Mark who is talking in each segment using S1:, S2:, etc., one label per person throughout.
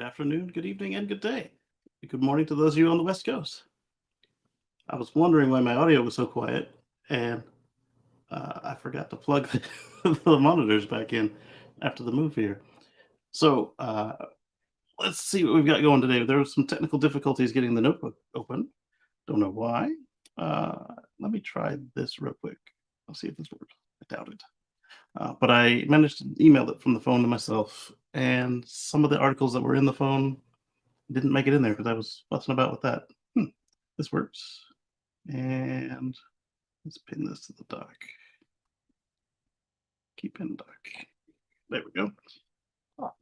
S1: Good afternoon, good evening, and good day. Good morning to those of you on the West Coast. I was wondering why my audio was so quiet, and I forgot to plug the monitors back in after the move here. So let's see what we've got going today. There were some technical difficulties getting the notebook open. Don't know why. Let me try this real quick. I'll see if this works. I doubt it. But I managed to email it from the phone to myself, and some of the articles that were in the phone didn't make it in there because I was fussing about with that. This works. And let's pin this to the dock. Keep in dock. There we go.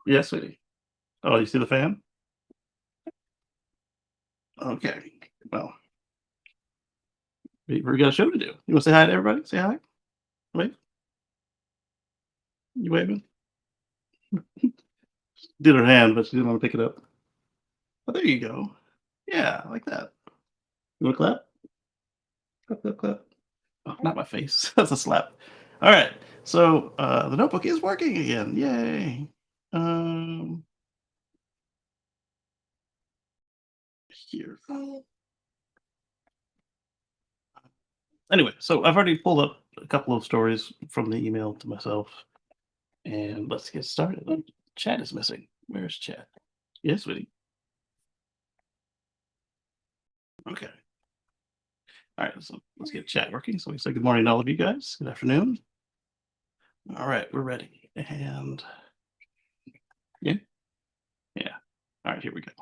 S1: Yes, sweetie. Oh, you see the fan? Okay. Well, we got a show to do. You want to say hi to everybody? Say hi. Wave. You waving? Did her hand, but she didn't want to pick it up. Oh, there you go. Yeah, like that. You want to clap? Clap, clap, clap. Oh, not my face. That's a slap. All right. So the notebook is working again. Yay. Here. Anyway, so I've already pulled up a couple of stories from the email to myself, and let's get started. Chat is missing. Where's chat? Yes, sweetie. Okay. All right, so let's get chat working. So we say good morning to all of you guys. Good afternoon. All right, we're ready. And yeah. All right, here we go.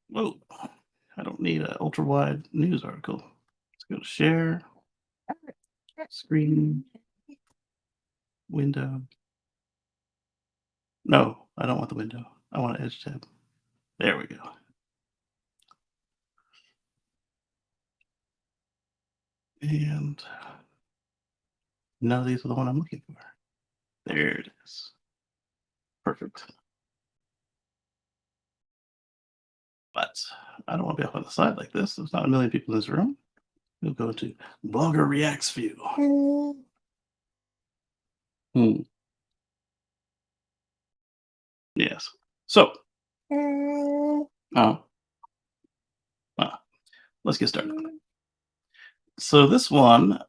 S1: Whoa, I don't need an ultra wide news article. Let's go to share, screen, window. No, I don't want the window. I want an edge tab. There we go. And none of these are the one I'm looking for. There it is. Perfect. But I don't want to be off on the side like this. There's not a million people in this room. We'll go to Blogger Reacts view. Yes. So, let's get started. So this one,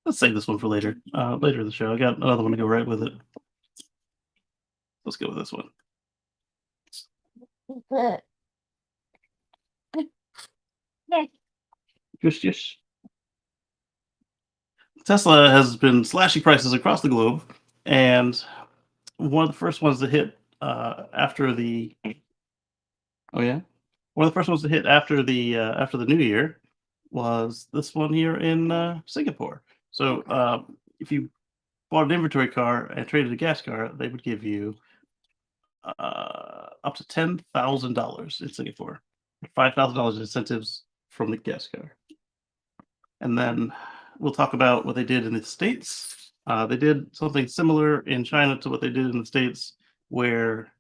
S1: let's save this one for later. Later in the show, I got another one to go right with it. Let's go with this one. Yes. Tesla has been slashing prices across the globe, and one of the first ones to hit after the new year was this one here in Singapore. So if you bought an inventory car and traded a gas car, they would give you up to $10,000 in Singapore, $5,000 incentives from the gas car. And then we'll talk about what they did in the States. They did something similar in China to what they did in the States, where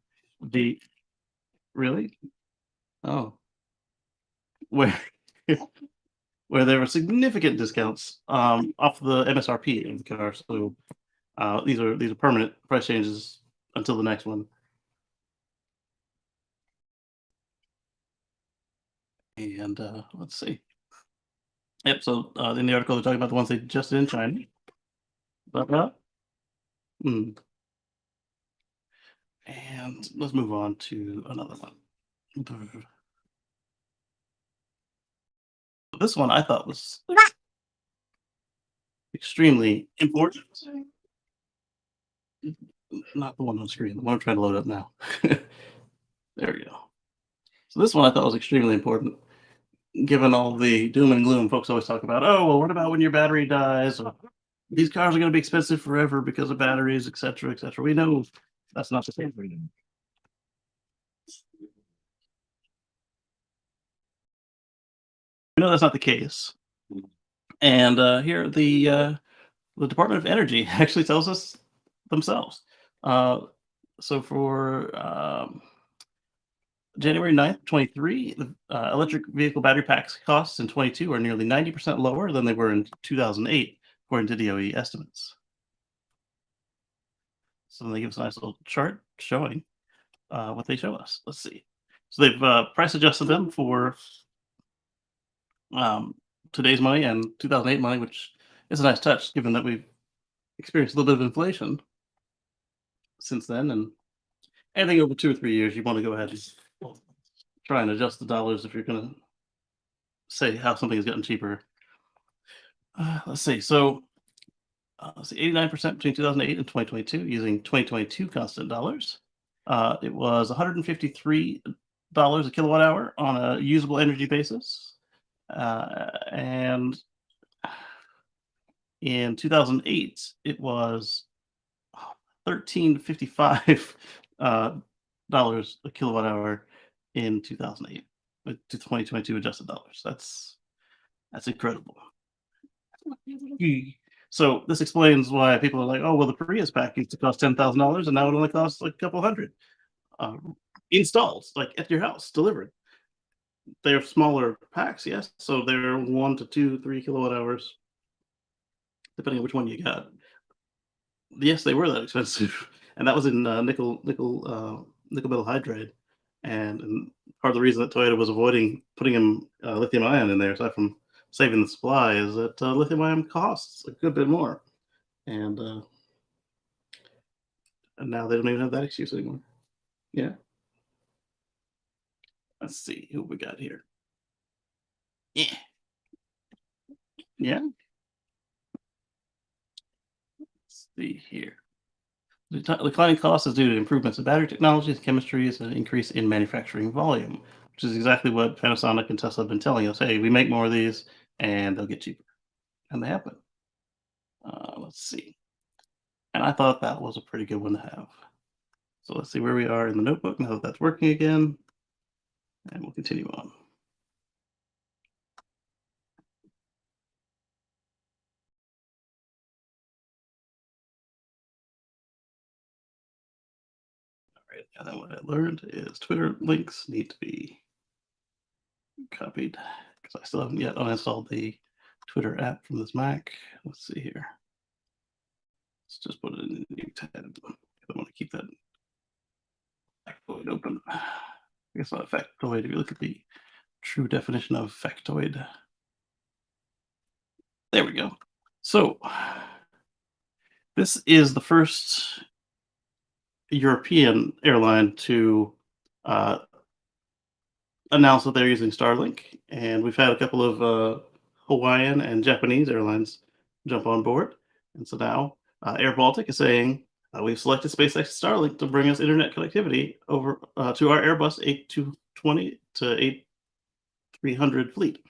S1: where there were significant discounts off the MSRP of the car. So these are permanent price changes until the next one. And let's see. Yep. So in the article, they're talking about the ones they just did in China. And let's move on to another one. This one I thought was extremely important. Not the one on screen. The one I'm trying to load up now. There we go. So this one I thought was extremely important, given all the doom and gloom folks always talk about. Oh, well, what about when your battery dies? Or, these cars are going to be expensive forever because of batteries, et cetera, et cetera. We know that's not the same for you. We know that's not the case. And here the Department of Energy actually tells us themselves. So for January 9th, 23, the electric vehicle battery packs costs in 22 are nearly 90% lower than they were in 2008, according to DOE estimates. So then they give us a nice little chart showing what they show us. Let's see. So they've price adjusted them for um, today's money and 2008 money, which is a nice touch given that we've experienced a little bit of inflation since then. And anything over 2 or 3 years, you want to go ahead and try and adjust the dollars if you're going to say how something has gotten cheaper. Let's see. So let's see, 89% between 2008 and 2022 using 2022 constant dollars. It was $153 a kilowatt hour on a usable energy basis. And in 2008, it was 13.55 dollars a kilowatt hour in 2008 to 2022 adjusted dollars. That's incredible. So this explains why people are like, oh well, the Prius pack used to cost $10,000 and now it only costs like a couple hundred. Uh, Installed like at your house, delivered. They're smaller packs, yes. So they're 1 to 2, 3 kilowatt hours, depending on which one you got. Yes, they were that expensive, and that was in nickel metal hydride, and part of the reason that Toyota was avoiding putting in lithium ion in there, aside from saving the supply, is that lithium ion costs a good bit more, and now they don't even have that excuse anymore. Yeah. Let's see who we got here. Yeah. Yeah. Let's see here. The declining cost is due to improvements in battery technologies, chemistries, and an increase in manufacturing volume, which is exactly what Panasonic and Tesla have been telling us. Hey, we make more of these, and they'll get cheaper, and they happen. Let's see. And I thought that was a pretty good one to have. So let's see where we are in the notebook now that that's working again, and we'll continue on. All right, and then what I learned is Twitter links need to be copied because I still haven't yet uninstalled the Twitter app from this Mac. Let's see here. Let's just put it in the new tab. I want to keep that factoid open. I guess not a factoid. If you look at the true definition of factoid. There we go. So this is the first European airline to announce that they're using Starlink, and we've had a couple of Hawaiian and Japanese airlines jump on board, and so now Air Baltic is saying we've selected SpaceX Starlink to bring us internet connectivity over to our Airbus 8220 to 8300 fleet.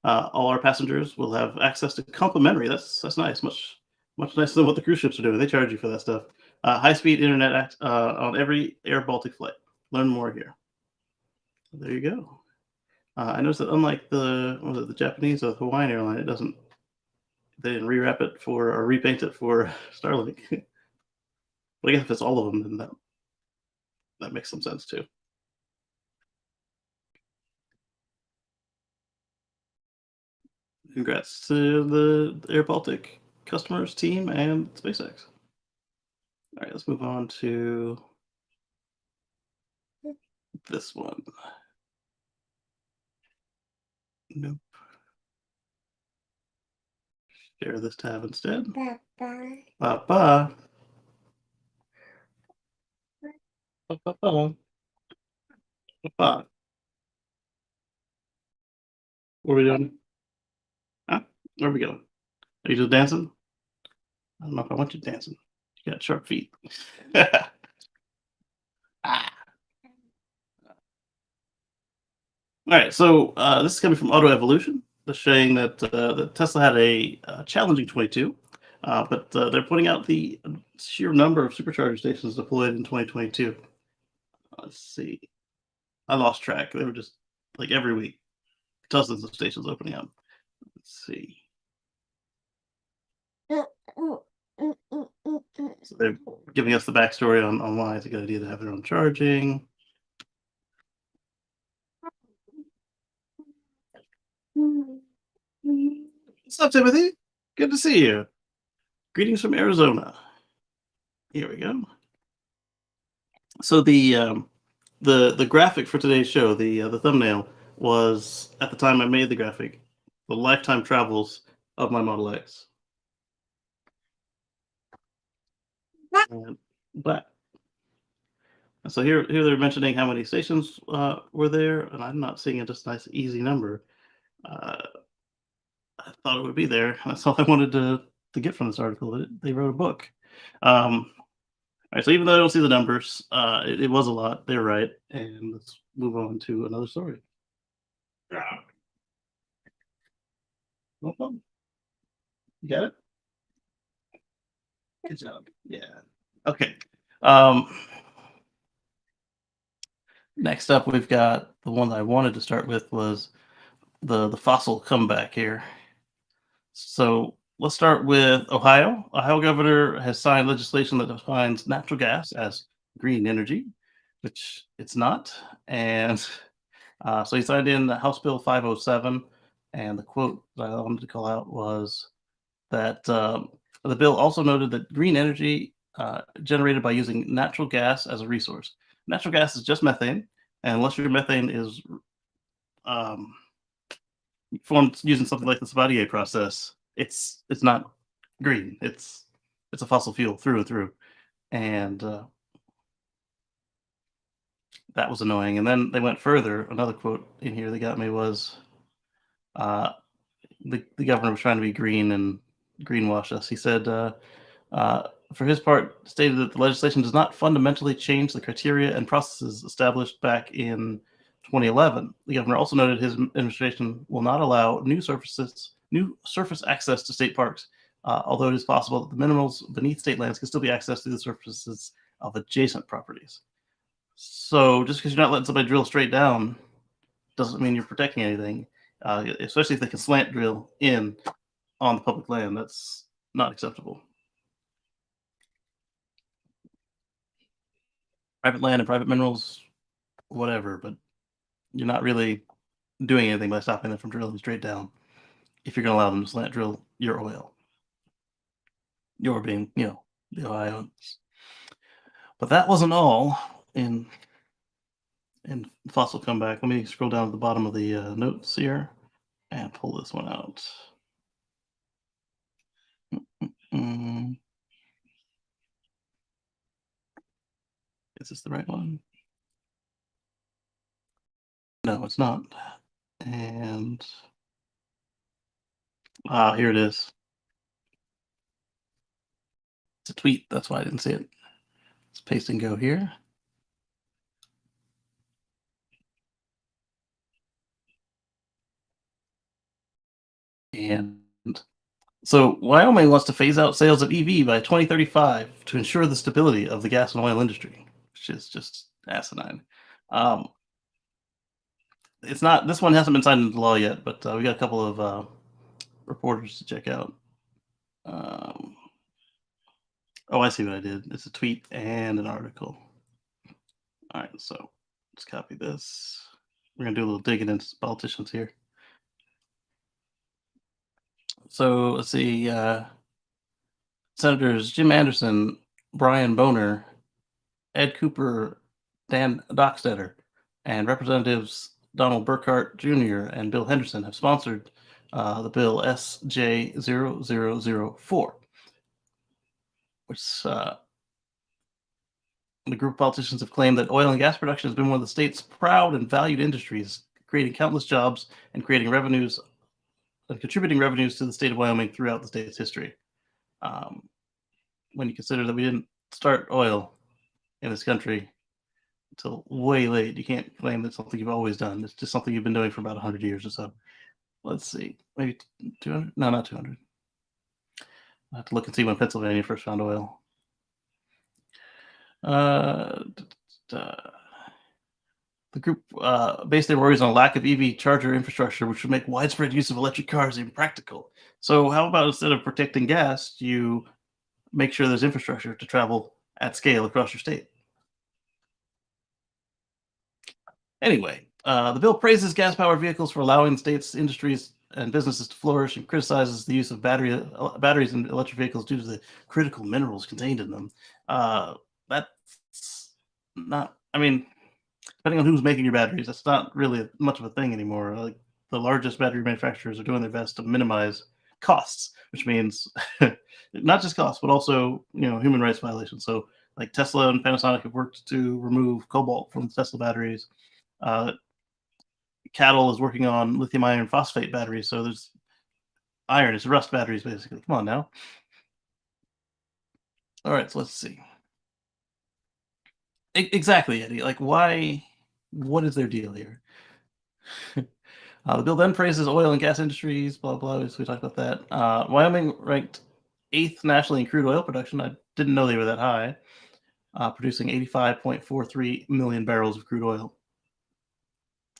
S1: All our passengers will have access to complimentary. That's nice, much nicer than what the cruise ships are doing. They charge you for that stuff. High-speed internet on every Air Baltic flight. Learn more here. There you go. I noticed that unlike the Japanese or the Hawaiian airline, they didn't rewrap it for or repaint it for Starlink. But I guess if it's all of them, then that makes some sense too. Congrats to the Air Baltic customers, team, and SpaceX. All right, let's move on to this one. Nope. Share this tab instead. Bye-bye. Bye-bye. Bye-bye. Bye-bye. What are we doing? Huh? Where are we going? Are you just dancing? I don't know if I want you dancing. You got sharp feet. Ah. All right, so this is coming from Auto Evolution. They're saying that Tesla had a challenging 22, but they're putting out the sheer number of supercharger stations deployed in 2022. Let's see. I lost track. They were just like every week, dozens of stations opening up. Let's see. So they're giving us the backstory on why it's a good idea to have their own charging. What's up, Timothy? Good to see you. Greetings from Arizona. Here we go. So the graphic for today's show, the thumbnail was at the time I made the graphic, the lifetime travels of my Model X. And, but so here they're mentioning how many stations were there, and I'm not seeing a just nice easy number. Uh, I thought it would be there. That's all I wanted to get from this article. They wrote a book. All right, so even though I don't see the numbers, it was a lot. They're right, and let's move on to another story. Yeah. No problem. You got it. Good job. Yeah. Okay. Um, Next up, we've got the one that I wanted to start with was the fossil comeback here. So let's start with Ohio. Ohio governor has signed legislation that defines natural gas as green energy, which it's not. And so he signed in the House Bill 507. And the quote that I wanted to call out was that the bill also noted that green energy generated by using natural gas as a resource. Natural gas is just methane, and unless your methane is um, formed using something like the Sabatier process, it's not green. It's a fossil fuel through and through, and that was annoying. And then they went further. Another quote in here that got me was uh, the governor was trying to be green and greenwash us. He said, for his part, stated that the legislation does not fundamentally change the criteria and processes established back in 2011. The governor also noted his administration will not allow new surface access to state parks, although it is possible that the minerals beneath state lands can still be accessed through the surfaces of adjacent properties. So just because you're not letting somebody drill straight down doesn't mean you're protecting anything, especially if they can slant drill in on the public land. That's not acceptable. Private land and private minerals, whatever, but you're not really doing anything by stopping them from drilling straight down if you're going to allow them to slant drill your oil. Your being, the Ohioans. But that wasn't all in fossil comeback. Let me scroll down to the bottom of the notes here and pull this one out. Mm, is this the right one? No, it's not. And here it is. It's a tweet. That's why I didn't see it. Let's paste and go here. And so Wyoming wants to phase out sales of EV by 2035 to ensure the stability of the gas and oil industry, which is just asinine. Um, it's not. This one hasn't been signed into law yet, but we got a couple of reporters to check out. Oh, I see what I did. It's a tweet and an article. All right, so let's copy this. We're gonna do a little digging into politicians here. So let's see. Senators Jim Anderson, Brian Boner, Ed Cooper, Dan Dockstetter, and Representatives Donald Burkhart Jr. and Bill Henderson have sponsored the bill SJ0004, which the group of politicians have claimed that oil and gas production has been one of the state's proud and valued industries, creating countless jobs and creating revenues and contributing revenues to the state of Wyoming throughout the state's history. When you consider that we didn't start oil in this country until way late, you can't claim that's something you've always done. It's just something you've been doing for about 100 years or so. Let's see, maybe 200? No, not 200. I have to look and see when Pennsylvania first found oil. The group based their worries on a lack of EV charger infrastructure, which would make widespread use of electric cars impractical. So, how about instead of protecting gas, you make sure there's infrastructure to travel at scale across your state? Anyway, the bill praises gas-powered vehicles for allowing states, industries, and businesses to flourish, and criticizes the use of batteries in electric vehicles due to the critical minerals contained in them. That's not. I mean, depending on who's making your batteries, that's not really much of a thing anymore. Like the largest battery manufacturers are doing their best to minimize costs, which means not just costs, but also human rights violations. So like Tesla and Panasonic have worked to remove cobalt from Tesla batteries. Uh, Cattle is working on lithium iron phosphate batteries. So there's iron, it's rust batteries basically. Come on now. All right, so let's see. Exactly, Eddie. Like, why? What is their deal here? The bill then praises oil and gas industries, blah blah. So we talked about that. Wyoming ranked eighth nationally in crude oil production. I didn't know they were that high, producing 85.43 million barrels of crude oil.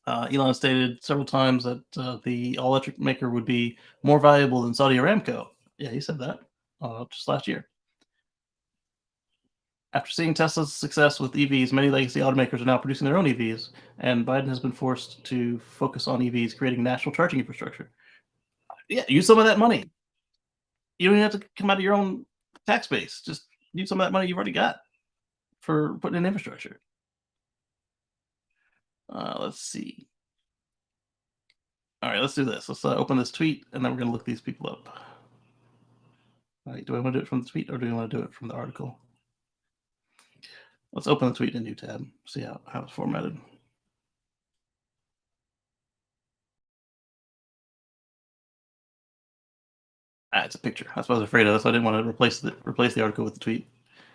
S1: Elon stated several times that the all-electric maker would be more valuable than Saudi Aramco. Yeah, he said that just last year. After seeing Tesla's success with EVs, many legacy automakers are now producing their own EVs, and Biden has been forced to focus on EVs, creating national charging infrastructure. Yeah, use some of that money. You don't even have to come out of your own tax base. Just use some of that money you've already got for putting in infrastructure. Let's see. All right, let's do this. Let's open this tweet, and then we're going to look these people up. All right, do I want to do it from the tweet, or do we want to do it from the article? Let's open the tweet in a new tab, see how it's formatted. It's a picture. That's what I was afraid of. That's why I didn't want to replace the article with the tweet,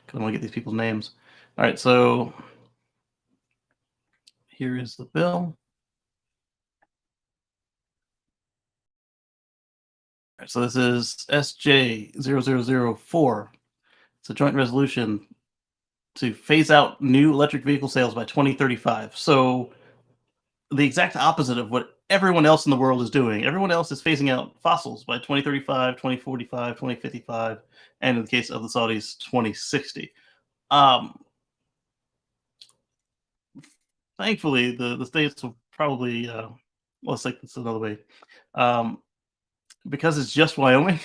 S1: because I want to get these people's names. All right, so here is the bill. All right, so this is SJ0004. It's a joint resolution to phase out new electric vehicle sales by 2035. So the exact opposite of what everyone else in the world is doing. Everyone else is phasing out fossils by 2035, 2045, 2055, and in the case of the Saudis, 2060. Thankfully, the states will probably, well, let's take this another way. Um, because it's just Wyoming,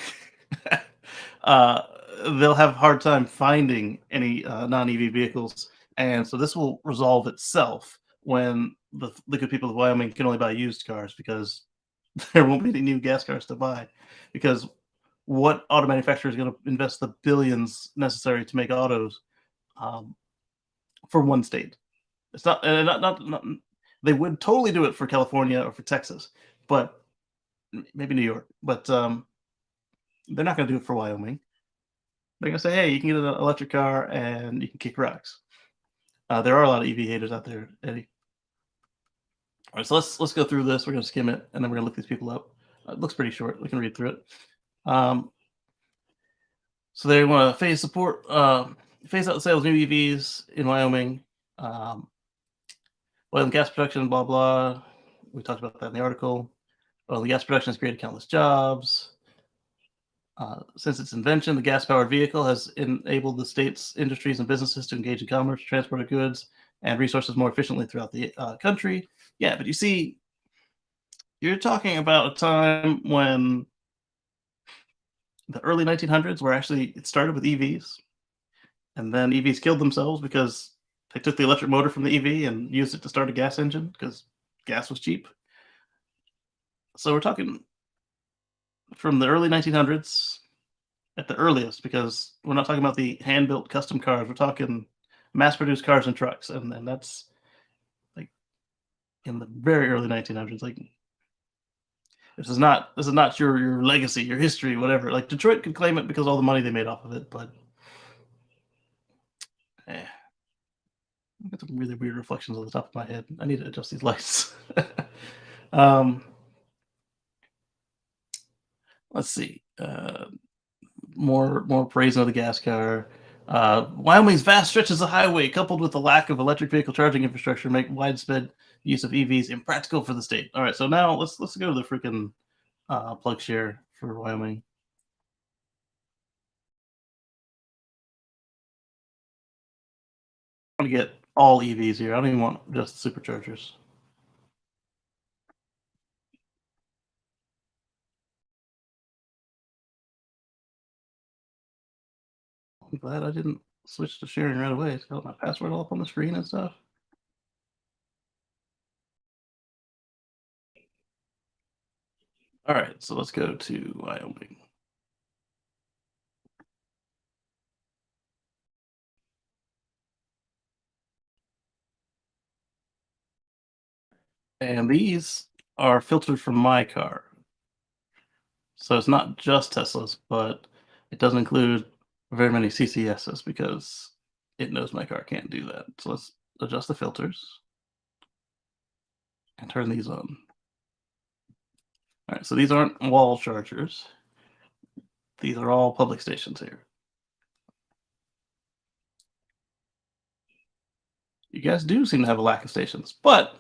S1: uh, they'll have a hard time finding any non-EV vehicles, and so this will resolve itself when the good people of Wyoming can only buy used cars because there won't be any new gas cars to buy. Because what auto manufacturer is going to invest the billions necessary to make autos um, for one state? It's not. They would totally do it for California or for Texas, but maybe New York. But they're not going to do it for Wyoming. They're going to say, "Hey, you can get an electric car and you can kick rocks." There are a lot of EV haters out there, Eddie. All right, so let's go through this. We're going to skim it, and then we're going to look these people up. It looks pretty short. We can read through it. So they want to phase out the sales of new EVs in Wyoming. Oil and gas production, blah blah. We talked about that in the article. Oil and gas production has created countless jobs. Since its invention, the gas-powered vehicle has enabled the state's industries and businesses to engage in commerce, transport of goods, and resources more efficiently throughout the country. Yeah, but you see, you're talking about a time when the early 1900s, where actually it started with EVs, and then EVs killed themselves because they took the electric motor from the EV and used it to start a gas engine because gas was cheap. So we're talking from the early 1900s at the earliest, because we're not talking about the hand-built custom cars. We're talking mass-produced cars and trucks, and that's like in the very early 1900s. Like this is not your legacy, your history, whatever. Like Detroit could claim it because all the money they made off of it, but I got some really weird reflections on the top of my head. I need to adjust these lights. um, let's see. More praise of the gas car. Wyoming's vast stretches of highway, coupled with the lack of electric vehicle charging infrastructure, make widespread use of EVs impractical for the state. All right, so now let's go to the freaking plug share for Wyoming. I want to get all EVs here. I don't even want just superchargers. I'm glad I didn't switch to sharing right away. It's got my password all up on the screen and stuff. All right, so let's go to Wyoming. And these are filtered from my car. So it's not just Teslas, but it does include very many CCSs because it knows my car can't do that. So let's adjust the filters and turn these on. All right, so these aren't wall chargers. These are all public stations here. You guys do seem to have a lack of stations, but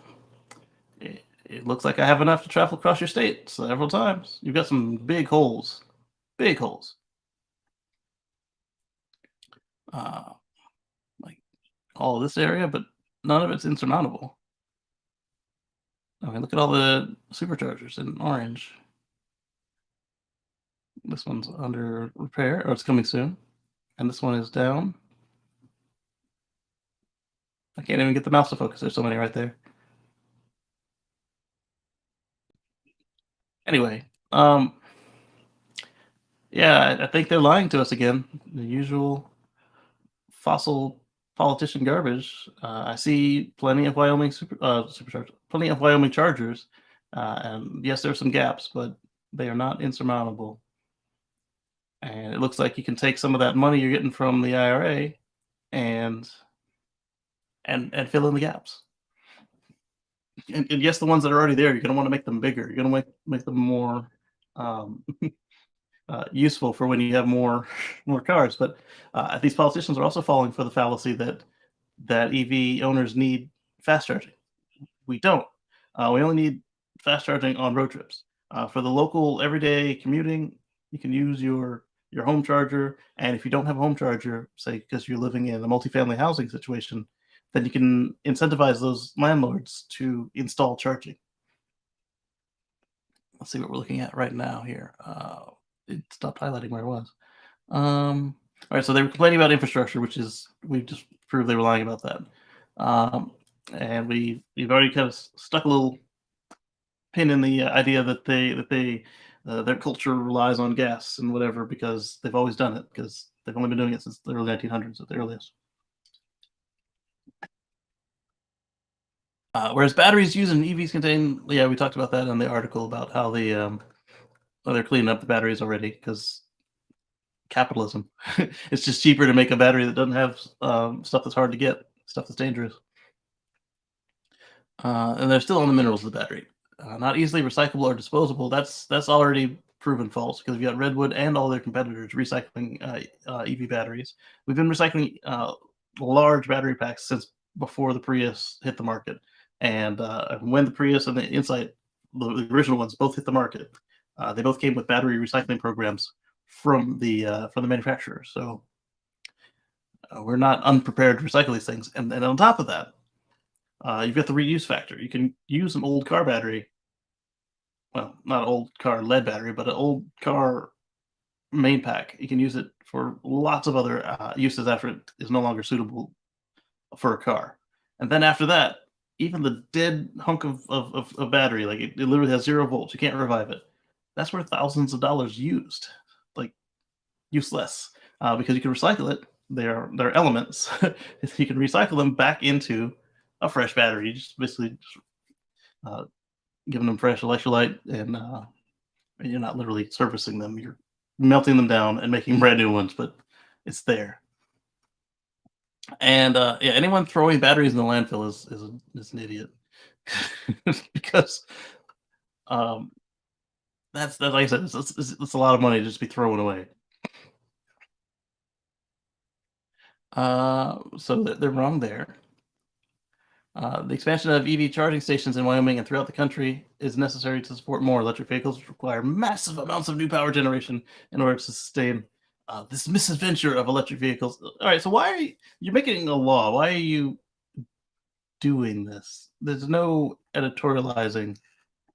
S1: it looks like I have enough to travel across your state several times. You've got some big holes. Big holes. Like all of this area, but none of it's insurmountable. I mean, look at all the superchargers in orange. This one's under repair, or it's coming soon. And this one is down. I can't even get the mouse to focus. There's so many right there. Anyway, yeah, I think they're lying to us again. The usual fossil politician garbage. I see plenty of Wyoming superchargers, plenty of Wyoming chargers, and yes, there are some gaps, but they are not insurmountable. And it looks like you can take some of that money you're getting from the IRA and fill in the gaps. And yes, the ones that are already there, you're going to want to make them bigger. You're going to make them more um, useful for when you have more more cars. But these politicians are also falling for the fallacy that EV owners need fast charging. We don't. We only need fast charging on road trips. For the local everyday commuting, you can use your home charger. And if you don't have a home charger, say because you're living in a multifamily housing situation, then you can incentivize those landlords to install charging. Let's see what we're looking at right now here. It stopped highlighting where it was. All right, so they were complaining about infrastructure, which is we just proved they were lying about that. And we've already kind of stuck a little pin in the idea that their culture relies on gas and whatever because they've always done it because they've only been doing it since the early 1900s at the earliest. Whereas batteries used in EVs contain, yeah, we talked about that in the article about how they're cleaning up the batteries already because capitalism. It's just cheaper to make a battery that doesn't have stuff that's hard to get, stuff that's dangerous. And they're still on the minerals of the battery. Not easily recyclable or disposable. That's already proven false because we've got Redwood and all their competitors recycling EV batteries. We've been recycling large battery packs since before the Prius hit the market. And when the Prius and the Insight, the original ones, both hit the market, they both came with battery recycling programs from the manufacturer. So we're not unprepared to recycle these things. And on top of that, you've got the reuse factor. You can use an old car battery. Well, not an old car lead battery, but an old car main pack. You can use it for lots of other uses after it is no longer suitable for a car. And then after that, even the dead hunk of battery, like it literally has 0 volts, you can't revive it. That's worth thousands of dollars used, like useless, because you can recycle it. They're elements. You can recycle them back into a fresh battery. You just basically giving them fresh electrolyte, and you're not literally servicing them. You're melting them down and making brand new ones, but it's there. And yeah, anyone throwing batteries in the landfill is an idiot because that's like I said, it's a lot of money to just be thrown away. So they're wrong there. The expansion of EV charging stations in Wyoming and throughout the country is necessary to support more electric vehicles, which require massive amounts of new power generation in order to sustain this misadventure of electric vehicles. All right, so why are you're making a law? Why are you doing this? There's no editorializing.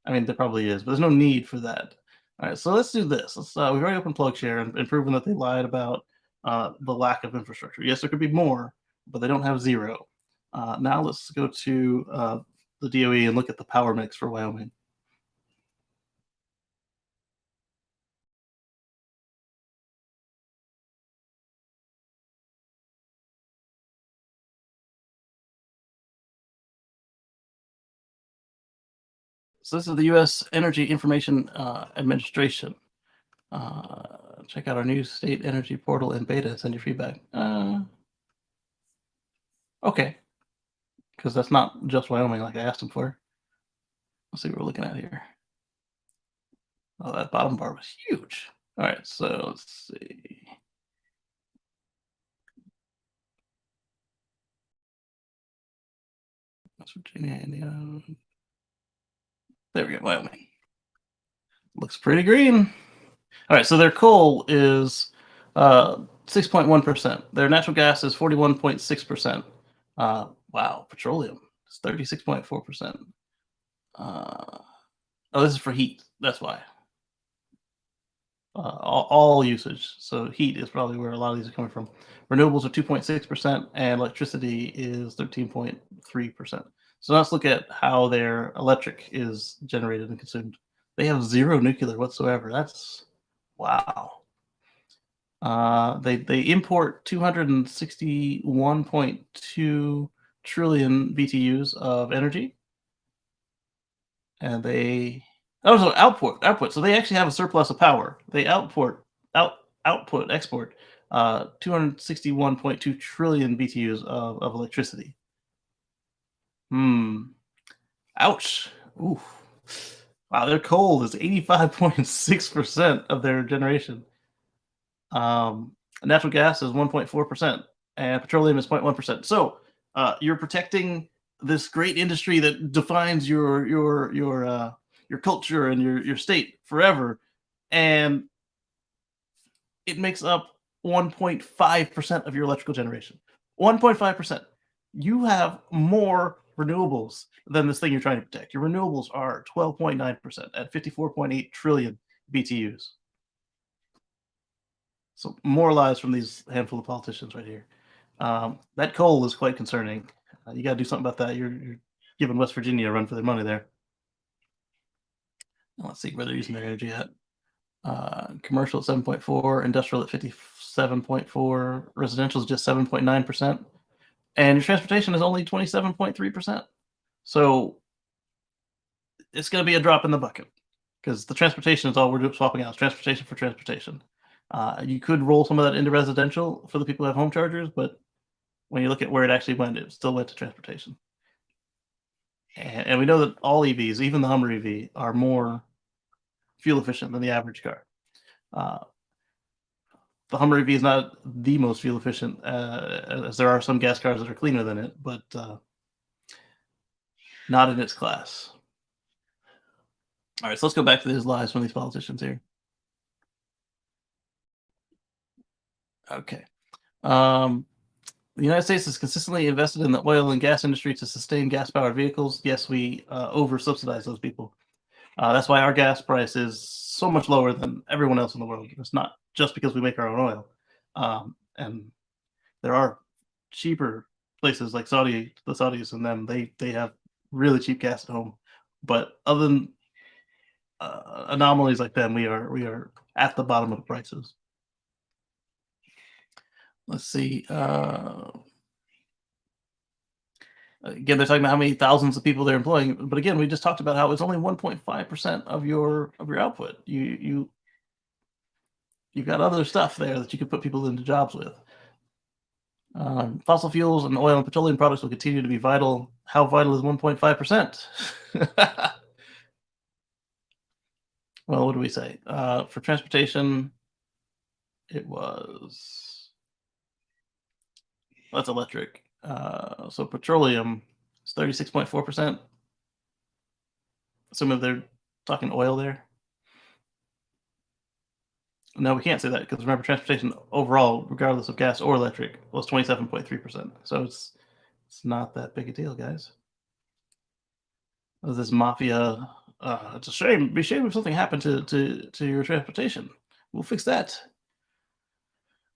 S1: I mean, there probably is, but there's no need for that. All right, so let's do this. Let's we've already opened PlugShare and proven that they lied about the lack of infrastructure. Yes, there could be more, but they don't have zero. Now let's go to the DOE and look at the power mix for Wyoming. So this is the U.S. Energy Information Administration. Check out our new state energy portal and beta. Send your feedback. Okay, because that's not just Wyoming like I asked them for. Let's see what we're looking at here. Oh, that bottom bar was huge. All right, so let's see. West Virginia, Indiana. There we go, Wyoming. Looks pretty green. All right, so their coal is 6.1%. Their natural gas is 41.6%. Wow, petroleum is 36.4%. Oh, this is for heat. That's why. All usage. So heat is probably where a lot of these are coming from. Renewables are 2.6%, and electricity is 13.3%. So let's look at how their electric is generated and consumed. They have zero nuclear whatsoever. That's wow. They import 261.2 trillion BTUs of energy, and they so output. So they actually have a surplus of power. They output 261.2 trillion BTUs of electricity. Ouch. Ooh. Wow, their coal is 85.6% of their generation. Natural gas is 1.4%, and petroleum is 0.1%. So you're protecting this great industry that defines your culture and your state forever, and it makes up 1.5% of your electrical generation. 1.5%. You have more renewables than this thing you're trying to protect. Your renewables are 12.9% at 54.8 trillion BTUs. So more lies from these handful of politicians right here. That coal is quite concerning. You got to do something about that. You're giving West Virginia a run for their money there. Let's see where they're using their energy at. Commercial at 7.4, industrial at 57.4, residential is just 7.9%, and your transportation is only 27.3%. So it's going to be a drop in the bucket because the transportation is all we're swapping out. It's transportation for transportation. You could roll some of that into residential for the people who have home chargers, but when you look at where it actually went, it still went to transportation. And we know that all EVs, even the Hummer EV, are more fuel efficient than the average car. The Hummer EV is not the most fuel efficient, as there are some gas cars that are cleaner than it, but not in its class. All right, so let's go back to these lies from these politicians here. Okay. The United States has consistently invested in the oil and gas industry to sustain gas-powered vehicles. Yes, we over-subsidize those people. That's why our gas price is so much lower than everyone else in the world. It's not just because we make our own oil. And there are cheaper places like the Saudis and them. They have really cheap gas at home. But other than anomalies like them, we are at the bottom of the prices. Let's see. Again, they're talking about how many thousands of people they're employing, but again, we just talked about how it's only 1.5% of your output. You've got other stuff there that you could put people into jobs with. Fossil fuels and oil and petroleum products will continue to be vital. How vital is 1.5%? Well, what do we say? For transportation, it was that's electric. So petroleum is 36.4%. Assuming they're talking oil there. No, we can't say that because remember, transportation overall, regardless of gas or electric, was 27.3%. So it's not that big a deal, guys. This mafia. It's a shame. It'd be a shame if something happened to your transportation. We'll fix that.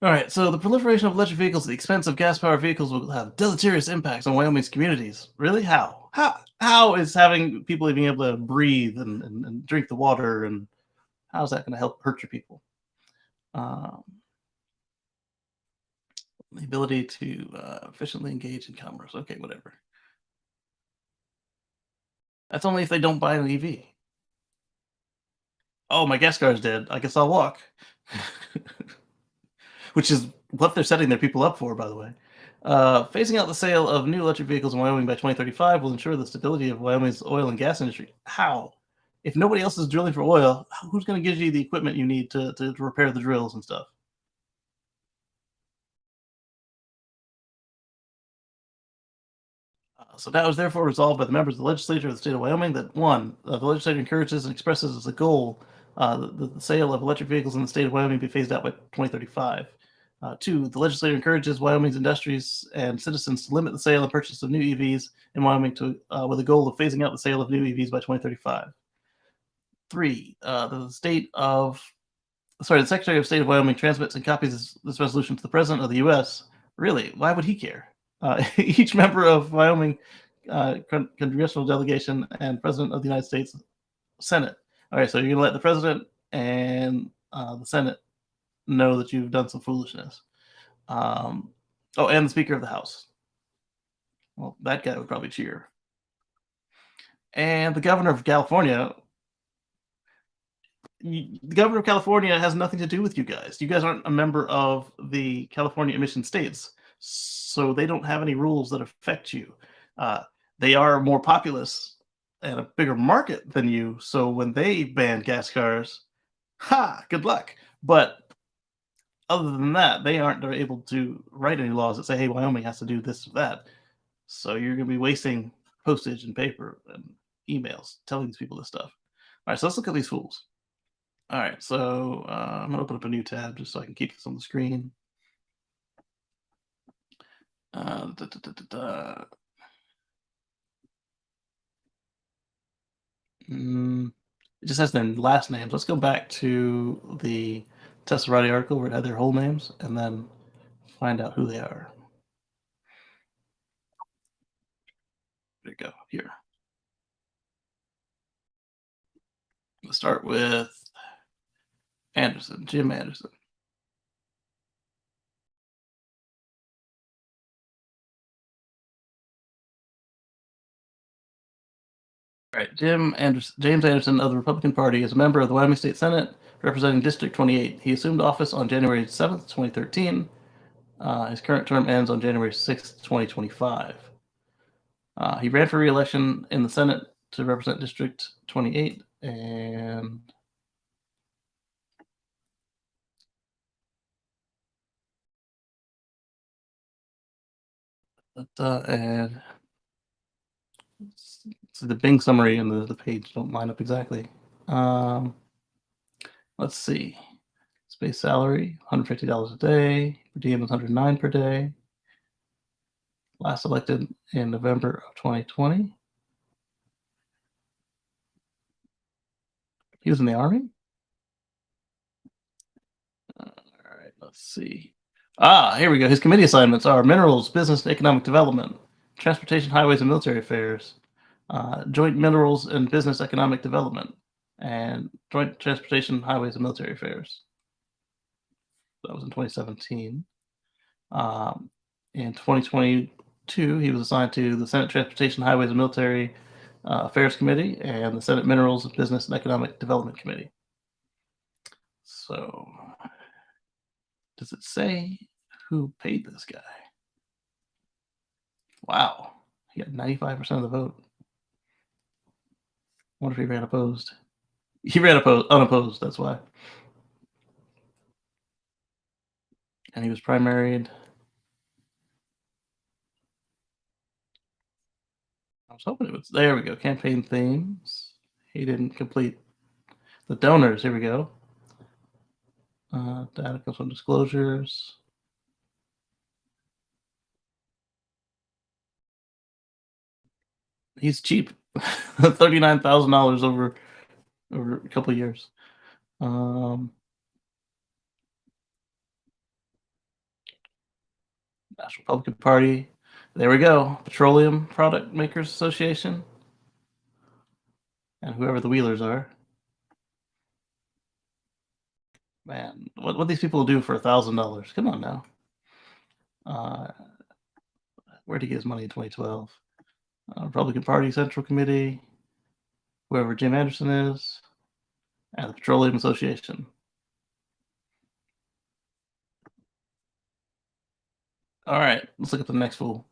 S1: All right, so the proliferation of electric vehicles at the expense of gas-powered vehicles will have deleterious impacts on Wyoming's communities. Really? How? How is having people being able to breathe and drink the water, and how is that going to help hurt your people? Um, the ability to efficiently engage in commerce. Okay, whatever. That's only if they don't buy an EV. Oh, my gas car is dead. I guess I'll walk. Which is what they're setting their people up for, by the way. Phasing out the sale of new electric vehicles in Wyoming by 2035 will ensure the stability of Wyoming's oil and gas industry. How? If nobody else is drilling for oil, who's going to give you the equipment you need to repair the drills and stuff? So now is therefore resolved by the members of the legislature of the state of Wyoming that one, the legislature encourages and expresses as a goal the sale of electric vehicles in the state of Wyoming be phased out by 2035. Two, the legislature encourages Wyoming's industries and citizens to limit the sale and purchase of new EVs in Wyoming with a goal of phasing out the sale of new EVs by 2035. Three, the Secretary of State of Wyoming transmits and copies this resolution to the President of the U.S. Really? Why would he care? Each member of Wyoming congressional delegation and President of the United States Senate. All right, so you're going to let the President and the Senate know that you've done some foolishness. Oh, and the Speaker of the House. Well, that guy would probably cheer. And the Governor of California. The Governor of California has nothing to do with you guys. You guys aren't a member of the California emission states, so they don't have any rules that affect you. They are more populous and a bigger market than you, so when they ban gas cars, good luck. But other than that, they aren't able to write any laws that say, hey, Wyoming has to do this or that. So you're going to be wasting postage and paper and emails telling these people this stuff. All right, so let's look at these fools. All right, so I'm going to open up a new tab just so I can keep this on the screen. It just has their last names. Let's go back to the Teslarati article where it had their whole names and then find out who they are. There you go, here. Let's start with Anderson, Jim Anderson. All right, James Anderson of the Republican Party is a member of the Wyoming State Senate representing District 28. He assumed office on January 7th, 2013. His current term ends on January 6th, 2025. He ran for re-election in the Senate to represent District 28 and so the Bing summary and the page don't line up exactly. Let's see. Space salary, $150 a day. Per diem is $109 per day. Last elected in November of 2020. He was in the Army? All right, let's see. Here we go. His committee assignments are minerals, business and economic development, transportation, highways, and military affairs, joint minerals and business economic development, and joint transportation, highways, and military affairs. That was in 2017. In 2022, he was assigned to the Senate Transportation, Highways, and Military Affairs Committee and the Senate Minerals, Business, and Economic Development Committee. So, does it say who paid this guy? Wow, he got 95% of the vote. I wonder if he ran opposed. He ran unopposed, that's why. And he was primaried. I was hoping it was. There we go. Campaign themes. He didn't complete the donors. Here we go. Data comes from disclosures. He's cheap. $39,000 over a couple of years. National Republican Party. There we go. Petroleum Product Makers Association. And whoever the Wheelers are. Man, what these people do for $1,000? Come on now. Where'd he get his money in 2012? Republican Party Central Committee, whoever Jim Anderson is, and the Petroleum Association. All right, let's look at the next fool.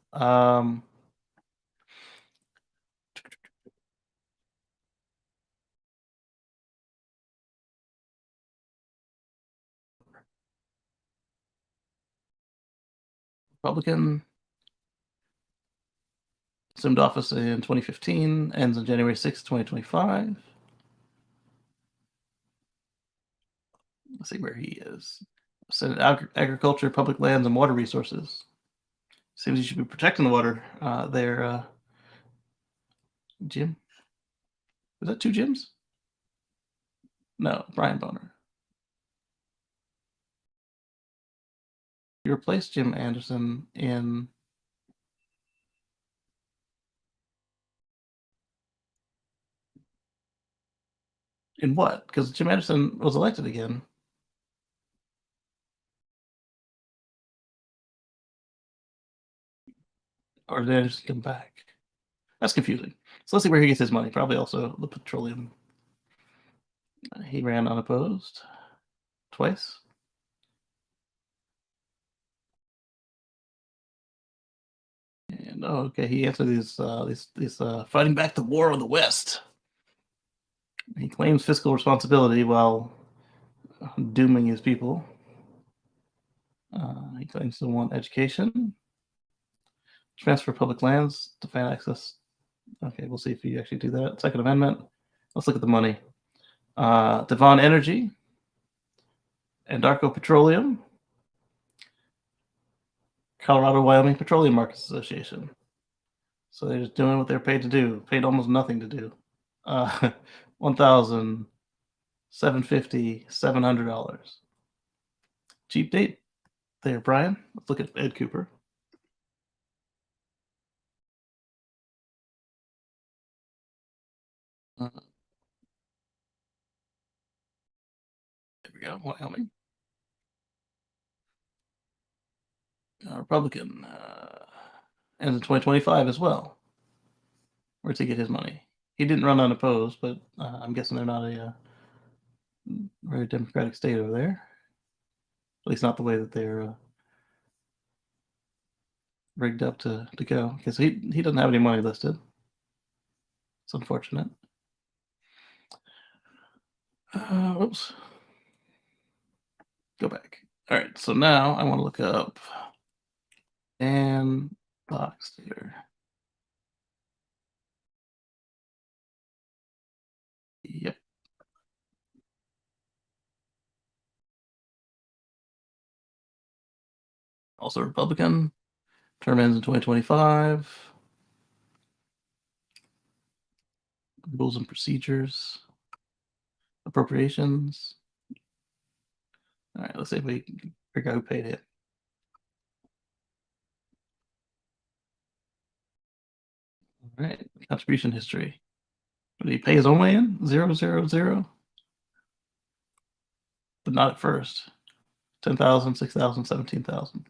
S1: Republican, assumed office in 2015, ends on January 6, 2025. Let's see where he is. Senate Agriculture, Public Lands, and Water Resources. Seems you should be protecting the water there, Jim. Is that two Jims? No, Brian Boner. You replaced Jim Anderson in what? Because Jim Anderson was elected again. Or did Anderson come back? That's confusing. So let's see where he gets his money. Probably also the petroleum. He ran unopposed twice. And okay, he answered these fighting back the war on the West. He claims fiscal responsibility while dooming his people. He claims to want education, transfer public lands, defend access. Okay, we'll see if you actually do that. Second Amendment. Let's look at the money. Devon Energy, Andarco Petroleum, Colorado Wyoming Petroleum Markets Association. So they're just doing what they're paid to do. Paid almost nothing to do. $1,750, $700. Cheap date there, Brian. Let's look at Ed Cooper. There we go, Wyoming. Republican ends in 2025 as well. Where'd he get his money? He didn't run unopposed, but I'm guessing they're not a very democratic state over there. At least not the way that they're rigged up to go. Because he doesn't have any money listed. It's unfortunate. Oops. Go back. All right, so now I want to look up Dan Box here. Yep. Also Republican. Term ends in 2025. Rules and procedures. Appropriations. All right, let's see if we can figure out who paid it. All right, contribution history. Did he pay his own way in? 000? But not at first. 10,000, 6,000, 17,000.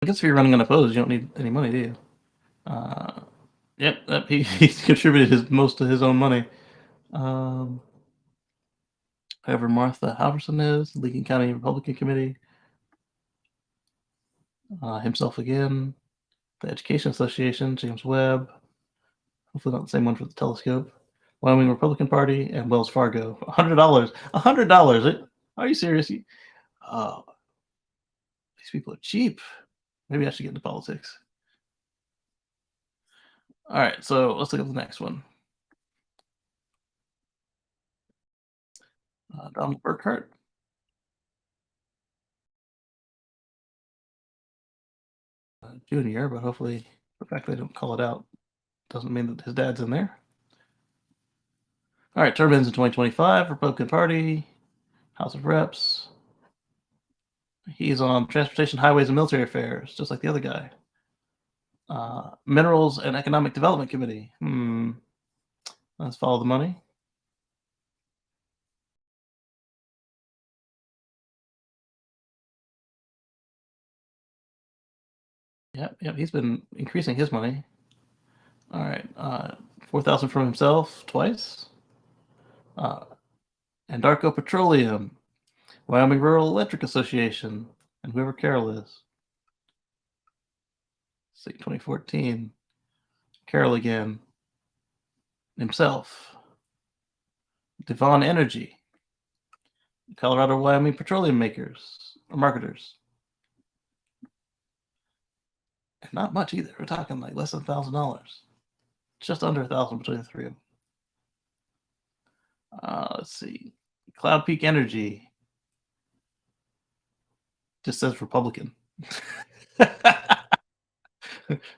S1: I guess if you're running unopposed, you don't need any money, do you? Yep, he contributed most of his own money. Whoever Martha Halverson is, Lincoln County Republican Committee. Himself again. The Education Association, James Webb. Hopefully not the same one for the telescope. Wyoming Republican Party and Wells Fargo. $100. $100. Are you serious? These people are cheap. Maybe I should get into politics. All right, so let's look at the next one. Donald Burkhart. Junior, but hopefully the fact they don't call it out doesn't mean that his dad's in there. All right, term ends in 2025. Republican Party. House of Reps. He's on Transportation, Highways, and Military Affairs, just like the other guy. Minerals and Economic Development Committee. Let's follow the money. Yep, he's been increasing his money. All right, 4,000 from himself twice. Andarco Petroleum, Wyoming Rural Electric Association, and whoever Carol is. See, 2014. Carol again. Himself. Devon Energy. Colorado Wyoming Petroleum Makers or Marketers. And not much either. We're talking like less than $1,000. Just under 1,000 between the three of them. Let's see. Cloud Peak Energy. Just says Republican.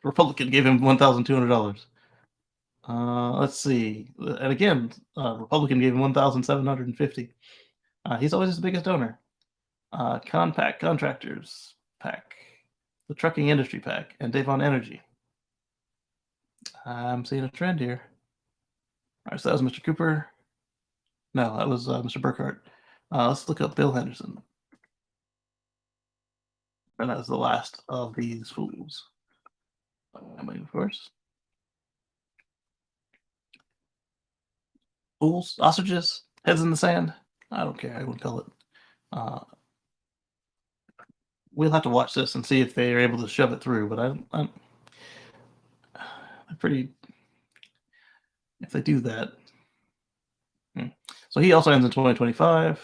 S1: Republican gave him $1,200. Let's see. And again, Republican gave him $1,750. He's always his biggest donor. Compact Contractors PAC, the Trucking Industry PAC, and Devon Energy. I'm seeing a trend here. All right, so that was Mr. Cooper. No, that was Mr. Burkhart. Let's look up Bill Henderson. And that was the last of these fools. Of course. Fools, ostriches, heads in the sand. I don't care. I wouldn't call it. We'll have to watch this and see if they are able to shove it through. But I'm pretty. If they do that. So he also ends in 2025.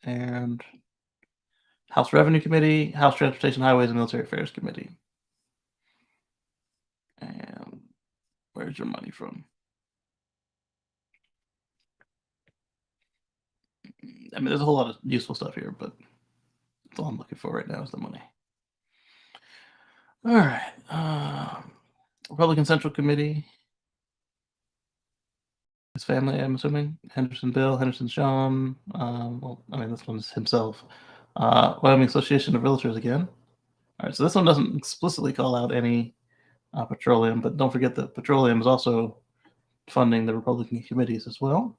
S1: And House Revenue Committee, House Transportation, Highways, and Military Affairs Committee. And where's your money from? I mean, there's a whole lot of useful stuff here, but that's all I'm looking for right now is the money. All right. Republican Central Committee. His family, I'm assuming. Henderson Bill, Henderson Sean. Well, I mean, this one's himself. Wyoming Association of Realtors again. All right, so this one doesn't explicitly call out any petroleum, but don't forget that petroleum is also funding the Republican committees as well.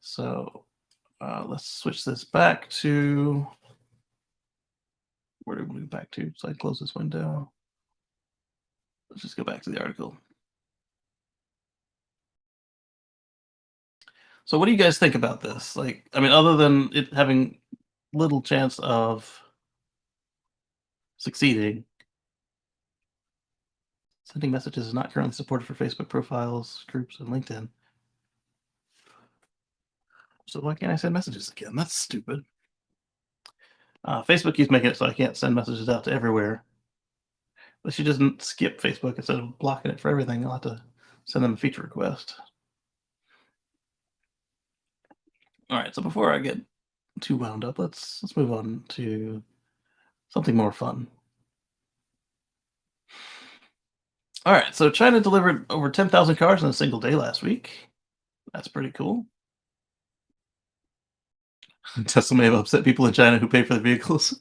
S1: So let's switch this back to, where do we move back to? So I close this window. Let's just go back to the article. So what do you guys think about this? Like, I mean, other than it having little chance of succeeding, sending messages is not currently supported for Facebook profiles, groups, and LinkedIn. So why can't I send messages again? That's stupid. Facebook keeps making it so I can't send messages out to everywhere. But she doesn't skip Facebook instead of blocking it for everything. I'll have to send them a feature request. All right, so before I get too wound up, let's move on to something more fun. All right, so China delivered over 10,000 cars in a single day last week. That's pretty cool. Tesla may have upset people in China who pay for the vehicles.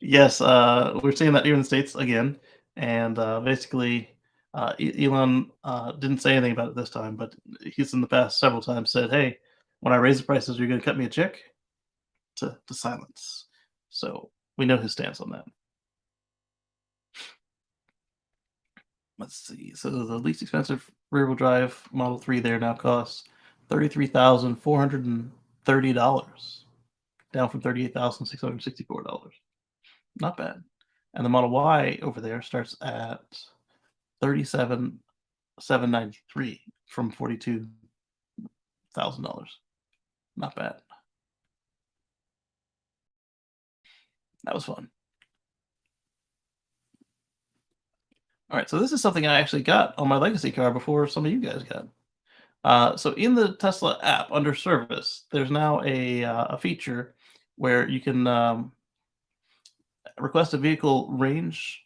S1: Yes, we're seeing that here in the States again. And basically, Elon didn't say anything about it this time, but he's in the past several times said, hey, when I raise the prices, you're going to cut me a check, to silence. So we know his stance on that. Let's see. So the least expensive rear-wheel drive Model 3 there now costs $33,430, down from $38,664. Not bad. And the Model Y over there starts at $37,793 from $42,000. Not bad. That was fun. All right, so this is something I actually got on my legacy car before some of you guys got. So in the Tesla app under service, there's now a feature where you can request a vehicle range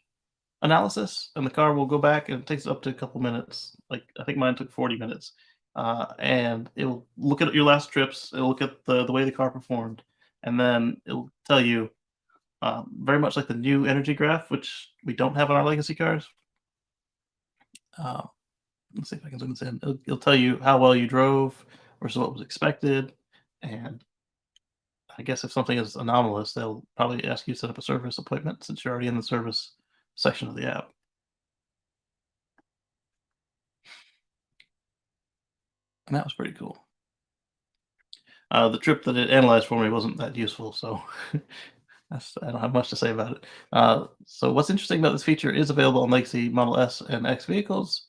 S1: analysis, and the car will go back, and it takes up to a couple minutes. Like I think mine took 40 minutes, and it'll look at your last trips. It'll look at the way the car performed, and then it'll tell you very much like the new energy graph, which we don't have on our legacy cars. Uh, let's see if I can zoom this in. It'll tell you how well you drove versus what was expected, and I guess if something is anomalous, they'll probably ask you to set up a service appointment since you're already in the service section of the app. And that was pretty cool. The trip that it analyzed for me wasn't that useful, so I don't have much to say about it. So what's interesting about this feature is available on legacy Model S and X vehicles,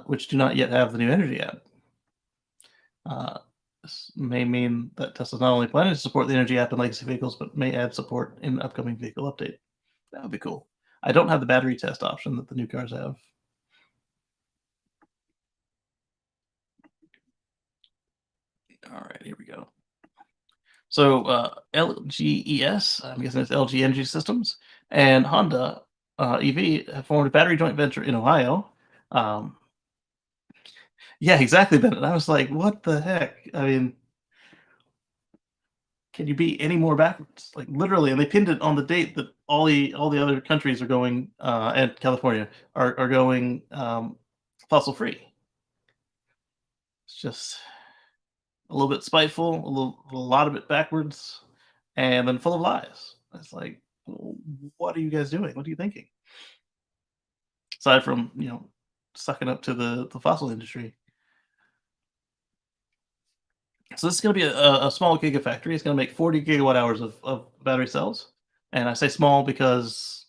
S1: which do not yet have the new Energy app. This may mean that Tesla's not only planning to support the Energy app in legacy vehicles, but may add support in the upcoming vehicle update. That would be cool. I don't have the battery test option that the new cars have. All right, here we go. So LGES, I'm guessing it's LG Energy Systems, and Honda EV have formed a battery joint venture in Ohio. Um, yeah, exactly, Bennett. I was like, what the heck? I mean, can you be any more backwards? Like literally, and they pinned it on the date that all the other countries are going, and California are going fossil free. It's just a little bit spiteful, a lot of it backwards, and then full of lies. It's like, what are you guys doing? What are you thinking? Aside from sucking up to the fossil industry. So this is going to be a small gigafactory. It's going to make 40 gigawatt hours of battery cells, and I say small because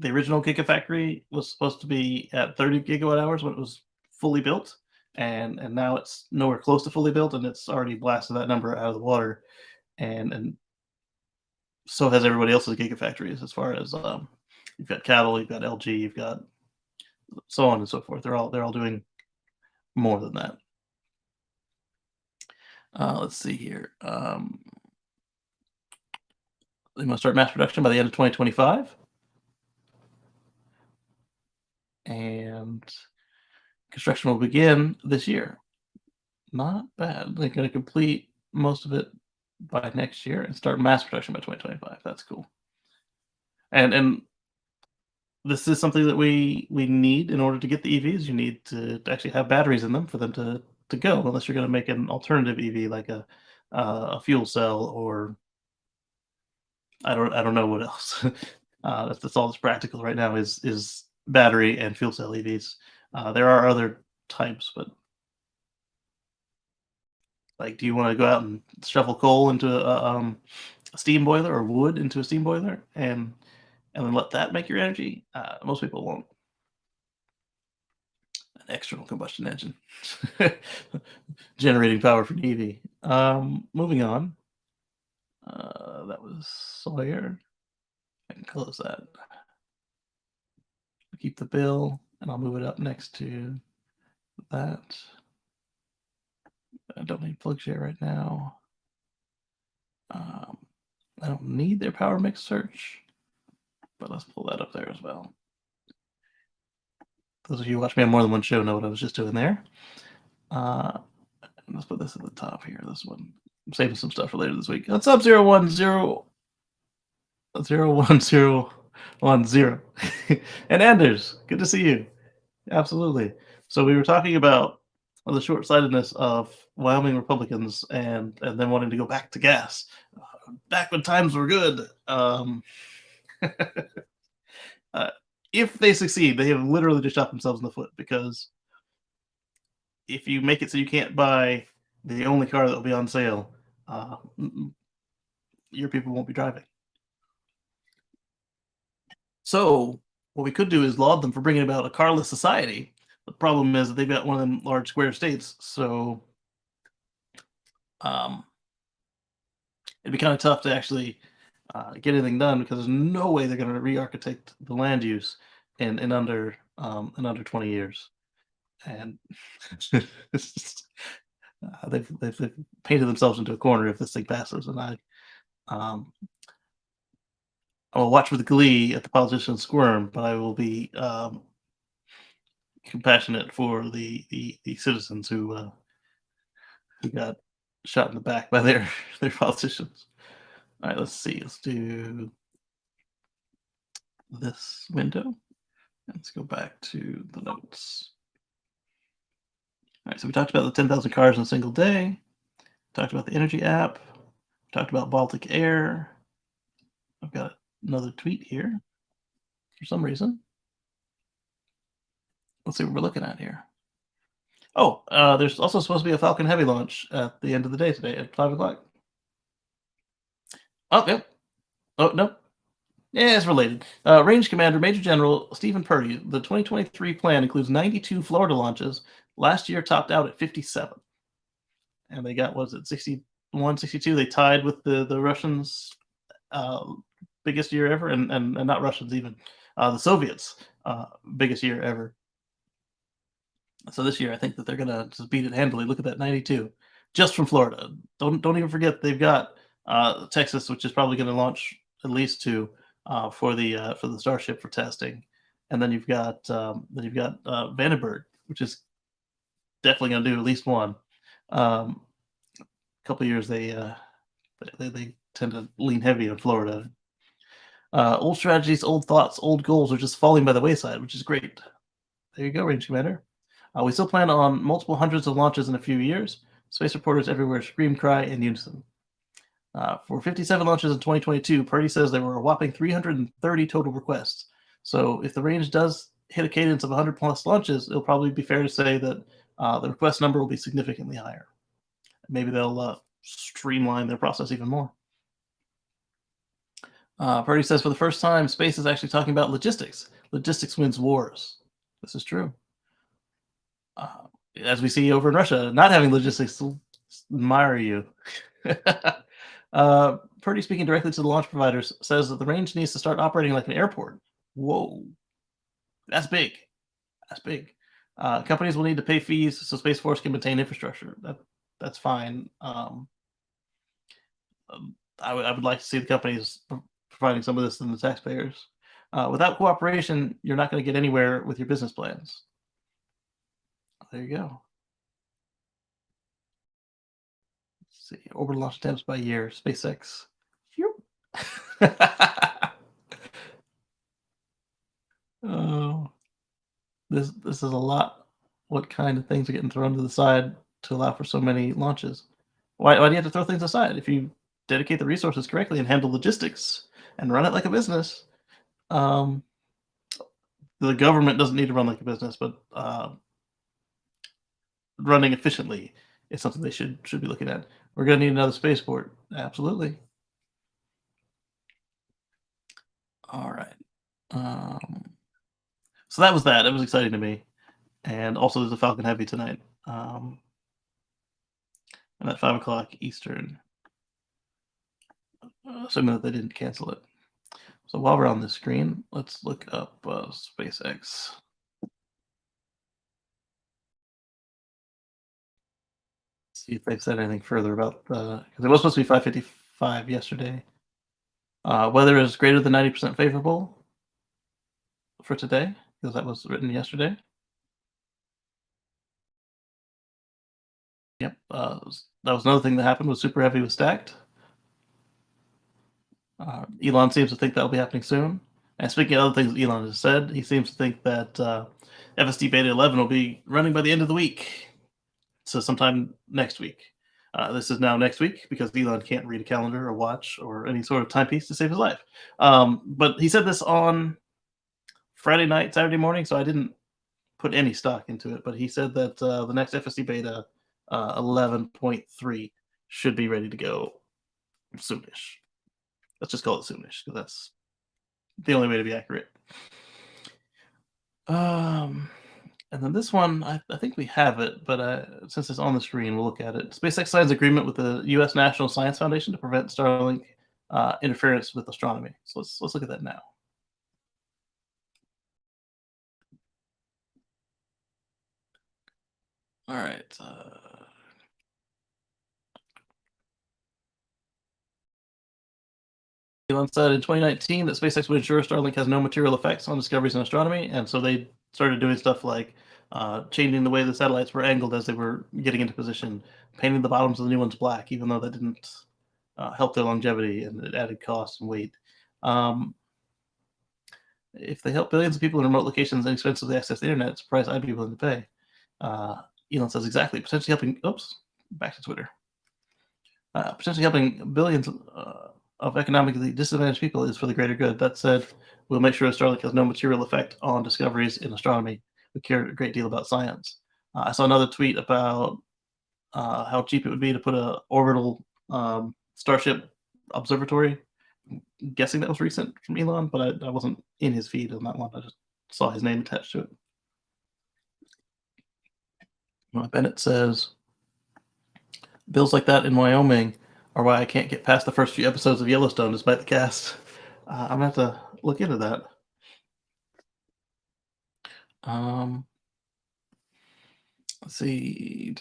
S1: the original gigafactory was supposed to be at 30 gigawatt hours when it was fully built, and now it's nowhere close to fully built, and it's already blasted that number out of the water, and so has everybody else's gigafactories. As far as you've got Cattle, you've got LG, you've got so on and so forth. They're all doing more than that. Let's see here. They must start mass production by the end of 2025. And construction will begin this year. Not bad. They're going to complete most of it by next year and start mass production by 2025. That's cool. And this is something that we need in order to get the EVs. You need to actually have batteries in them for them to go, unless you're going to make an alternative EV like a fuel cell, or I don't know what else. That's all that's practical right now is battery and fuel cell EVs. There are other types, but like, do you want to go out and shovel coal into a steam boiler, or wood into a steam boiler, and then let that make your energy? Most people won't. An external combustion engine generating power for an EV. Moving on. That was Sawyer. I can close that. Keep the bill, and I'll move it up next to that. I don't need plug share right now. I don't need their power mix search, but let's pull that up there as well. Those of you who watch me on more than one show know what I was just doing there. Let's put this at the top here. This one. I'm saving some stuff for later this week. What's up, 0101010? And Anders, good to see you. Absolutely. So we were talking about the short-sightedness of Wyoming Republicans and them wanting to go back to gas, back when times were good. If they succeed, they have literally just shot themselves in the foot, because if you make it so you can't buy the only car that will be on sale, your people won't be driving. So what we could do is laud them for bringing about a carless society. The problem is that they've got one of them large square states, so it'd be kind of tough to actually get anything done, because there's no way they're going to re-architect the land use in under 20 years, and they've painted themselves into a corner if this thing passes. And I will watch with glee at the politicians squirm, but I will be compassionate for the citizens who He got shot in the back by their their politicians. All right, let's see. Let's do this window. Let's go back to the notes. All right, so we talked about the 10,000 cars in a single day. Talked about the energy app. Talked about Baltic Air. I've got another tweet here for some reason. Let's see what we're looking at here. Oh, there's also supposed to be a Falcon Heavy launch at the end of the day today at 5 o'clock. Oh, yep. Oh, no. Yeah, it's related. Range Commander Major General Stephen Purdy. The 2023 plan includes 92 Florida launches. Last year topped out at 57. And they got, was it 61, 62? They tied with the Russians' uh, biggest year ever, and not Russians even, the Soviets' biggest year ever. So this year, I think that they're gonna just beat it handily. Look at that 92, just from Florida. Don't even forget they've got Texas, which is probably going to launch at least two for the Starship for testing, and then you've got Vandenberg, which is definitely going to do at least one. A couple of years they tend to lean heavy on Florida. Old strategies, old thoughts, old goals are just falling by the wayside, which is great. There you go, Range Commander. We still plan on multiple hundreds of launches in a few years. Space reporters everywhere scream, cry in unison. For 57 launches in 2022, Purdy says there were a whopping 330 total requests. So if the range does hit a cadence of 100 plus launches, it'll probably be fair to say that the request number will be significantly higher. Maybe they'll streamline their process even more. Purdy says for the first time, space is actually talking about logistics. Logistics wins wars. This is true. As we see over in Russia, not having logistics will admire you. Purdy, speaking directly to the launch providers, says that the range needs to start operating like an airport. Whoa, that's big. That's big. Companies will need to pay fees so Space Force can maintain infrastructure. That's fine. I would like to see the companies providing some of this to the taxpayers. Without cooperation, you're not going to get anywhere with your business plans. There you go. Let's see, orbital launch attempts by year, SpaceX. Oh, this is a lot. What kind of things are getting thrown to the side to allow for so many launches? Why do you have to throw things aside? If you dedicate the resources correctly and handle logistics and run it like a business, the government doesn't need to run like a business, but running efficiently is something they should be looking at. We're going to need another spaceport. Absolutely. All right. So that was that. It was exciting to me. And also, there's a Falcon Heavy tonight. And at 5 o'clock Eastern. Assuming that they didn't cancel it. So while we're on the screen, let's look up SpaceX. See if they've said anything further about the, because it was supposed to be 5:55 yesterday. Weather is greater than 90% favorable for today, because that was written yesterday. Yep. That was another thing that happened. Was Super Heavy was stacked. Elon seems to think that'll be happening soon. And speaking of other things Elon has said, he seems to think that FSD Beta 11 will be running by the end of the week. So sometime next week. This is now next week because Elon can't read a calendar or watch or any sort of timepiece to save his life. But he said this on Friday night, Saturday morning, so I didn't put any stock into it. But he said that the next FSD Beta 11.3 should be ready to go soonish. Let's just call it soonish because that's the only way to be accurate. And then this one, I think we have it, but since it's on the screen, we'll look at it. SpaceX signs agreement with the U.S. National Science Foundation to prevent Starlink interference with astronomy. So let's look at that now. All right. Elon said in 2019 that SpaceX would ensure Starlink has no material effects on discoveries in astronomy, and so they started doing stuff like changing the way the satellites were angled as they were getting into position, painting the bottoms of the new ones black, even though that didn't help their longevity and it added cost and weight. Um, if they help billions of people in remote locations inexpensively access the internet, it's a price I'd be willing to pay. Uh, Elon says exactly, potentially helping. Oops, back to Twitter. Potentially helping billions of economically disadvantaged people is for the greater good. That said, we'll make sure Starlink has no material effect on discoveries in astronomy. We care a great deal about science. I saw another tweet about how cheap it would be to put a orbital Starship observatory. I'm guessing that was recent from Elon, but I wasn't in his feed on that one. I just saw his name attached to it. Bennett says, bills like that in Wyoming are why I can't get past the first few episodes of Yellowstone despite the cast. I'm gonna have to look into that. Let's see.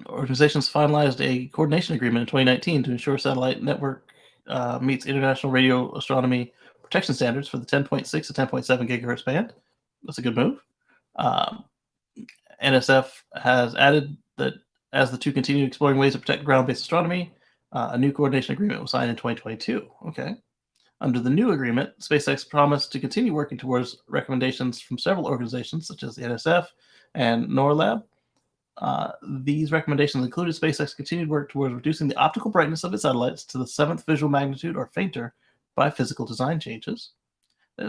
S1: Organizations finalized a coordination agreement in 2019 to ensure satellite network meets international radio astronomy protection standards for the 10.6 to 10.7 gigahertz band. That's a good move. NSF has added that as the two continue exploring ways to protect ground-based astronomy, a new coordination agreement was signed in 2022. Okay. Under the new agreement, SpaceX promised to continue working towards recommendations from several organizations, such as the NSF and NORLab. These recommendations included SpaceX continued work towards reducing the optical brightness of its satellites to the seventh visual magnitude or fainter by physical design changes.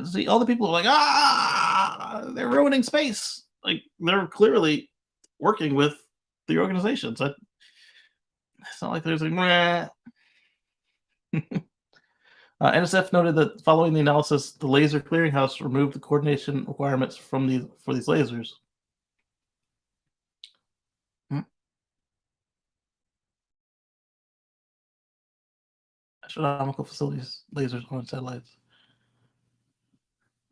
S1: See, all the people are like, they're ruining space. Like, they're clearly working with the organizations. It's not like there's like, meh. NSF noted that following the analysis, the Laser Clearinghouse removed the coordination requirements for these lasers. Astronomical facilities, lasers on satellites.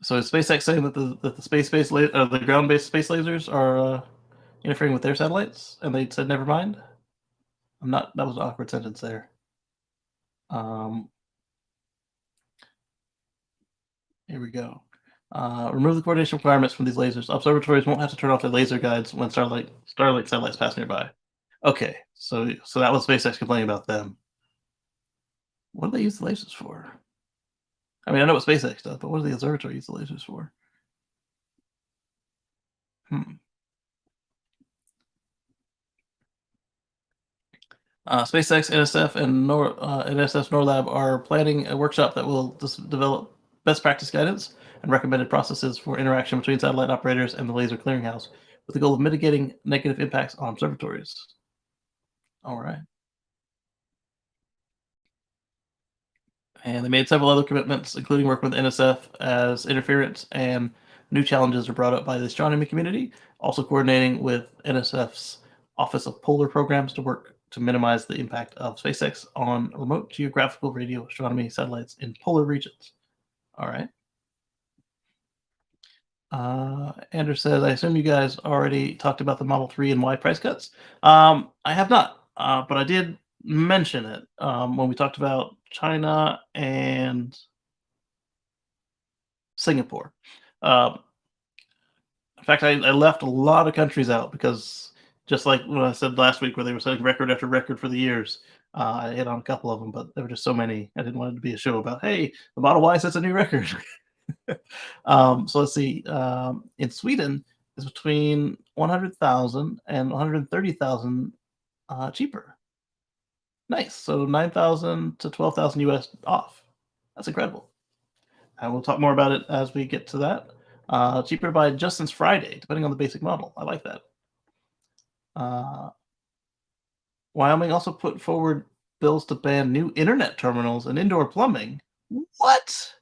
S1: So is SpaceX saying that the space-based the ground-based space lasers are interfering with their satellites, and they said never mind? I'm not. That was an awkward sentence there. Here we go. Remove the coordination requirements from these lasers. Observatories won't have to turn off their laser guides when Starlink satellites pass nearby. Okay, so that was SpaceX complaining about them. What do they use the lasers for? I mean, I know what SpaceX does, but what do the observatory use the lasers for? SpaceX, NSF, and NSF NORLab are planning a workshop that will develop best practice guidance and recommended processes for interaction between satellite operators and the laser clearinghouse, with the goal of mitigating negative impacts on observatories. All right. And they made several other commitments, including working with NSF as interference and new challenges are brought up by the astronomy community, also coordinating with NSF's Office of Polar Programs to work to minimize the impact of SpaceX on remote geographical radio astronomy satellites in polar regions. All right. Andrew says, I assume you guys already talked about the Model 3 and Y price cuts. I have not, but I did mention it when we talked about China and Singapore. In fact, I left a lot of countries out because just like when I said last week where they were setting record after record for the years, I hit on a couple of them, but there were just so many. I didn't want it to be a show about, hey, the Model Y sets a new record. So let's see. In Sweden, it's between 100,000 and 130,000 cheaper. Nice. So 9,000 to 12,000 US off. That's incredible. And we'll talk more about it as we get to that. Cheaper by just since Friday, depending on the basic model. I like that. Wyoming also put forward bills to ban new internet terminals and indoor plumbing. What?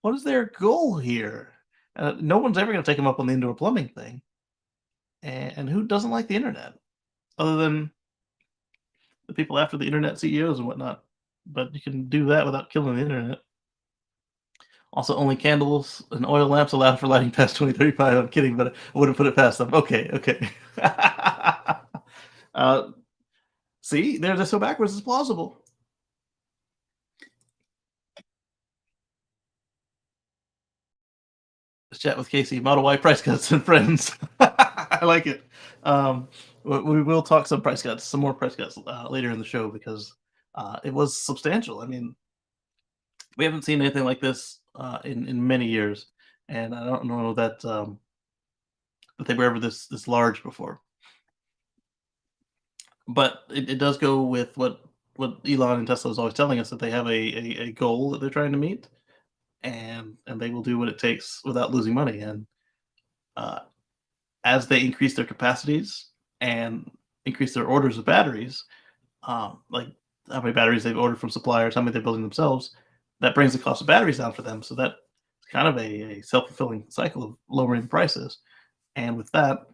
S1: What is their goal here? No one's ever going to take them up on the indoor plumbing thing. And who doesn't like the internet? Other than the people after the internet CEOs and whatnot. But you can do that without killing the internet. Also, only candles and oil lamps allowed for lighting past 2035. I'm kidding, but I wouldn't put it past them. Okay. See, they're just so backwards, it's plausible. Chat with Kacey, Model Y price cuts and friends. I like it. Um, we will talk some price cuts, some more price cuts later in the show because it was substantial. I mean, we haven't seen anything like this in many years, and I don't know that they were ever this large before. But it does go with what Elon and Tesla is always telling us that they have a goal that they're trying to meet, and they will do what it takes without losing money. And uh, as they increase their capacities and increase their orders of batteries, like how many batteries they've ordered from suppliers, how many they're building themselves, that brings the cost of batteries down for them. So that's kind of a self fulfilling cycle of lowering prices. And with that,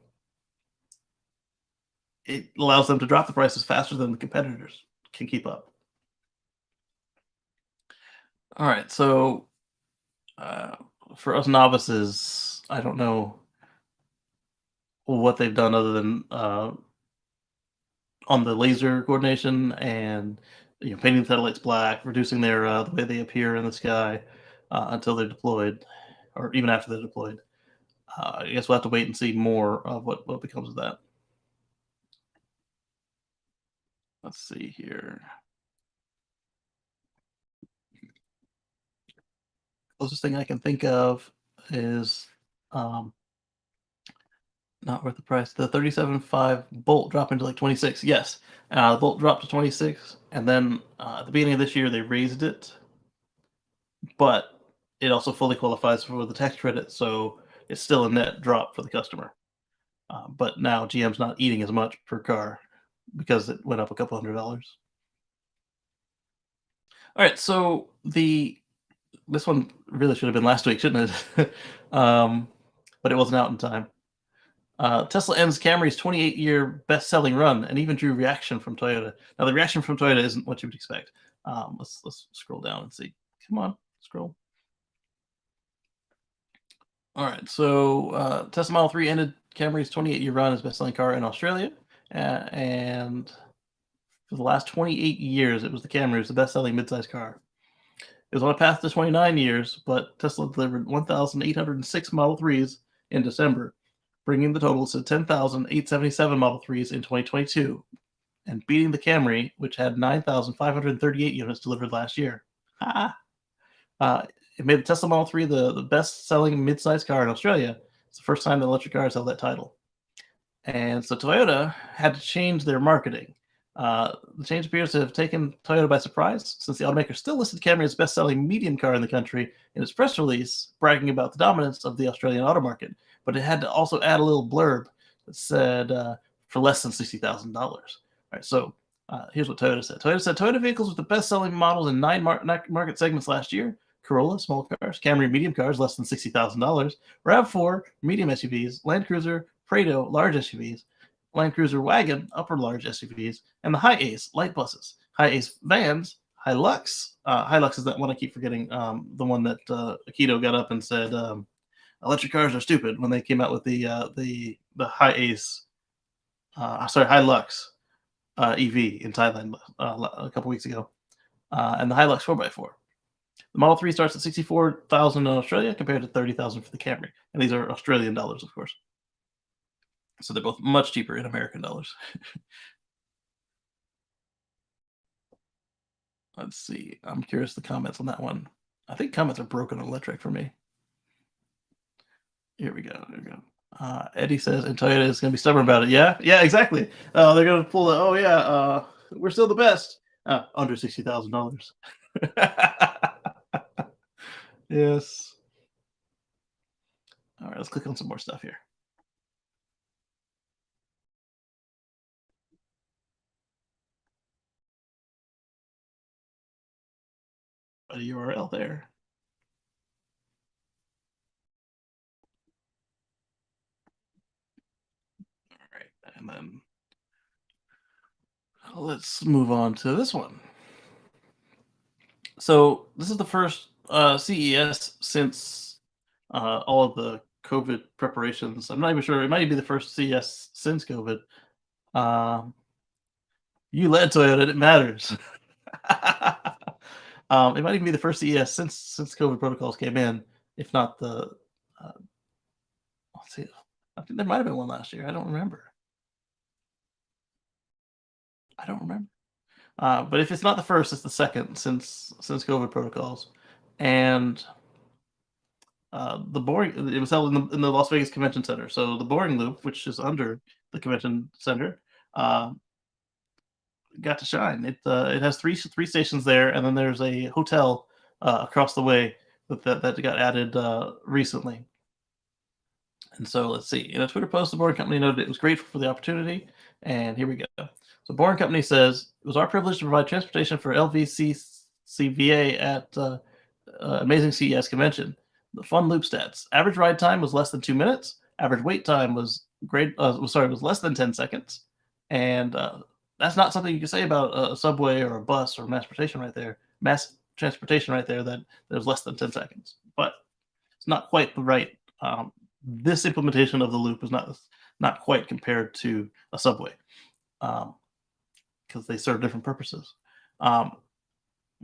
S1: it allows them to drop the prices faster than the competitors can keep up. All right, so uh, for us novices, I don't know what they've done other than on the laser coordination and painting the satellites black, reducing their the way they appear in the sky until they're deployed, or even after they're deployed. I guess we'll have to wait and see more of what becomes of that. Let's see here. Closest thing I can think of is um, not worth the price. The 37.5 Bolt dropping to like 26. Yes, the Bolt dropped to 26, and then at the beginning of this year they raised it, but it also fully qualifies for the tax credit, so it's still a net drop for the customer. But now GM's not eating as much per car because it went up a couple $100. All right, so the this one really should have been last week, shouldn't it? But it wasn't out in time. Tesla ends Camry's 28-year best-selling run and even drew reaction from Toyota. Now, the reaction from Toyota isn't what you would expect. Let's scroll down and see. Come on, scroll. All right, so Tesla Model 3 ended Camry's 28-year run as best-selling car in Australia, and for the last 28 years, it was the Camry was the best-selling midsize car. It was on a path to 29 years, but Tesla delivered 1,806 Model 3s in December, bringing the totals to 10,877 Model 3s in 2022, and beating the Camry, which had 9,538 units delivered last year. It made the Tesla Model 3 the best-selling midsize car in Australia. It's the first time that electric cars held that title. And so Toyota had to change their marketing. The change appears to have taken Toyota by surprise, since the automaker still listed Camry as best-selling median car in the country in its press release, bragging about the dominance of the Australian auto market. But it had to also add a little blurb that said for less than $60,000. All right, so here's what Toyota said. Toyota said Toyota vehicles with the best-selling models in 9 market segments last year: Corolla, small cars; Camry, medium cars, less than $60,000; RAV4, medium SUVs; Land Cruiser, Prado, large SUVs; Land Cruiser Wagon, upper large SUVs; and the High Ace, light buses; High Ace vans; Hilux. Hilux is that one I keep forgetting. The one that Akito got up and said electric cars are stupid when they came out with the High Ace. Hilux EV in Thailand a couple weeks ago, and the Hilux 4x4. The Model 3 starts at 64,000 in Australia compared to 30,000 for the Camry, and these are Australian dollars, of course. So they're both much cheaper in American dollars. Let's see. I'm curious the comments on that one. I think comments are broken on electric for me. Here we go. Here we go. Eddie says, and Toyota is going to be stubborn about it. Yeah, yeah, exactly. They're going to pull the, oh yeah, we're still the best. Under $60,000. Yes. All right, let's click on some more stuff here. A URL there. All right, and then let's move on to this one. So this is the first CES since all of the COVID preparations. I'm not even sure. It might be the first CES since COVID. You led Toyota. It matters. It might even be the first CES since COVID protocols came in, if not the I think there might have been one last year. I don't remember. I don't remember. But if it's not the first, it's the second since COVID protocols, and the boring. It was held in the Las Vegas Convention Center. So the boring loop, which is under the convention center, uh, got to shine. It has three stations there, and then there's a hotel across the way that got added recently. And so let's see. In a Twitter post, the Boring Company noted it was grateful for the opportunity. And here we go. So Boring Company says it was our privilege to provide transportation for LVCCVA at amazing CES convention. The fun loop stats: average ride time was less than 2 minutes. Average wait time was was less than 10 seconds. And that's not something you can say about a subway or a bus or mass transportation right there that there's less than 10 seconds. But it's not quite the right. This implementation of the loop is not quite compared to a subway because they serve different purposes. Um,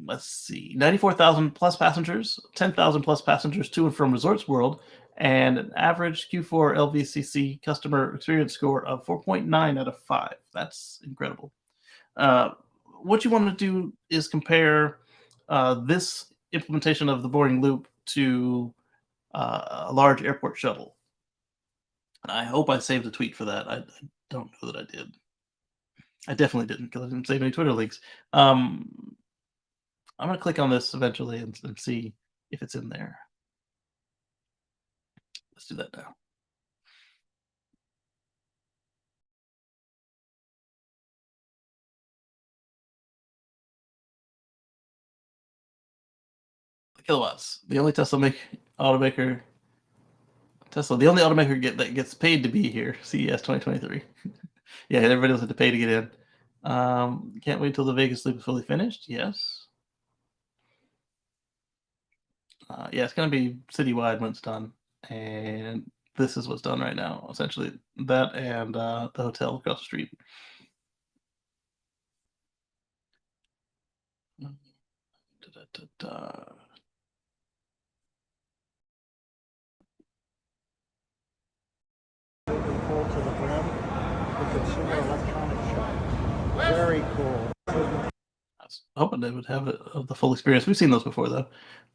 S1: let's see, 94,000 plus passengers, 10,000 plus passengers to and from Resorts World, and an average Q4 LVCC customer experience score of 4.9 out of 5. That's incredible. What you want to do is compare this implementation of the boring loop to a large airport shuttle. And I hope I saved a tweet for that. I don't know that I did. I definitely didn't because I didn't save any Twitter links. I'm going to click on this eventually and see if it's in there. Let's do that now. Kilowatts. The only automaker that gets paid to be here. CES 2023. Yeah, everybody else had to pay to get in. Can't wait till the Vegas loop is fully finished. Yes. Yeah, it's going to be citywide when it's done. And this is what's done right now. Essentially, that and the hotel across the street.
S2: Full to the brim, the consumer electronic show. Very cool.
S1: I was hoping they would have the full experience. We've seen those before, though.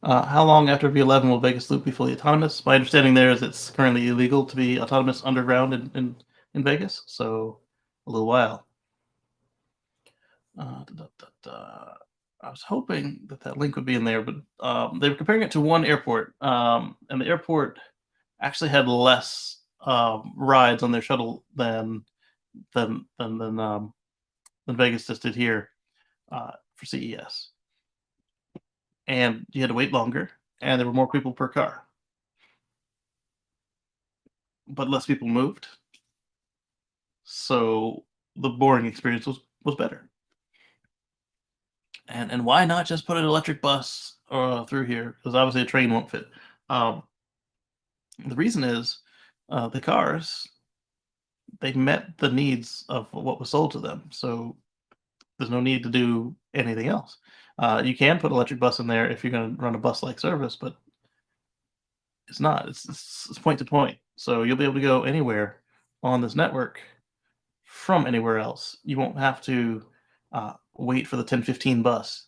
S1: How long after V11 will Vegas Loop be fully autonomous? My understanding there is it's currently illegal to be autonomous underground in Vegas, so a little while. I was hoping that link would be in there, but they were comparing it to one airport, and the airport actually had less rides on their shuttle than Vegas just did here for CES, and you had to wait longer, and there were more people per car, but less people moved, so the boring experience was better. And why not just put an electric bus through here? Because obviously a train won't fit. The reason is the cars, they met the needs of what was sold to them. So there's no need to do anything else. You can put electric bus in there if you're going to run a bus-like service, but it's not. It's point to point. So you'll be able to go anywhere on this network from anywhere else. You won't have to wait for the 10:15 bus.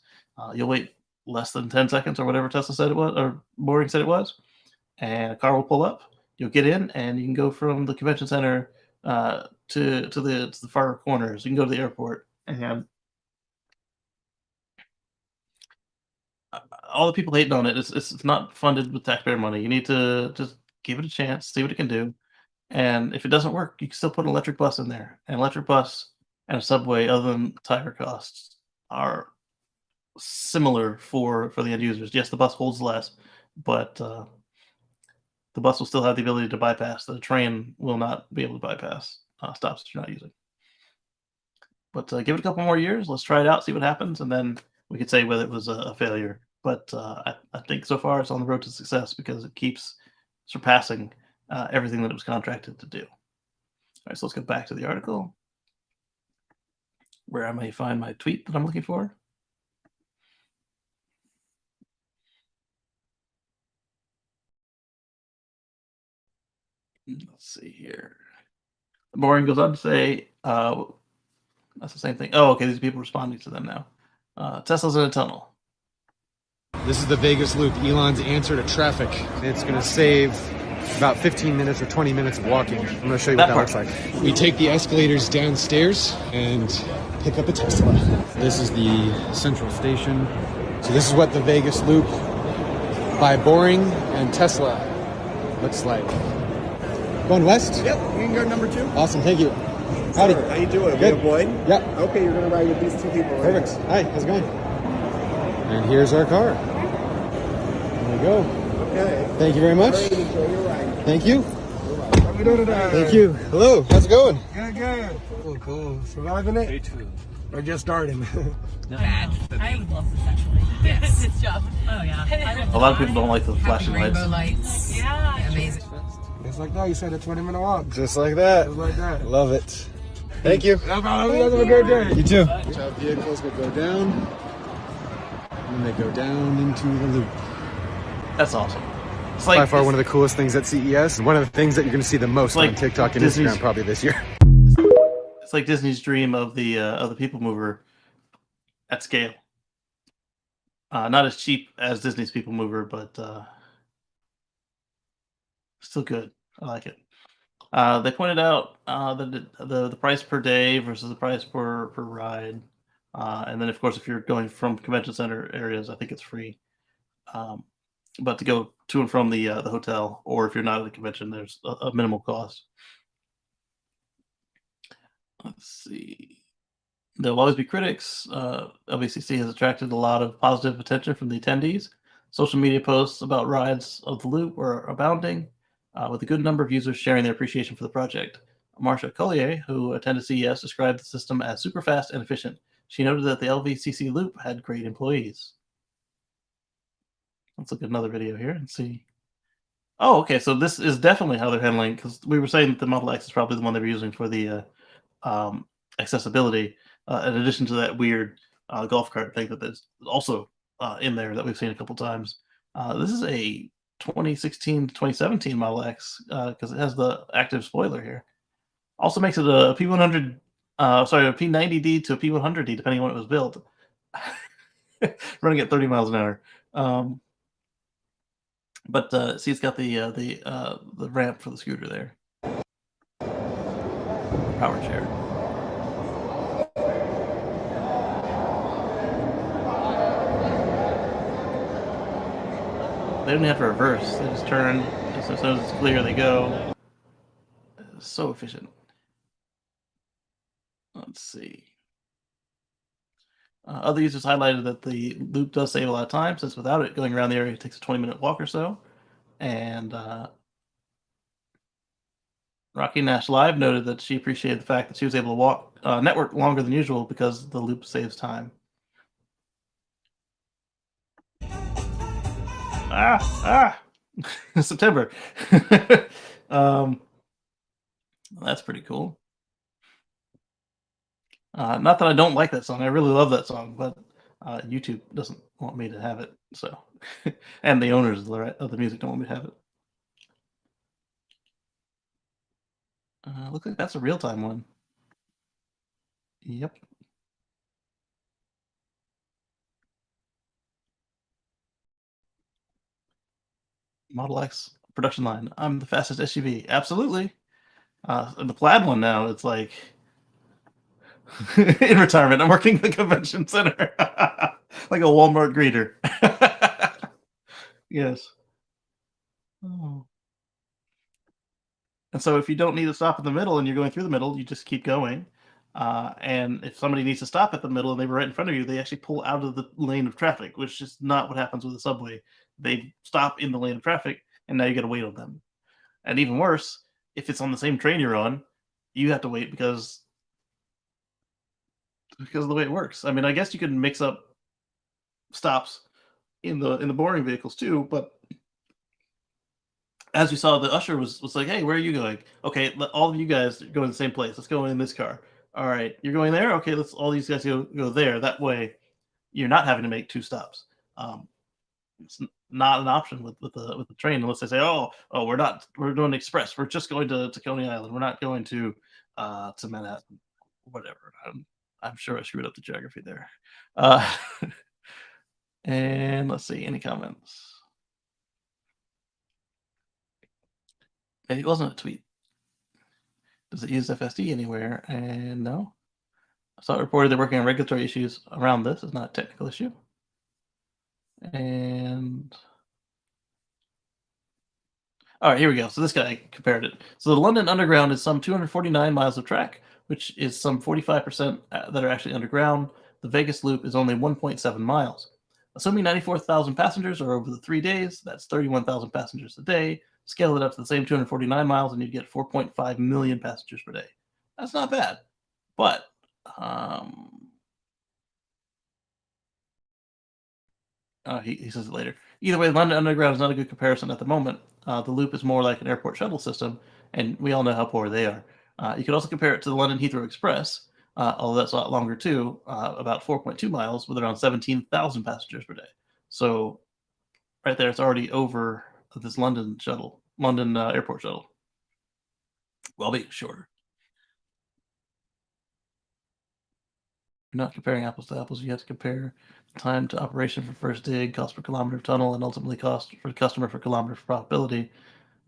S1: You'll wait less than 10 seconds or whatever Tesla said it was, or Boring said it was, and a car will pull up. You'll get in, and you can go from the convention center to the far corners. You can go to the airport, and all the people hating on it, it's not funded with taxpayer money. You need to just give it a chance, see what it can do, and if it doesn't work, you can still put an electric bus in there. An electric bus and a subway, other than tire costs, are similar for the end users. Yes, the bus holds less, but the bus will still have the ability to bypass. The train will not be able to bypass stops that you're not using. But give it a couple more years. Let's try it out, see what happens, and then we could say whether it was a failure. But I think so far it's on the road to success because it keeps surpassing everything that it was contracted to do. All right, so let's get back to the article where I may find my tweet that I'm looking for. Let's see here. Boring goes on to say, that's the same thing. Oh, okay, these people responding to them now. Tesla's in a tunnel.
S3: This is the Vegas Loop, Elon's answer to traffic. It's going to save about 15 minutes or 20 minutes of walking. I'm going to show you what that looks like. We take the escalators downstairs and pick up a Tesla. This is the central station. So this is what the Vegas Loop by Boring and Tesla looks like. Going west?
S4: Yep, you can go number 2.
S3: Awesome, thank you. Howdy.
S4: How you doing?
S3: Good.
S4: You Boyd?
S3: Yep.
S4: Okay, you're gonna ride with these 2 people. Right?
S3: Perfect. Hi, how's it going? And here's our car. There we go.
S4: Okay.
S3: Thank you very much.
S4: Great, enjoy your ride.
S3: Thank you.
S4: How we doing today?
S3: Thank you. Hello, how's it going?
S4: Good, good. Cool. Surviving it? Me too. Or just starting?
S5: Bad. I would love this actually. Yes. This job. Oh yeah.
S1: A lot of people don't like the flashing
S5: Rainbow
S1: lights.
S5: lights. Yeah. Amazing.
S4: Just like that, you said a 20-minute walk.
S3: Just like that.
S4: Just like that.
S3: Love it. Thank you.
S4: No problem. You guys have a great day.
S3: You too. Our vehicles will go down, and they go down into the loop.
S1: That's awesome. It's
S3: By far one of the coolest things at CES. One of the things that you're going to see the most
S1: like
S3: on TikTok and
S1: Disney's-
S3: Instagram probably this year.
S1: It's like Disney's dream of the people mover at scale. Not as cheap as Disney's people mover, but still good. I like it. They pointed out that the price per day versus the price per ride, and then of course if you're going from convention center areas, I think it's free. But to go to and from the hotel, or if you're not at the convention, there's a minimal cost. Let's see. There'll always be critics. LVCC has attracted a lot of positive attention from the attendees. Social media posts about rides of the loop are abounding, with a good number of users sharing their appreciation for the project. Marcia Collier, who attended CES, described the system as super fast and efficient. She noted that the LVCC loop had great employees. Let's look at another video here and see. Oh, okay. So this is definitely how they're handling, because we were saying that the Model X is probably the one they were using for the accessibility, in addition to that weird golf cart thing that is also in there that we've seen a couple times. This is a 2016 to 2017 Model X because it has the active spoiler here. Also makes it a P100, sorry, a P90D to a P100D, depending on when it was built. Running at 30 miles an hour. But see, it's got the ramp for the scooter there. Power chair. They don't have to reverse. They just turn. Just as soon as it's clear, they go. It's so efficient. Let's see. Other users highlighted that the loop does save a lot of time, since without it, going around the area takes a 20-minute walk or so. And Rocky Nash Live noted that she appreciated the fact that she was able to walk network longer than usual because the loop saves time. September. That's pretty cool. Not that I don't like that song. I really love that song, but YouTube doesn't want me to have it. So, and the owners of the music don't want me to have it. Looks like that's a real-time one. Yep. Model X production line. I'm the fastest SUV. Absolutely. And the plaid one now, it's like in retirement. I'm working at the convention center. Like a Walmart greeter. Yes. Oh. And so if you don't need to stop in the middle and you're going through the middle, you just keep going. And if somebody needs to stop at the middle and they were right in front of you, they actually pull out of the lane of traffic, which is not what happens with the subway. They stop in the lane of traffic, and now you got to wait on them. And even worse, if it's on the same train you're on, you have to wait because of the way it works. I mean, I guess you could mix up stops in the boring vehicles too, but as you saw, the usher was like, "Hey, where are you going? Okay, all of you guys go in the same place. Let's go in this car. All right, you're going there. Okay, let's all these guys go there. That way, you're not having to make two stops." It's not an option with the train unless they say, we're doing express. We're just going to Coney Island. We're not going to Manhattan, whatever. I'm sure I screwed up the geography there. And let's see, any comments? Maybe it wasn't a tweet. Does it use FSD anywhere? And no. I saw it reported they're working on regulatory issues around this. It's not a technical issue. And all right, here we go. So this guy compared it. So the London Underground is some 249 miles of track, which is some 45% that are actually underground. The Vegas Loop is only 1.7 miles. Assuming 94,000 passengers are over the 3 days, that's 31,000 passengers a day. Scale it up to the same 249 miles, and you get 4.5 million passengers per day. That's not bad, but he says it later. Either way, London Underground is not a good comparison at the moment. The Loop is more like an airport shuttle system, and we all know how poor they are. You could also compare it to the London Heathrow Express, although that's a lot longer too, about 4.2 miles with around 17,000 passengers per day. So right there, it's already over this London airport shuttle. Well, being shorter. You're not comparing apples to apples. You have to compare time to operation for first dig, cost per kilometer of tunnel, and ultimately cost for the customer per kilometer for profitability.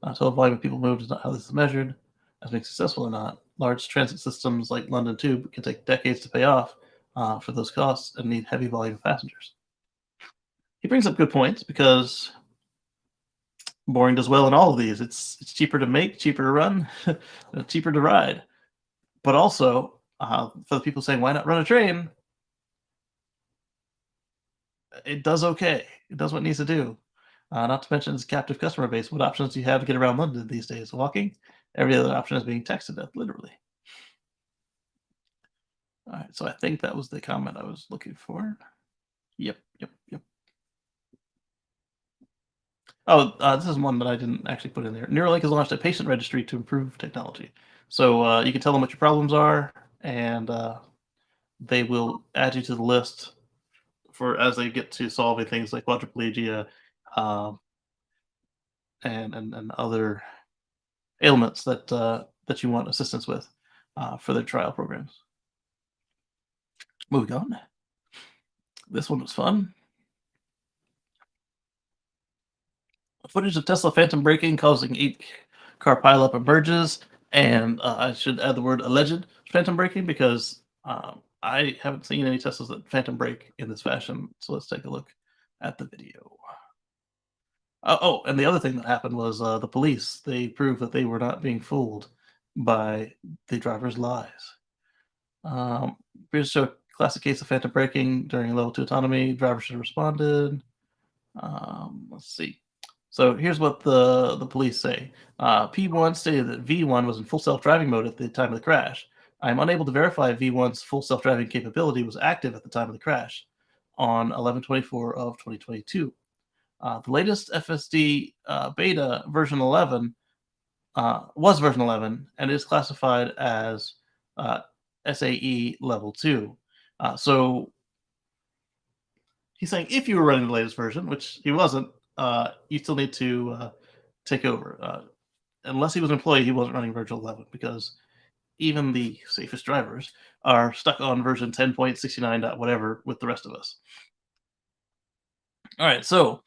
S1: Total volume of people moved is not how this is measured as being successful or not. Large transit systems like London Tube can take decades to pay off for those costs and need heavy volume of passengers. He brings up good points because Boring does well in all of these. It's cheaper to make, cheaper to run, cheaper to ride. But also, for the people saying, why not run a train? It does okay. It does what it needs to do. Not to mention its captive customer base. What options do you have to get around London these days? Walking? Every other option is being texted at, literally. All right, so I think that was the comment I was looking for. Yep. Oh, this is one that I didn't actually put in there. Neuralink has launched a patient registry to improve technology. So you can tell them what your problems are, and they will add you to the list for as they get to solving things like quadriplegia and other ailments that you want assistance with for their trial programs. Moving on. This one was fun. Footage of Tesla phantom braking causing 8-car pileup emerges, and I should add the word alleged phantom braking because I haven't seen any Teslas that phantom brake in this fashion. So let's take a look at the video. And the other thing that happened was the police. They proved that they were not being fooled by the driver's lies. Here's a classic case of phantom braking during level 2 autonomy. Driver should have responded. Let's see. So here's what the police say. P1 stated that V1 was in full self-driving mode at the time of the crash. I am unable to verify V1's full self-driving capability was active at the time of the crash on 11/24 of 2022. The latest FSD beta version 11 was version 11 and is classified as SAE level 2. So he's saying if you were running the latest version, which he wasn't, you still need to take over. Unless he was an employee, he wasn't running version 11 because even the safest drivers are stuck on version 10.69. Whatever with the rest of us. All right, so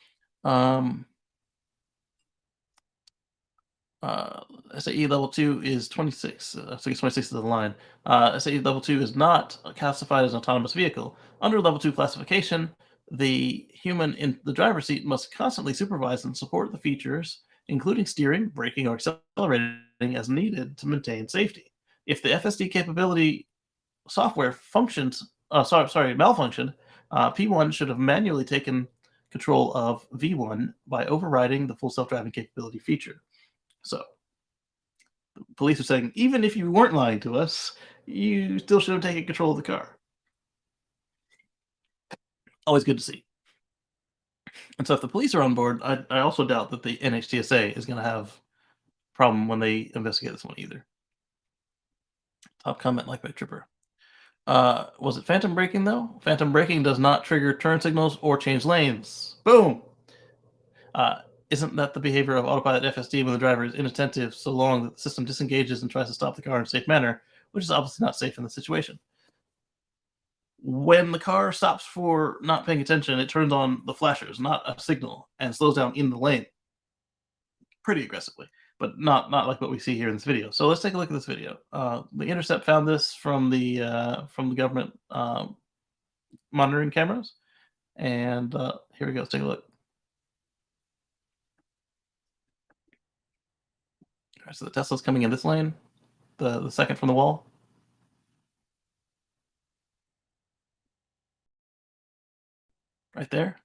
S1: SAE level 2 is 26. So I guess 26 is the line. SAE level 2 is not classified as an autonomous vehicle. Under level 2 classification, the human in the driver's seat must constantly supervise and support the features, including steering, braking, or accelerating as needed to maintain safety. If the FSD capability software malfunctioned, P1 should have manually taken control of V1 by overriding the full self-driving capability feature. So the police are saying, even if you weren't lying to us, you still should have taken control of the car. Always good to see. And so if the police are on board, I also doubt that the NHTSA is going to have a problem when they investigate this one either. Top comment like by Tripper. Was it phantom braking though? Phantom braking does not trigger turn signals or change lanes. Boom! Isn't that the behavior of autopilot FSD when the driver is inattentive so long that the system disengages and tries to stop the car in a safe manner, which is obviously not safe in the situation? When the car stops for not paying attention, it turns on the flashers, not a signal, and slows down in the lane pretty aggressively, but not like what we see here in this video. So let's take a look at this video. The Intercept found this from the government monitoring cameras, and here we go. Let's take a look. All right, so the Tesla's coming in this lane, the second from the wall. Right there.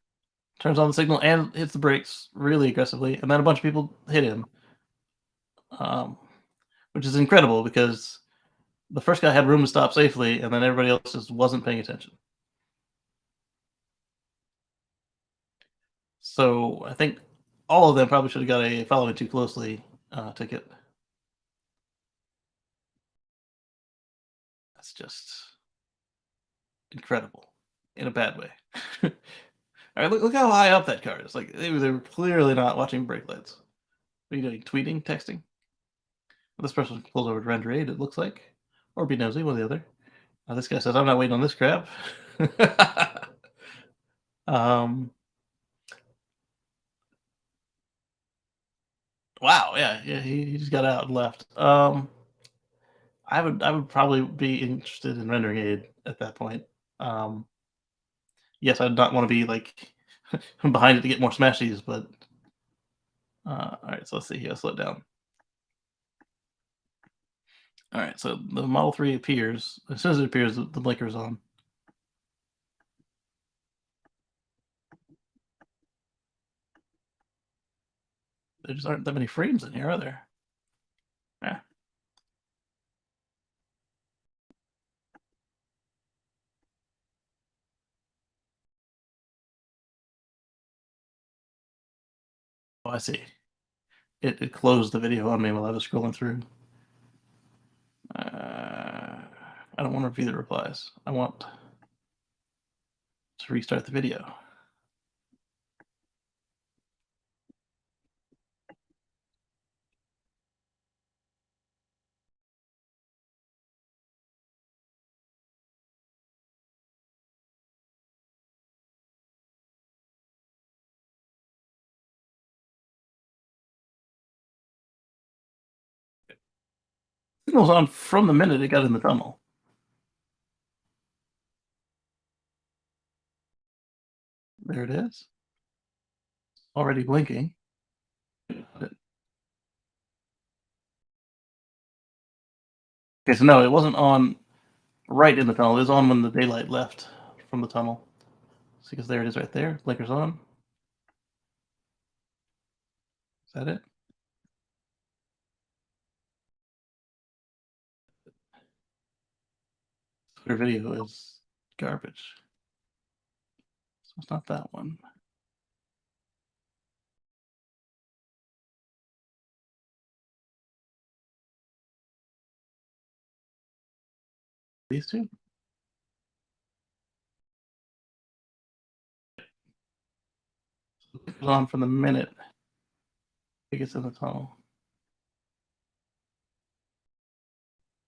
S1: Turns on the signal and hits the brakes really aggressively, and then a bunch of people hit him, which is incredible because the first guy had room to stop safely, and then everybody else just wasn't paying attention. So I think all of them probably should have got a following too closely ticket. That's just incredible in a bad way. All right, look how high up that car is. Like they were clearly not watching brake lights. What are you doing? Tweeting, texting? Well, this person pulls over to render aid, it looks like, or be nosy, one or the other. This guy says, "I'm not waiting on this crap." Wow, yeah, he just got out and left. I would probably be interested in rendering aid at that point. Yes, I'd not want to be like behind it to get more smashies, but all right. So let's see here. Slow it down. All right, so the Model 3 appears. As soon as it appears, the blinker's on. There just aren't that many frames in here, are there? Yeah. Oh, I see. It closed the video on me while I was scrolling through. I don't want to review the replies. I want to restart the video. Signal's on from the minute it got in the tunnel. There it is. Already blinking. Okay, so no, it wasn't on right in the tunnel. It was on when the daylight left from the tunnel. See, because there it is right there. Blinker's on. Is that it? Twitter video is garbage. So it's not that one. These two? It was on from the minute it gets in the tunnel.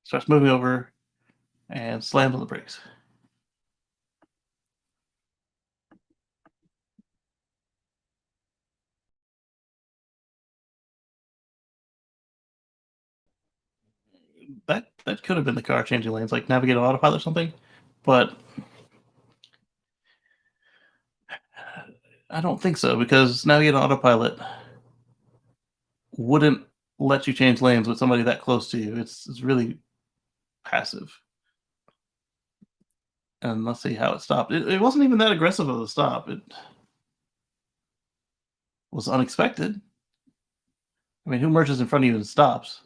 S1: Starts moving over and slams on the brakes. That could have been the car changing lanes, like navigate on autopilot or something, but I don't think so because navigate on autopilot wouldn't let you change lanes with somebody that close to you. It's really passive. And let's see how it stopped. It wasn't even that aggressive of a stop. It was unexpected. I mean, who merges in front of you and stops?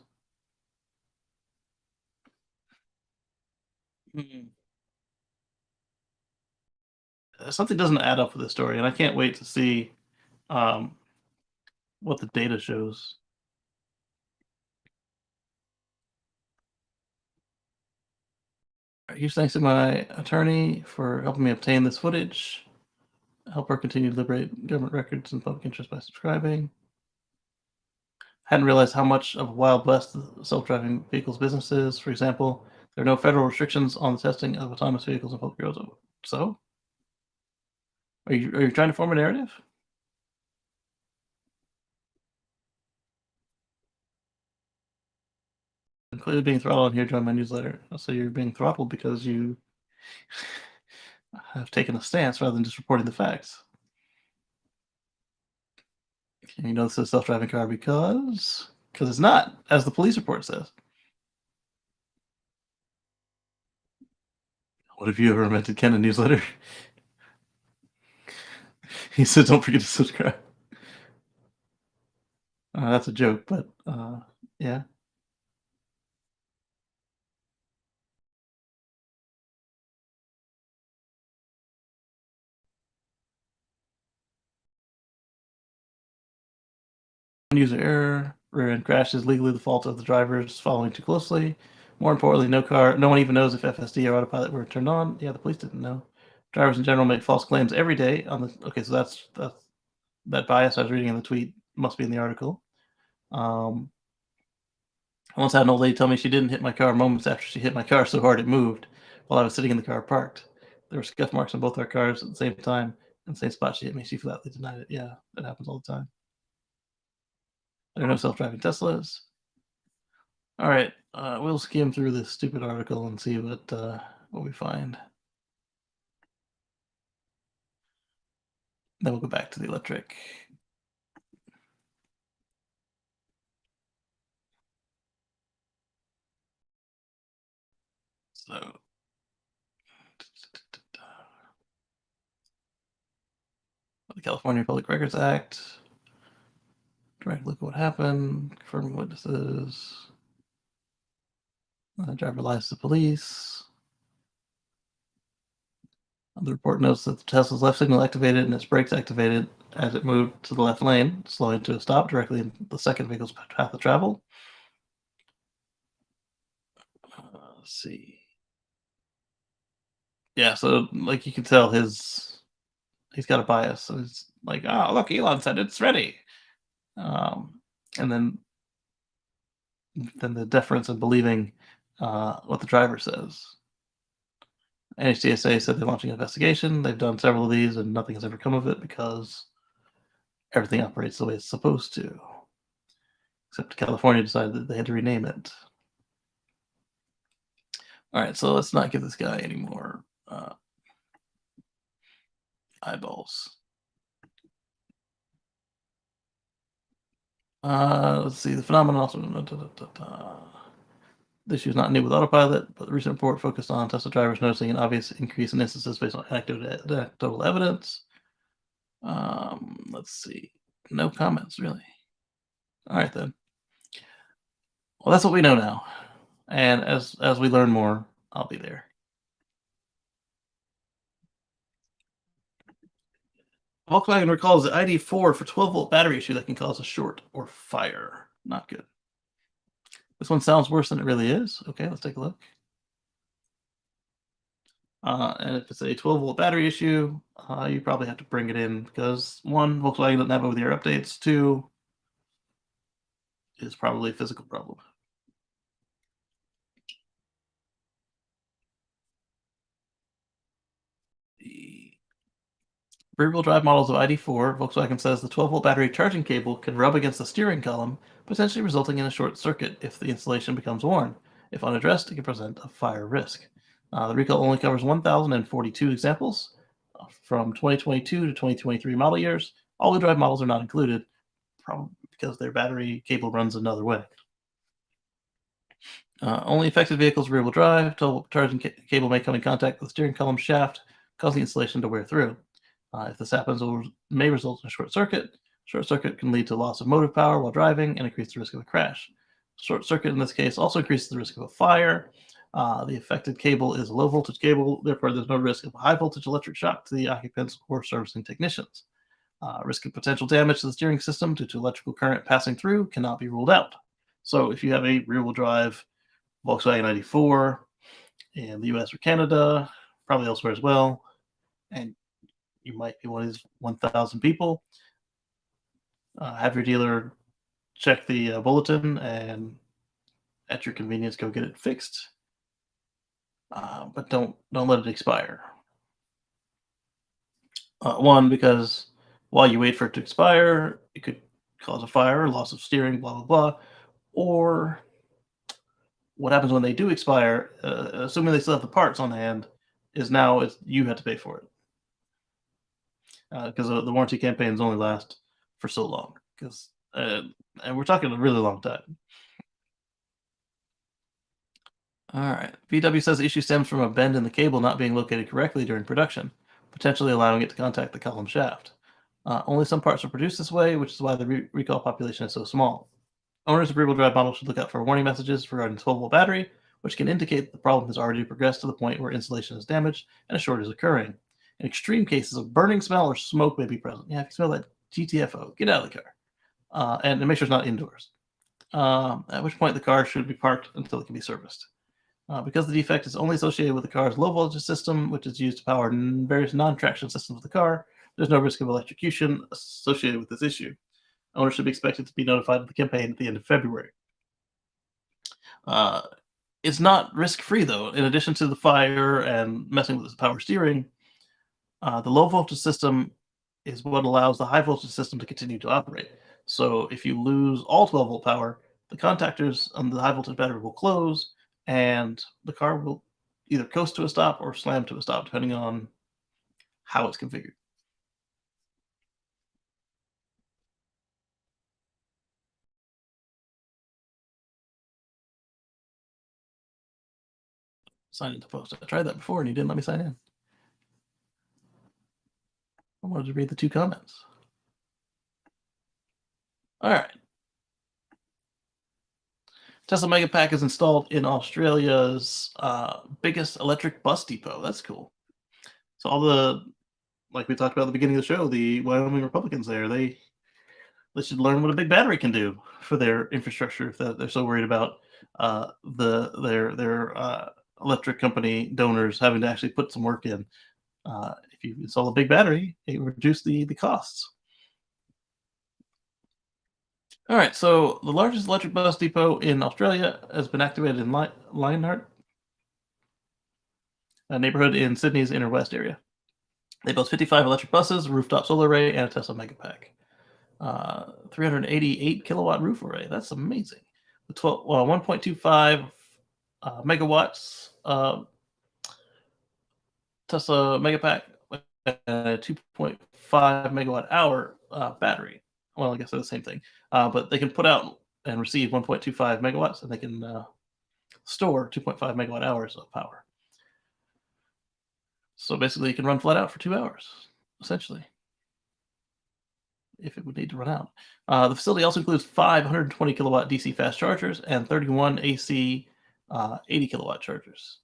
S1: Something doesn't add up with this story, and I can't wait to see what the data shows. Huge thanks to my attorney for helping me obtain this footage. help her continue to liberate government records and public interest by subscribing. Hadn't realized how much of a wild west the self-driving vehicles business is. For example, there are no federal restrictions on the testing of autonomous vehicles in public roads. So, are you trying to form a narrative? I'm clearly being throttled here. Join my newsletter. So you're being throttled because you have taken a stance rather than just reporting the facts. And you know this is a self-driving car because it's not, as the police report says. What have you ever invented, Ken, a newsletter? He said, "Don't forget to subscribe." That's a joke, but yeah. User error. Rear end crash is legally the fault of the drivers following too closely. More importantly, no one even knows if FSD or autopilot were turned on. Yeah, the police didn't know. Drivers in general make false claims every day on the. Okay, so that's that bias I was reading in the tweet must be in the article. I once had an old lady tell me she didn't hit my car moments after she hit my car so hard it moved while I was sitting in the car parked. There were scuff marks on both our cars at the same time. In the same spot she hit me, she flatly denied it. Yeah, that happens all the time. There are no self-driving Teslas. All right, we'll skim through this stupid article and see what we find. Then we'll go back to the electric. So, the California Public Records Act. Direct look at what happened. Confirming witnesses. Driver lies to police. The report notes that the Tesla's left signal activated and its brakes activated as it moved to the left lane, slowing to a stop directly in the second vehicle's path of travel. Let's see. Yeah, so like you can tell he's got a bias. So it's like, oh look, Elon said it's ready. And then the deference of believing what the driver says. NHTSA said they're launching an investigation. They've done several of these, and nothing has ever come of it because everything operates the way it's supposed to. Except California decided that they had to rename it. All right, so let's not give this guy any more eyeballs. Let's see. The phenomenon also. The issue is not new with autopilot, but the recent report focused on Tesla drivers noticing an obvious increase in instances based on anecdotal evidence. Let's see. No comments, really. All right, then. Well, that's what we know now. And as we learn more, I'll be there. Volkswagen recalls the ID4 for 12-volt battery issue that can cause a short or fire. Not good. This one sounds worse than it really is. Okay, let's take a look. And if it's a 12-volt battery issue, you probably have to bring it in because 1, Volkswagen doesn't have over-the-air updates. 2, it's probably a physical problem. The rear-wheel drive models of ID4, Volkswagen says the 12-volt battery charging cable can rub against the steering column, potentially resulting in a short circuit if the installation becomes worn. If unaddressed, it can present a fire risk. The recall only covers 1,042 examples from 2022 to 2023 model years. All-wheel drive models are not included, probably because their battery cable runs another way. Only affected vehicles rear-wheel drive. 12-volt charging cable may come in contact with the steering column shaft, causing the installation to wear through. If this happens, it may result in a short circuit. Short circuit can lead to loss of motive power while driving and increase the risk of a crash. Short circuit in this case also increases the risk of a fire. The affected cable is a low voltage cable, therefore there's no risk of a high voltage electric shock to the occupants or servicing technicians. Risk of potential damage to the steering system due to electrical current passing through cannot be ruled out. So if you have a rear-wheel drive Volkswagen ID4 in the US or Canada, probably elsewhere as well, and you might be one of these 1,000 people. Have your dealer check the bulletin and at your convenience go get it fixed. But don't let it expire. One, because while you wait for it to expire, it could cause a fire, loss of steering, blah blah blah. Or what happens when they do expire? Assuming they still have the parts on hand, is now you have to pay for it because the warranty campaigns only last for so long. Because and we're talking a really long time. All right. VW says the issue stems from a bend in the cable not being located correctly during production, potentially allowing it to contact the column shaft. Only some parts are produced this way, which is why the recall population is so small. Owners of rear-wheel drive models should look out for warning messages regarding 12-volt battery, which can indicate the problem has already progressed to the point where insulation is damaged and a short is occurring. In extreme cases, a burning smell or smoke may be present. Yeah, if you smell that GTFO, get out of the car. And make sure it's not indoors. At which point the car should be parked until it can be serviced. Because the defect is only associated with the car's low voltage system, which is used to power various non-traction systems of the car, there's no risk of electrocution associated with this issue. Owners should be expected to be notified of the campaign at the end of February. It's not risk-free, though. In addition to the fire and messing with the power steering, the low voltage system is what allows the high voltage system to continue to operate. So if you lose all 12-volt power, the contactors on the high voltage battery will close, and the car will either coast to a stop or slam to a stop, depending on how it's configured. Sign into post. I tried that before, and you didn't let me sign in. I wanted to read the 2 comments. All right. Tesla Megapack is installed in Australia's biggest electric bus depot. That's cool. So all the, like we talked about at the beginning of the show, the Wyoming Republicans there, they should learn what a big battery can do for their infrastructure if they're so worried about their electric company donors having to actually put some work in. If you install a big battery, it reduces the costs. All right, so the largest electric bus depot in Australia has been activated in Lionheart, a neighborhood in Sydney's inner west area. They boast 55 electric buses, a rooftop solar array, and a Tesla Megapack. 388 kilowatt roof array. That's amazing. The 1.25 megawatts Tesla Megapack, and a 2.5 megawatt hour battery. Well, I guess they're the same thing. But they can put out and receive 1.25 megawatts, and they can store 2.5 megawatt hours of power. So basically, you can run flat out for 2 hours, essentially, if it would need to run out. The facility also includes 520 kilowatt DC fast chargers and 31 AC 80 kilowatt chargers.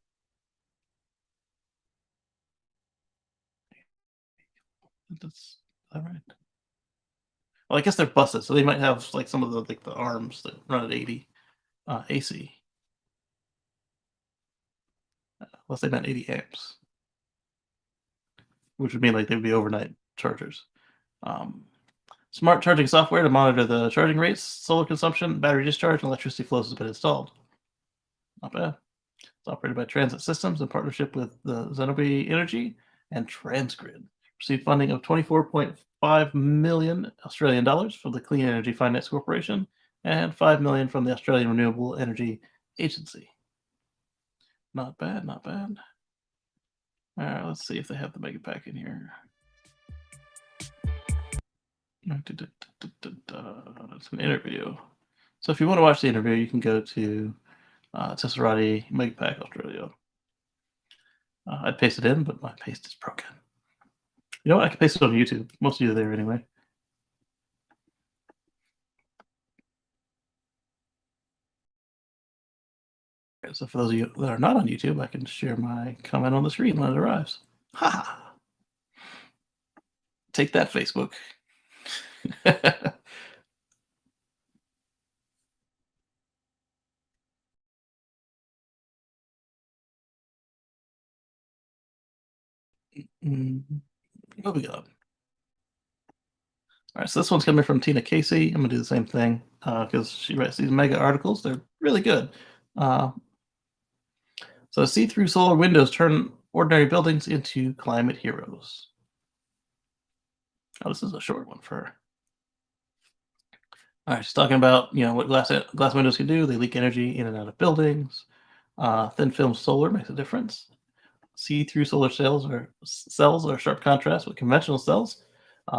S1: That's all right. Well, I guess they're buses, so they might have like some of the arms that run at 80 AC. Unless they meant 80 amps, which would mean like they would be overnight chargers. Smart charging software to monitor the charging rates, solar consumption, battery discharge, and electricity flows has been installed. Not bad. It's operated by Transit Systems in partnership with the Zenobē Energy and Transgrid. Received funding of 24.5 million Australian dollars from the Clean Energy Finance Corporation and 5 million from the Australian Renewable Energy Agency. Not bad, not bad. All right, let's see if they have the Megapack in here. It's an interview. So if you want to watch the interview, you can go to Tesserati Megapack Australia. I'd paste it in, but my paste is broken. You know what? I can paste it on YouTube. Most of you are there anyway. Okay, so for those of you that are not on YouTube, I can share my comment on the screen when it arrives. Ha ha! Take that, Facebook. Moving on. All right, so this one's coming from Tina Kacey. I'm gonna do the same thing because she writes these mega articles. They're really good. So see-through solar windows turn ordinary buildings into climate heroes. Oh, this is a short one for her. All right, she's talking about what glass windows can do. They leak energy in and out of buildings. Thin film solar makes a difference. See-through solar cells are sharp contrast with conventional cells.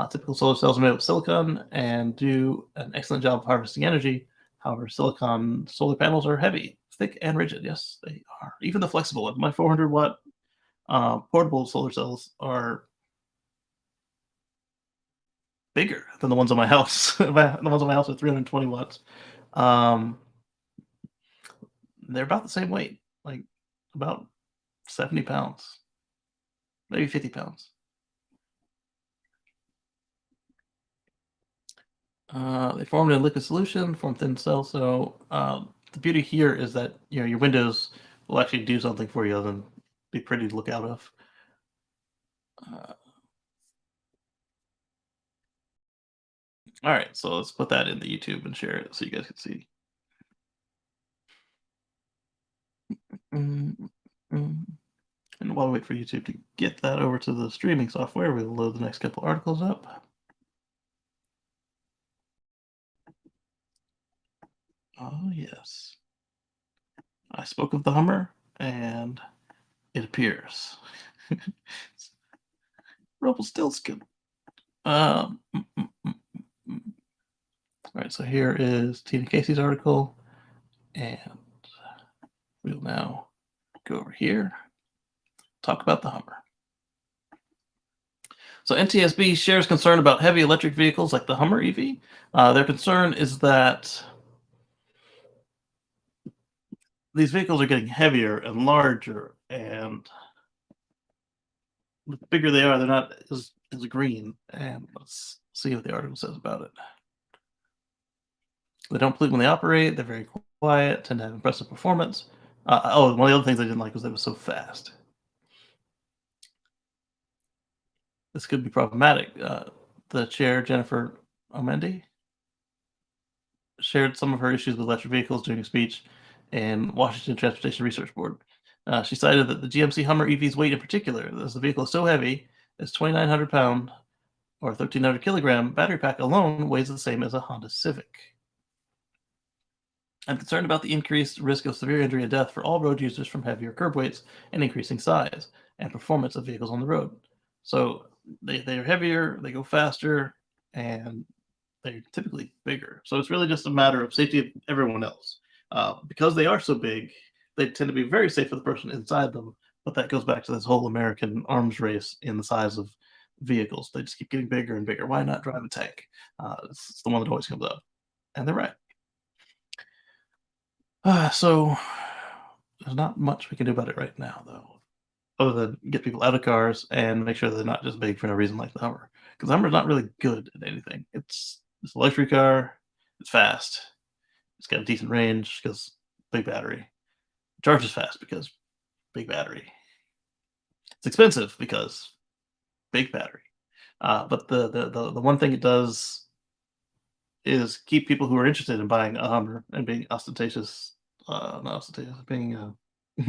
S1: Typical solar cells are made of silicon and do an excellent job of harvesting energy. However, silicon solar panels are heavy, thick, and rigid. Yes, they are. Even the flexible ones. My 400-watt portable solar cells are bigger than the ones on my house. The ones on my house are 320 watts. They're about the same weight, like about 70 pounds, maybe 50 pounds. They formed in a liquid solution, form thin cells. So the beauty here is that your windows will actually do something for you other than be pretty to look out of. All right, so let's put that in the YouTube and share it so you guys can see. And while we wait for YouTube to get that over to the streaming software, we'll load the next couple articles up. Oh, yes. I spoke of the Hummer, and it appears. Rumpelstiltskin. All right, so here is Tina Kacey's article, and we'll now go over here, talk about the Hummer. So NTSB shares concern about heavy electric vehicles like the Hummer EV. Their concern is that these vehicles are getting heavier and larger, and the bigger they are, they're not as green. And let's see what the article says about it. They don't pollute when they operate. They're very quiet, tend to have impressive performance. One of the other things I didn't like was they were so fast. This could be problematic. The chair, Jennifer Omendi, shared some of her issues with electric vehicles during a speech in Washington Transportation Research Board. She cited that the GMC Hummer EV's weight in particular, as the vehicle is so heavy, its 2,900 pound or 1,300 kilogram battery pack alone weighs the same as a Honda Civic. I'm concerned about the increased risk of severe injury and death for all road users from heavier curb weights and increasing size and performance of vehicles on the road. So they're heavier, they go faster, and they're typically bigger. So it's really just a matter of safety of everyone else. Because they are so big, they tend to be very safe for the person inside them. But that goes back to this whole American arms race in the size of vehicles. They just keep getting bigger and bigger. Why not drive a tank? It's the one that always comes up. And they're right. So there's not much we can do about it right now, though, other than get people out of cars and make sure they're not just big for no reason like the Hummer. Because the Hummer's not really good at anything. It's a luxury car. It's fast. It's got a decent range because big battery. It charges fast because big battery. It's expensive because big battery. But the one thing it does is keep people who are interested in buying a Hummer and being ostentatious, not ostentatious, being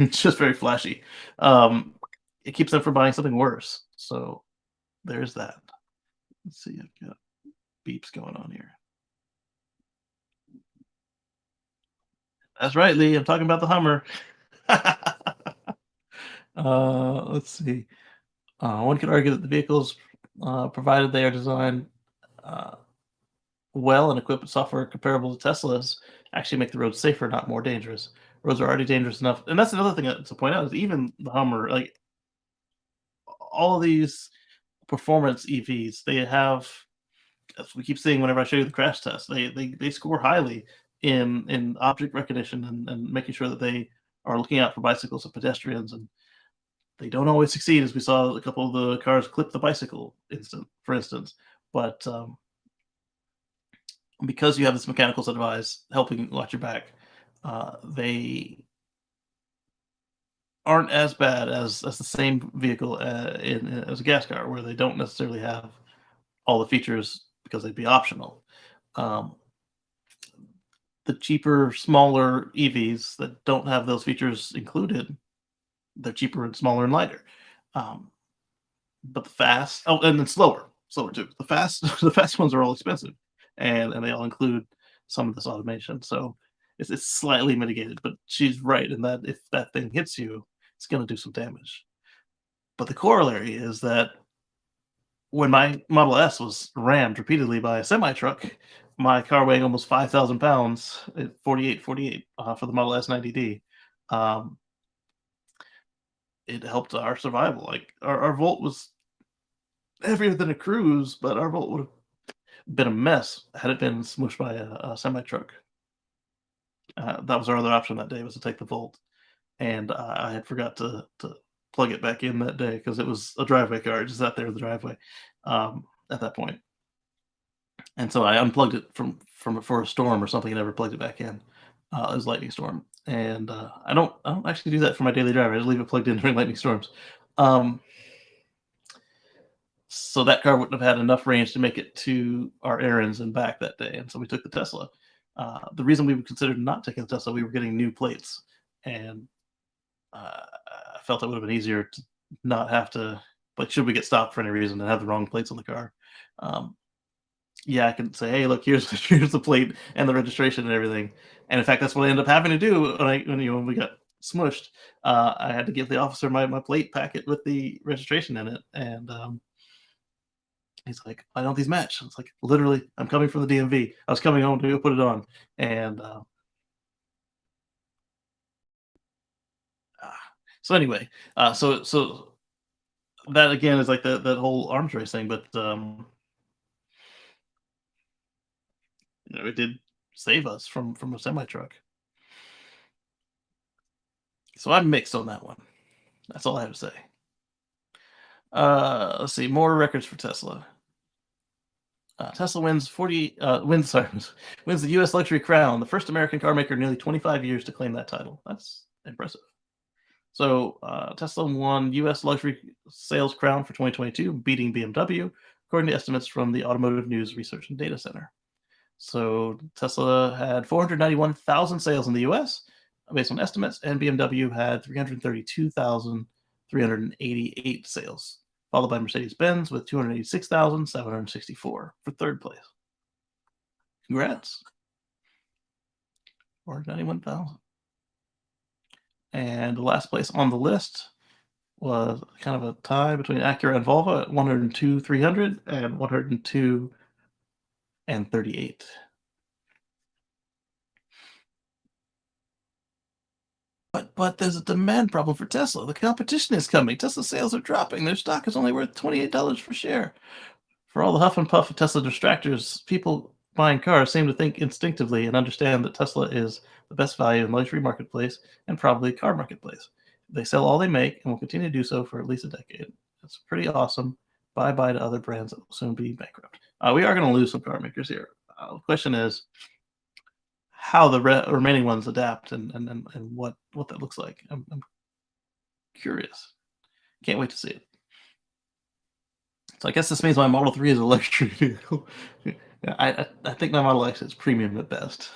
S1: just very flashy. It keeps them from buying something worse. So there's that. Let's see, I've got beeps going on here. That's right, Lee. I'm talking about the Hummer. Let's see. One could argue that the vehicles, provided they are designed well and equipped with software comparable to Tesla's, actually make the roads safer, not more dangerous. Roads are already dangerous enough, and that's another thing to point out is even the Hummer, like all of these performance EVs, they have, as we keep seeing whenever I show you the crash test, they score highly in object recognition and making sure that they are looking out for bicycles and pedestrians, and they don't always succeed, as we saw a couple of the cars clip the bicycle for instance. But because you have this mechanical device helping watch your back, they aren't as bad as the same vehicle as a gas car, where they don't necessarily have all the features because they'd be optional. Um, the cheaper, smaller EVs that don't have those features included, they're cheaper and smaller and lighter. Um, but the fast, oh, and then slower too. The fast, the fast ones are all expensive, and they all include some of this automation. So it's slightly mitigated, but she's right in that if that thing hits you, it's going to do some damage. But the corollary is that when my Model S was rammed repeatedly by a semi truck, my car weighing almost 5,000 pounds, 48, for the Model S 90D, um, it helped our survival. Like our Volt was heavier than a Cruise, but our Volt would have been a mess had it been smushed by a semi truck. That was our other option that day, was to take the Volt, and I had forgot to plug it back in that day because it was a driveway car. It just sat there in the driveway at that point. And so I unplugged it from for a storm or something and never plugged it back in. It was lightning storm, and I don't actually do that for my daily driver. I just leave it plugged in during lightning storms. Um, so that car wouldn't have had enough range to make it to our errands and back that day, and so we took the Tesla. The reason we considered not taking the Tesla, we were getting new plates, and I felt it would have been easier to not have to, like, should we get stopped for any reason and have the wrong plates on the car. Um, yeah, I can say, "Hey, look, here's here's the plate and the registration and everything." And in fact, that's what I ended up having to do when we got smushed. I had to give the officer my plate packet with the registration in it, and he's like, "Why don't these match?" I was like, "Literally, I'm coming from the DMV. I was coming home to go put it on." And so anyway, so that again is like that whole arms race thing, but it did save us from a semi truck. So I'm mixed on that one. That's all I have to say. Let's see, more records for Tesla. Tesla wins 40 wins sorry, wins the U.S. luxury crown, the first American car maker in nearly 25 years to claim that title. That's impressive. So Tesla won U.S. luxury sales crown for 2022, beating BMW, according to estimates from the Automotive News Research and Data Center. So Tesla had 491,000 sales in the U.S. based on estimates, and BMW had 332,388 sales, followed by Mercedes-Benz with 286,764 for third place. Congrats. 491,000. And the last place on the list was kind of a tie between Acura and Volvo at 102,300 and 102 and 38. But there's a demand problem for Tesla. The competition is coming. Tesla sales are dropping. Their stock is only worth $28 per share. For all the huff and puff of Tesla distractors, people buying cars seem to think instinctively and understand that Tesla is the best value in luxury marketplace and probably car marketplace. They sell all they make and will continue to do so for at least a decade. That's pretty awesome. Bye bye to other brands that will soon be bankrupt. We are going to lose some car makers here. The question is how the remaining ones adapt and what that looks like. I'm curious. Can't wait to see it. So I guess this means my Model 3 is a luxury vehicle. Yeah, I think my Model X is premium at best.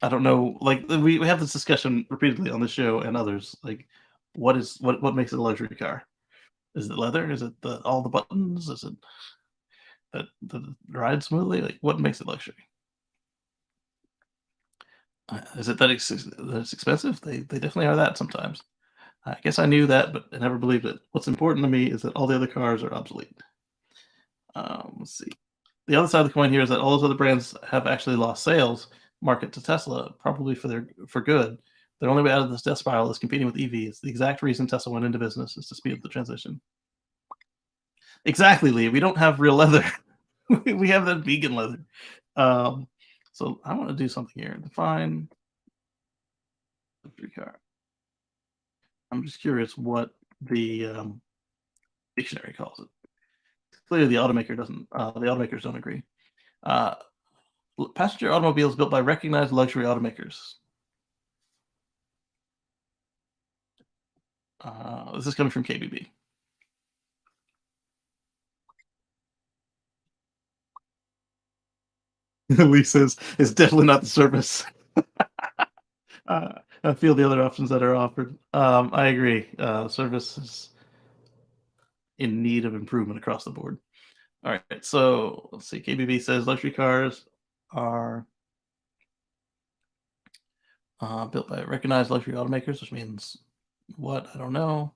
S1: I don't know. Like we have this discussion repeatedly on the show and others. Like, what makes it a luxury car? Is it leather? Is it all the buttons? Is it that the ride smoothly? Like, what makes it luxury? Is it that it's expensive? They definitely are that sometimes. I guess I knew that, but I never believed it. What's important to me is that all the other cars are obsolete. Let's see. The other side of the coin here is that all those other brands have actually lost sales market to Tesla, probably for good. Their only way out of this death spiral is competing with EVs. The exact reason Tesla went into business is to speed up the transition. Exactly, Lee. We don't have real leather. We have that vegan leather. So I want to do something here. Define luxury car. I'm just curious what the dictionary calls it. Clearly, the automakers don't agree. Passenger automobiles built by recognized luxury automakers. This is coming from KBB. Lee says it's definitely not the service. I feel the other options that are offered. I agree. Service is in need of improvement across the board. All right, so let's see. KBB says luxury cars are built by recognized luxury automakers, which means what? I don't know.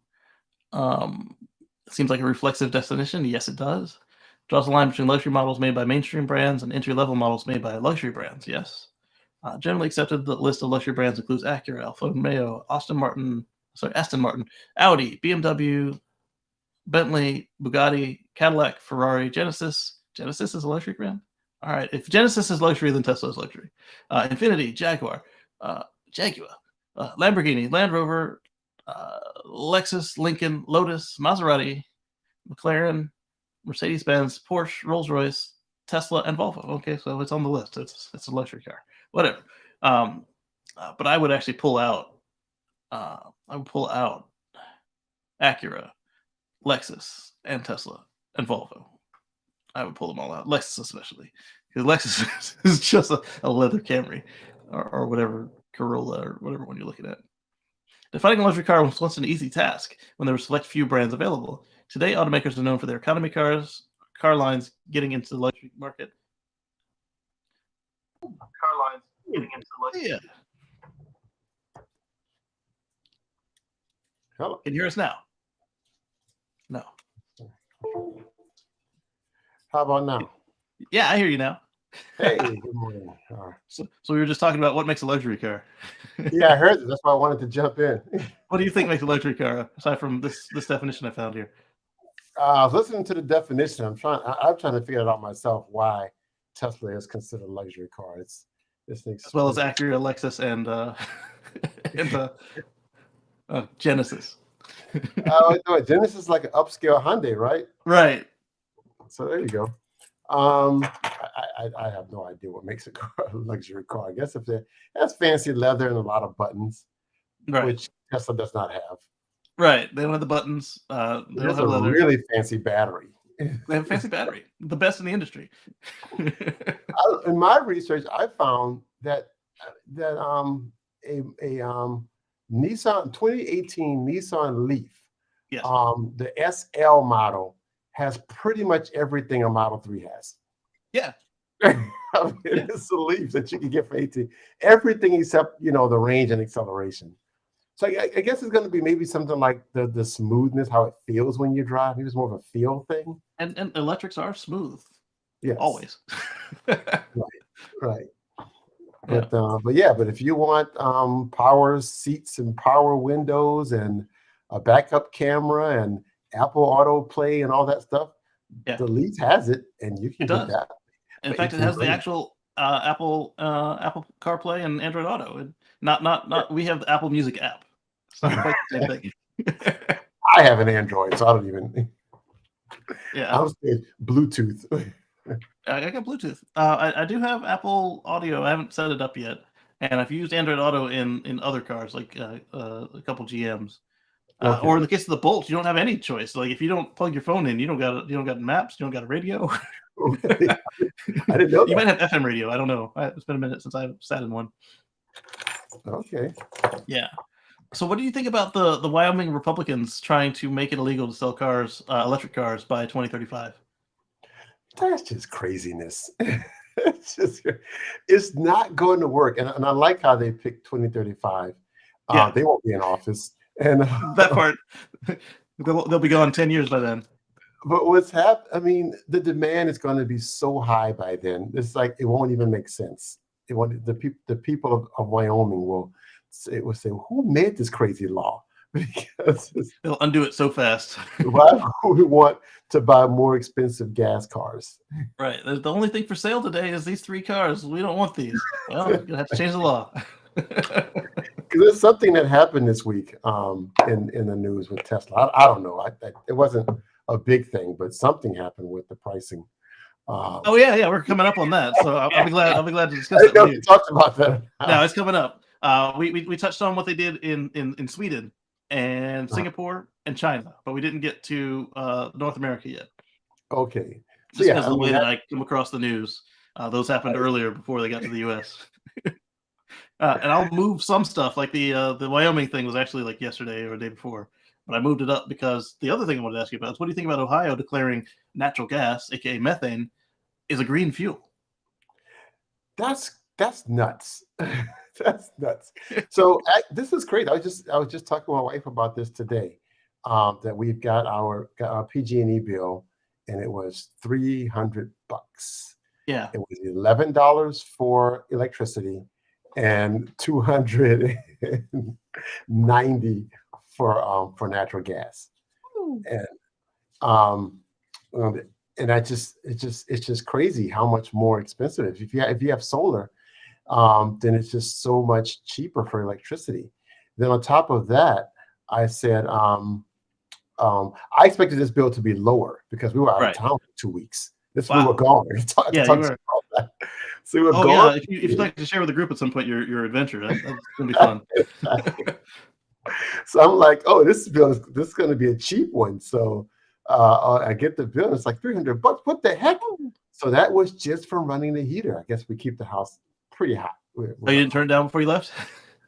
S1: Seems like a reflexive definition. Yes, it does. Draws the line between luxury models made by mainstream brands and entry-level models made by luxury brands. Yes. Generally accepted, the list of luxury brands includes Acura, Alfa Romeo, Aston Martin, Audi, BMW, Bentley, Bugatti, Cadillac, Ferrari, Genesis. Genesis is a luxury brand? All right. If Genesis is luxury, then Tesla is luxury. Infiniti, Jaguar, Lamborghini, Land Rover, Lexus, Lincoln, Lotus, Maserati, McLaren, Mercedes-Benz, Porsche, Rolls-Royce, Tesla, and Volvo. Okay, so it's on the list. It's a luxury car. Whatever. But I would actually pull out. I would pull out Acura, Lexus, and Tesla, and Volvo. I would pull them all out. Lexus especially, because Lexus is just a leather Camry, or whatever, Corolla, or whatever one you're looking at. Defining a luxury car was once an easy task when there were select few brands available. Today, automakers are known for their economy car lines getting into the luxury market. Yeah.
S2: Hello.
S1: Can you hear us now? No.
S2: How about now?
S1: Yeah, I hear you now.
S2: Hey, good morning.
S1: So we were just talking about what makes a luxury car.
S2: Yeah, I heard that. That's why I wanted to jump in.
S1: What do you think makes a luxury car, aside from this definition I found here?
S2: I was listening to the definition. I'm trying to figure it out myself why Tesla is considered a luxury car. It's this thing,
S1: as well as Acura, Lexus, and Genesis.
S2: No, Genesis is like an upscale Hyundai, right?
S1: Right.
S2: So there you go. I have no idea what makes a car a luxury car. I guess if it has fancy leather and a lot of buttons,
S1: right,
S2: which Tesla does not have.
S1: Right. They don't have the buttons. They don't have leather.
S2: Really fancy battery.
S1: They have a fancy battery, the best in the industry.
S2: In my research, I found that a Nissan 2018 Nissan Leaf,
S1: yes,
S2: the SL model has pretty much everything a Model 3 has.
S1: Yeah.
S2: I mean, it's a Leaf that you can get for 18. Everything except, the range and acceleration. So I guess it's going to be maybe something like the smoothness, how it feels when you drive. Maybe it's more of a feel thing.
S1: And electrics are smooth.
S2: Yes.
S1: Always.
S2: Right. But if you want power seats and power windows and a backup camera and Apple AutoPlay and all that stuff, the Leaf has it, and you can get that.
S1: In fact, it has the actual Apple CarPlay and Android Auto. And not we have the Apple Music app. It's not quite the same thing.
S2: I have an Android, so I don't even.
S1: Yeah,
S2: I was saying Bluetooth.
S1: I got Bluetooth. I do have Apple Audio. I haven't set it up yet, and I've used Android Auto in other cars, like a couple GMs.
S2: Okay.
S1: Or in the case of the Bolt, you don't have any choice. Like if you don't plug your phone in, you don't got maps, you don't got a radio.
S2: I didn't know.
S1: You might have FM radio. I don't know. It's been a minute since I've sat in one.
S2: Okay.
S1: Yeah. So what do you think about the Wyoming Republicans trying to make it illegal to sell cars, electric cars, by 2035?
S2: That's just craziness. It's not going to work. And I like how they picked 2035.
S1: Yeah.
S2: They won't be in office. And
S1: that part, they'll be gone 10 years by then.
S2: But what's happened? I mean, the demand is going to be so high by then. It's like it won't even make sense. The people of Wyoming will say, "Who made this crazy law?" Because
S1: they'll undo it so fast.
S2: Why would we want to buy more expensive gas cars?
S1: Right. The only thing for sale today is these 3 cars. We don't want these. Well, you're gonna have to change the law.
S2: Because there's something that happened this week in the news with Tesla. I don't know. It wasn't a big thing, but something happened with the pricing.
S1: Oh yeah, we're coming up on that. So I'll be glad to discuss
S2: it.
S1: We
S2: talked about that.
S1: No, it's coming up. We touched on what they did in Sweden and Singapore and China, but we didn't get to North America yet.
S2: Okay. So
S1: Just
S2: yeah,
S1: because of
S2: I
S1: the way
S2: mean,
S1: that I come across the news, those happened earlier before they got to the U.S. And I'll move some stuff, like the Wyoming thing was actually like yesterday or the day before, but I moved it up because the other thing I wanted to ask you about is what do you think about Ohio declaring natural gas, aka methane, is a green fuel?
S2: that's nuts. That's nuts. So this is great. I was just talking to my wife about this today. That we've got our PG&E bill, and it was $300.
S1: Yeah.
S2: It was $11 for electricity and $290 for natural gas. And um, and it's just crazy how much more expensive. If you have solar, then it's just so much cheaper for electricity. Then on top of that, I said I expected this bill to be lower because we were out of town for 2 weeks. We were gone.
S1: Yeah, you were.
S2: So we were gone.
S1: Yeah. If you'd like to share with the group at some point your adventure, that's gonna be fun.
S2: So I'm like, oh, this is going to be a cheap one. So I get the bill, and it's like $300. What the heck? So that was just from running the heater. I guess we keep the house pretty hot.
S1: Oh, you didn't turn it down before you left?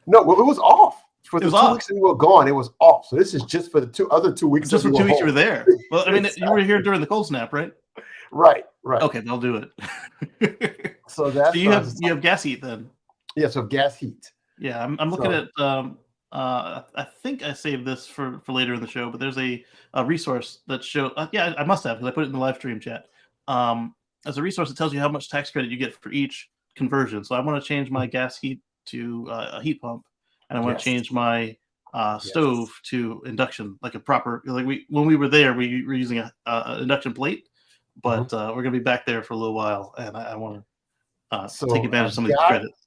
S2: No, it was off. For the 2
S1: off.
S2: weeks we were gone, it was off. So this is just for the other 2 weeks.
S1: Just for 2 weeks you were there. Well, I mean, you were here during the cold snap, right?
S2: Right.
S1: Okay, they'll do it.
S2: So that's
S1: you have gas heat then.
S2: Yeah, so gas heat.
S1: Yeah, I'm looking at I think I saved this for later in the show, but there's a resource that shows yeah, I must have because I put it in the live stream chat. As a resource that tells you how much tax credit you get for each conversion. So I want to change my gas heat to a heat pump, and I want to change my stove to induction, like a proper, like when we were there, we were using a induction plate, but we're gonna be back there for a little while, and I want to take advantage of some of these credits.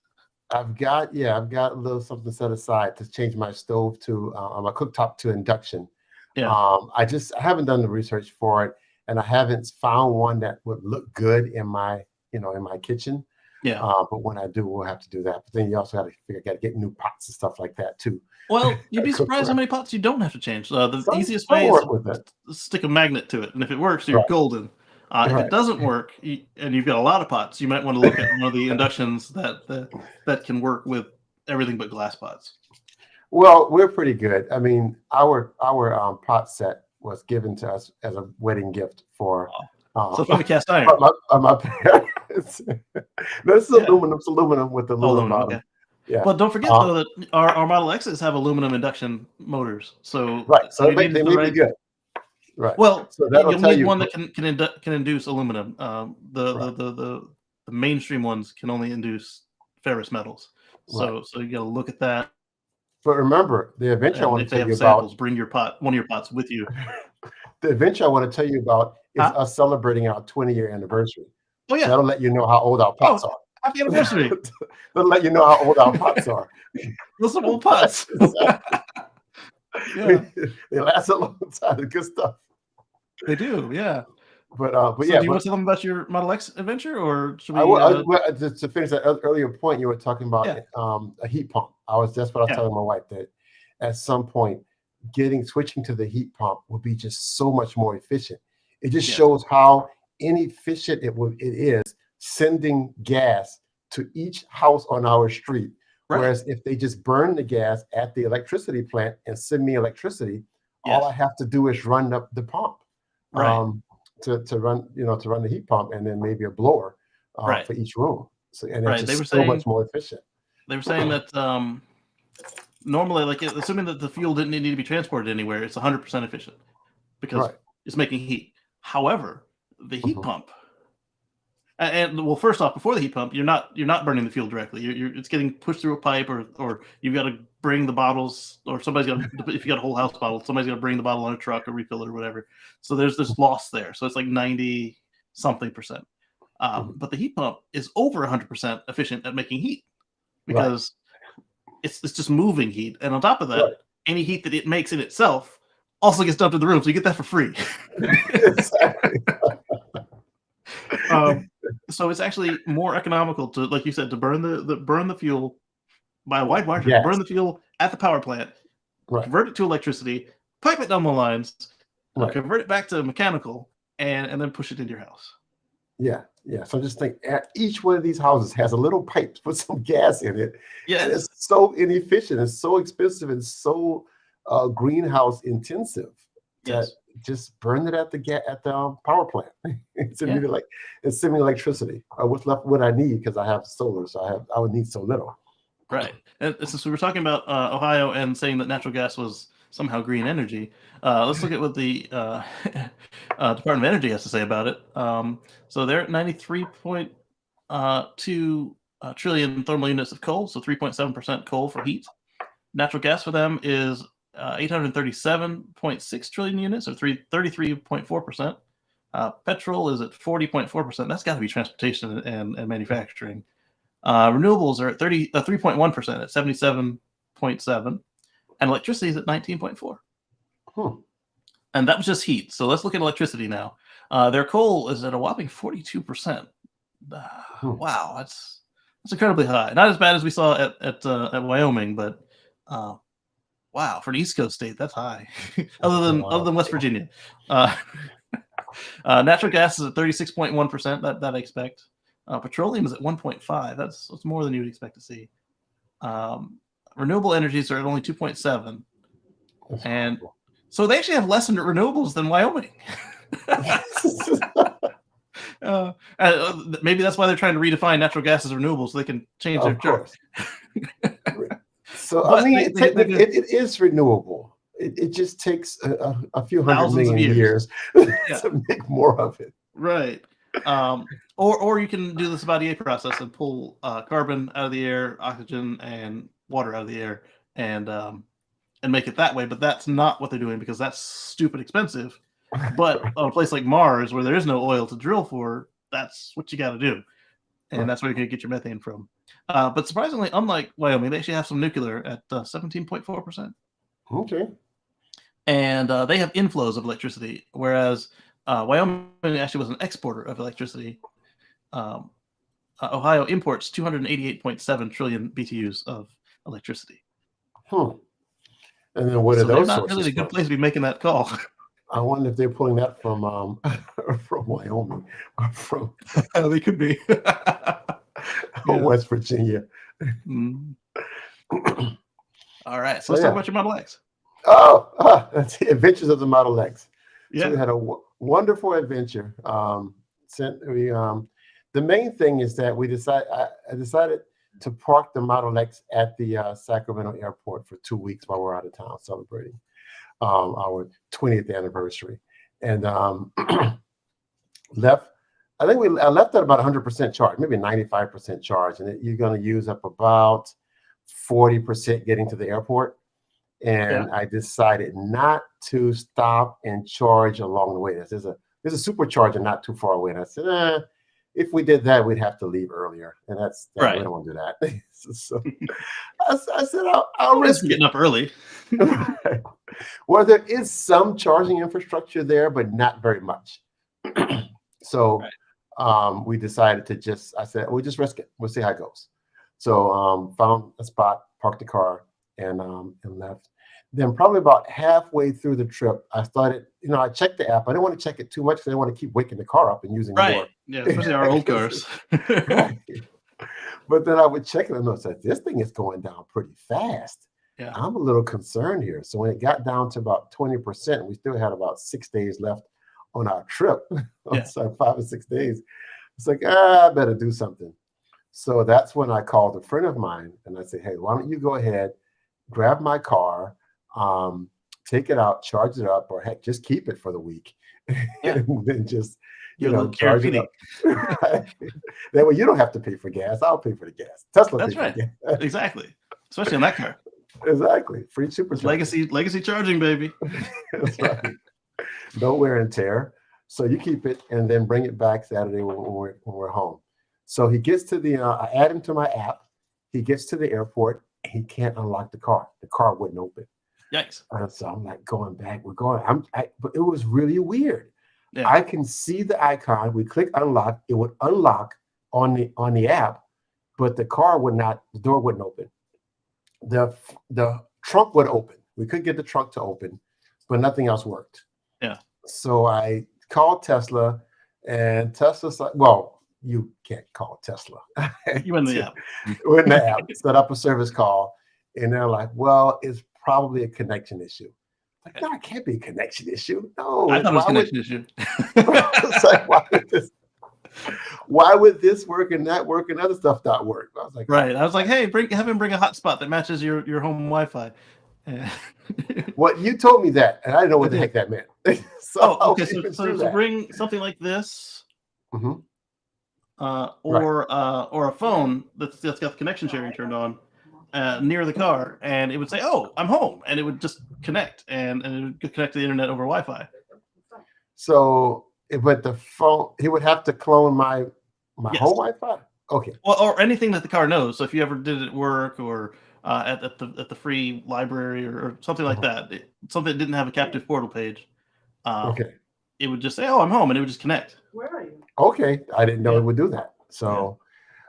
S2: I've got a little something set aside to change my stove to my cooktop to induction.
S1: Yeah.
S2: I haven't done the research for it, and I haven't found one that would look good in my kitchen.
S1: Yeah.
S2: But when I do, we'll have to do that. But then you also got to get new pots and stuff like that too.
S1: Well, you'd be surprised how many pots you don't have to change. The easiest way is to stick a magnet to it, and if it works, you're golden. If it doesn't work, and you've got a lot of pots, you might want to look at one of the inductions that can work with everything but glass pots.
S2: Well, we're pretty good. I mean, our pot set was given to us as a wedding gift for.
S1: So it's probably cast iron.
S2: My parents. No, this is aluminum. It's aluminum with the aluminum.
S1: Okay. Yeah. But don't forget though that our Model X's have aluminum induction motors. So
S2: so they may be good. Right.
S1: Well,
S2: so
S1: you'll need one that can induce aluminum. The mainstream ones can only induce ferrous metals. So you got to look at that.
S2: But remember, the adventure I want to tell you
S1: about. Bring one of your pots with you.
S2: The adventure I want to tell you about is us celebrating our 20-year anniversary.
S1: Oh yeah,
S2: so that'll let you know how old our pots are.
S1: Happy anniversary!
S2: That'll let you know how old our pots are.
S1: Those are old pots.
S2: Yeah. They last a long time. Good stuff.
S1: They do, yeah.
S2: But
S1: so
S2: yeah.
S1: Do you want to tell them about your Model X adventure, or should we?
S2: To finish that earlier point, you were talking about a heat pump. That's what I was telling my wife, that at some point, switching to the heat pump will be just so much more efficient. It just shows how inefficient it is sending gas to each house on our street. Right. Whereas if they just burn the gas at the electricity plant and send me electricity, all I have to do is run up the pump, to run the heat pump, and then maybe a blower for each room. So it's just so much more efficient.
S1: They were saying that normally, like assuming that the fuel didn't need to be transported anywhere, it's 100% efficient because it's making heat. However, the heat pump, and well, first off, before the heat pump, you're not burning the fuel directly. It's getting pushed through a pipe, or you've got to bring the bottles, or somebody's got to, if you got a whole house bottle, somebody's got to bring the bottle on a truck or refill it or whatever. So there's this loss there. So it's like 90-something%. But the heat pump is over 100% efficient at making heat because it's just moving heat, and on top of that, any heat that it makes in itself also gets dumped in the room, so you get that for free.
S2: Exactly.
S1: So it's actually more economical to, like you said, to burn the fuel by a wide margin. Burn the fuel at the power plant,
S2: Right.
S1: convert it to electricity, pipe it down the lines,
S2: Right.
S1: convert it back to mechanical, and then push it into your house.
S2: Yeah. So just think, each one of these houses has a little pipe to put some gas in it.
S1: Yes.
S2: And it's so inefficient. It's so expensive and so greenhouse intensive that
S1: Yes.
S2: just burn it at the power plant. It's immediately it's sending electricity. What's left? What I need, because I have solar, so I would need so little.
S1: Right. And since we were talking about Ohio and saying that natural gas was somehow green energy, let's look at what the Department of Energy has to say about it. So they're at 93.2 trillion thermal units of coal, so 3.7% coal for heat. Natural gas for them is 837.6 trillion units, or 33.4%. Petrol is at 40.4%. That's got to be transportation and manufacturing. Renewables are at 3.1% at 77.7, and electricity is at 19.4. And that was just heat. So let's look at electricity now. Their coal is at a whopping 42%. Wow, that's incredibly high. Not as bad as we saw at Wyoming, but wow, for an East Coast state, that's high. other than West Virginia. Natural gas is at 36.1%. That I expect. Petroleum is at 1.5. That's more than you would expect to see. Renewable energies are at only 2.7, and so they actually have less renewables than Wyoming. Maybe that's why they're trying to redefine natural gas as renewable, so they can change their charge.
S2: So I mean, it is renewable. It just takes a few hundred million years to make more of it.
S1: Right. Or you can do the Sabatier process and pull carbon out of the air, oxygen, and water out of the air, and make it that way. But that's not what they're doing, because that's stupid expensive. But on a place like Mars, where there is no oil to drill for, that's what you got to do, and that's where you're going to get your methane from. But surprisingly, unlike Wyoming, they actually have some nuclear at 17.4%.
S2: Okay.
S1: And they have inflows of electricity, whereas Wyoming actually was an exporter of electricity. Ohio imports 288.7 trillion BTUs of electricity.
S2: And then what are those
S1: they're not
S2: sources
S1: really a good
S2: from?
S1: place to be making that call.
S2: I wonder if they're pulling that from Wyoming or from
S1: They could be.
S2: West Virginia.
S1: All right, so let's talk about your Model X.
S2: That's the adventures of the Model X.
S1: Yeah.
S2: So we had a wonderful adventure. The main thing is that I decided to park the Model X at the Sacramento airport for 2 weeks while we're out of town celebrating our 20th anniversary, and left. I left at about 100% charge, maybe 95% charge, and you're going to use up about 40% getting to the airport. And I decided not to stop and charge along the way. There's a supercharger not too far away, and I said, if we did that, we'd have to leave earlier, and that's right. We don't want to do that. So I said, I'll risk
S1: getting up early.
S2: Well, there is some charging infrastructure there, but not very much. So we decided to I said, we'll just risk it. We'll see how it goes. So found a spot, parked the car, and left. Then probably about halfway through the trip, I started, I checked the app. I didn't want to check it too much because I didn't want to keep waking the car up and using more.
S1: Yeah, especially our old cars.
S2: But then I would check it and notice that this thing is going down pretty fast.
S1: Yeah.
S2: I'm a little concerned here. So when it got down to about 20%, we still had about 6 days left on our trip. It's like 5 or 6 days. It's like, I better do something. So that's when I called a friend of mine and I said, hey, why don't you go ahead, grab my car, take it out, charge it up, or heck, just keep it for the week. And then just, charge it up. That way you don't have to pay for gas. I'll pay for the gas. Tesla
S1: That's right. Exactly. Especially on that car.
S2: Exactly. Free super
S1: legacy charging, baby.
S2: That's right. No wear and tear. So you keep it and then bring it back Saturday when we're home. So he gets to I add him to my app. He gets to the airport. He can't unlock the car. The car wouldn't open.
S1: Yikes.
S2: So I'm like going back. We're going. But it was really weird.
S1: Yeah.
S2: I can see the icon. We click unlock. It would unlock on the app, but the car would not. The door wouldn't open. The trunk would open. We could get the trunk to open, but nothing else worked.
S1: Yeah.
S2: So I called Tesla, and Tesla's like, well, you can't call Tesla.
S1: You in the app.
S2: We're in the app, set up a service call, and they're like, well, it's probably a connection issue. Like, no, it can't be a connection issue. No.
S1: I thought it was a connection issue.
S2: It's like, why would this work and that work and other stuff not work? I was like,
S1: right. I was like, hey, have him bring a hotspot that matches your home Wi-Fi.
S2: Well, you told me that, and I didn't know what the heck that meant.
S1: Okay. So bring something like this,
S2: Mm-hmm.
S1: or a phone that's got the connection sharing turned on near the car, and it would say, "Oh, I'm home," and it would just connect, and it would connect to the internet over Wi-Fi.
S2: So, but the phone, he would have to clone my
S1: Yes.
S2: home Wi-Fi. Okay.
S1: Well, or anything that the car knows. So if you ever did it at work or at the free library or something like that, something that didn't have a captive portal page,
S2: Okay.
S1: it would just say, "Oh, I'm home," and it would just connect.
S5: Where are you?
S2: Okay. I didn't know it would do that. So,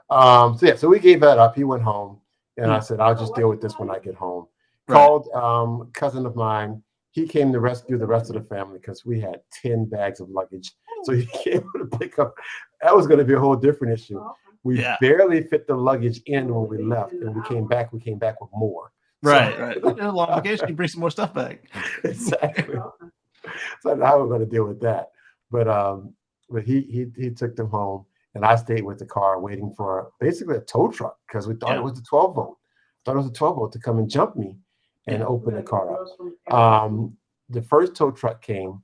S2: so we gave that up. He went home, and I said, I'll just deal with this when I get home.
S1: Right.
S2: Called cousin of mine. He came to rescue the rest of the family because we had 10 bags of luggage. So he came to pick up. That was going to be a whole different issue. We barely fit the luggage in when we left, and we came back with more.
S1: Right. A long vacation, you bring some more stuff back.
S2: Exactly. So now we're going to deal with that. But he took them home, and I stayed with the car waiting for basically a tow truck because we thought it was a 12 volt. Thought it was a 12 volt to come and jump me and open the car up. The first tow truck came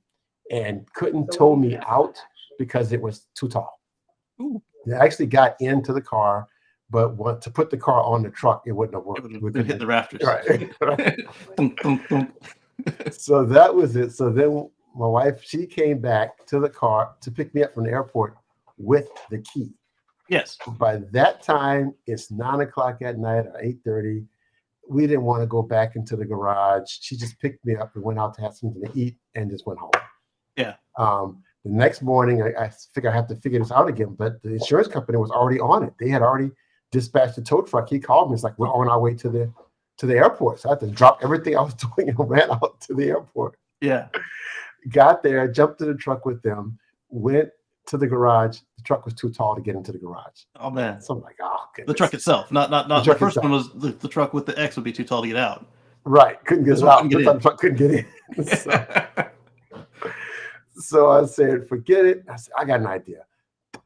S2: and couldn't tow me out because it was too tall.
S1: Ooh.
S2: They actually got into the car, but to put the car on the truck, it wouldn't have worked.
S1: It would have hit the rafters.
S2: Right.
S1: Thump, thump, thump.
S2: So that was it. So then my wife, she came back to the car to pick me up from the airport with the key.
S1: Yes.
S2: By that time, it's 9:00 at night or 8:30. We didn't want to go back into the garage. She just picked me up and went out to have something to eat and just went home.
S1: Yeah.
S2: The next morning, I figure I have to figure this out again, but the insurance company was already on it. They had already dispatched the tow truck. He called me. It's like, we're on our way to the airport. So I had to drop everything I was doing and ran out to the airport.
S1: Yeah.
S2: Got there, jumped to the truck with them, went to the garage. The truck was too tall to get into the garage.
S1: Oh man.
S2: So I'm like, oh goodness.
S1: The truck itself, not the first one was the truck with the X would be too tall to get out.
S2: Right. Couldn't get it out. The truck couldn't get in. So I said, forget it. I said, I got an idea.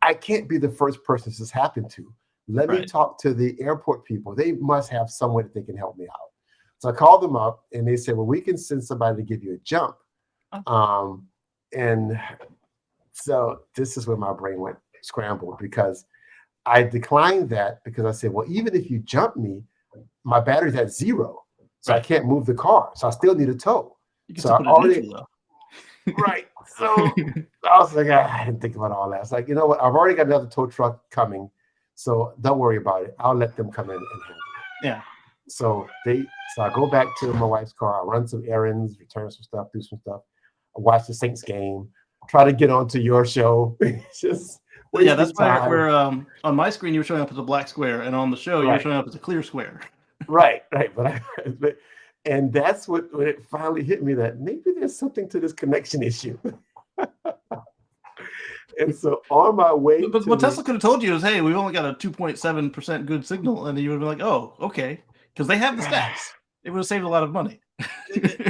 S2: I can't be the first person this has happened to. Let me talk to the airport people. They must have some way that they can help me out. So I called them up and they said, well, we can send somebody to give you a jump. And so this is where my brain went scrambled because I declined that because I said, well, even if you jump me, my battery's at 0. So I can't move the car. So I still need a tow. So I already, right. So I was like, I didn't think about all that. It's like, you know what? I've already got another tow truck coming. So don't worry about it. I'll let them come in and handle it.
S1: Yeah.
S2: So I go back to my wife's car. I run some errands, return some stuff, do some stuff. I watch the Saints game. Try to get onto your show. Just
S1: that's why we're on my screen you were showing up as a black square, and on the show you were showing up as a clear square.
S2: Right. And that's when it finally hit me that maybe there's something to this connection issue. And so on my way,
S1: but what Tesla could have told you is, hey, we've only got a 2.7% good signal, and then you would have been like, oh, okay, because they have the stats. It would have saved a lot of money.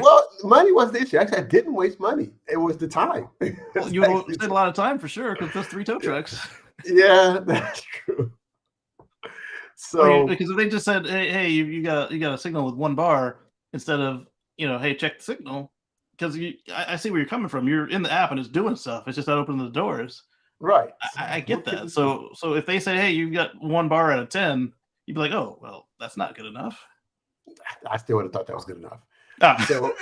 S2: Well, money wasn't the issue. Actually, I didn't waste money. It was the time.
S1: Well, you spent a lot of time for sure because those 3 tow trucks.
S2: Yeah, that's true. So
S1: because if they just said, hey, you got a signal with 1 bar instead of hey, check the signal, because I see where you're coming from. You're in the app and it's doing stuff. It's just not opening the doors.
S2: Right.
S1: I get that. So if they say, hey, you've got 1 bar out of 10, you'd be like, oh, well, that's not good enough.
S2: I still would have thought that was good enough.
S1: So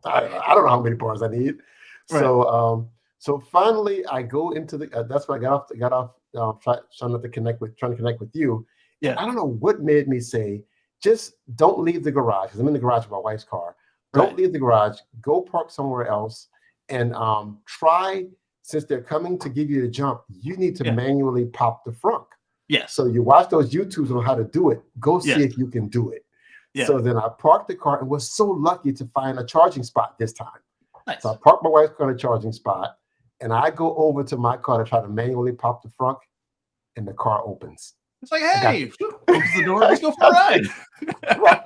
S2: I don't know how many bars I need. Right. So finally I go into the. That's when I got off trying to connect with you.
S1: Yeah.
S2: I don't know what made me say, just don't leave the garage, because I'm in the garage with my wife's car. Don't leave the garage. Go park somewhere else, and try. Since they're coming to give you the jump, you need to manually pop the frunk.
S1: Yes.
S2: So you watch those YouTubes on how to do it. Go see if you can do it.
S1: Yeah.
S2: So then I parked the car and was so lucky to find a charging spot this time.
S1: Nice.
S2: So I parked my wife's car in a charging spot, and I go over to my car to try to manually pop the front, and the car opens.
S1: It's like, hey, opens the door. Let's go for a ride.
S2: Right.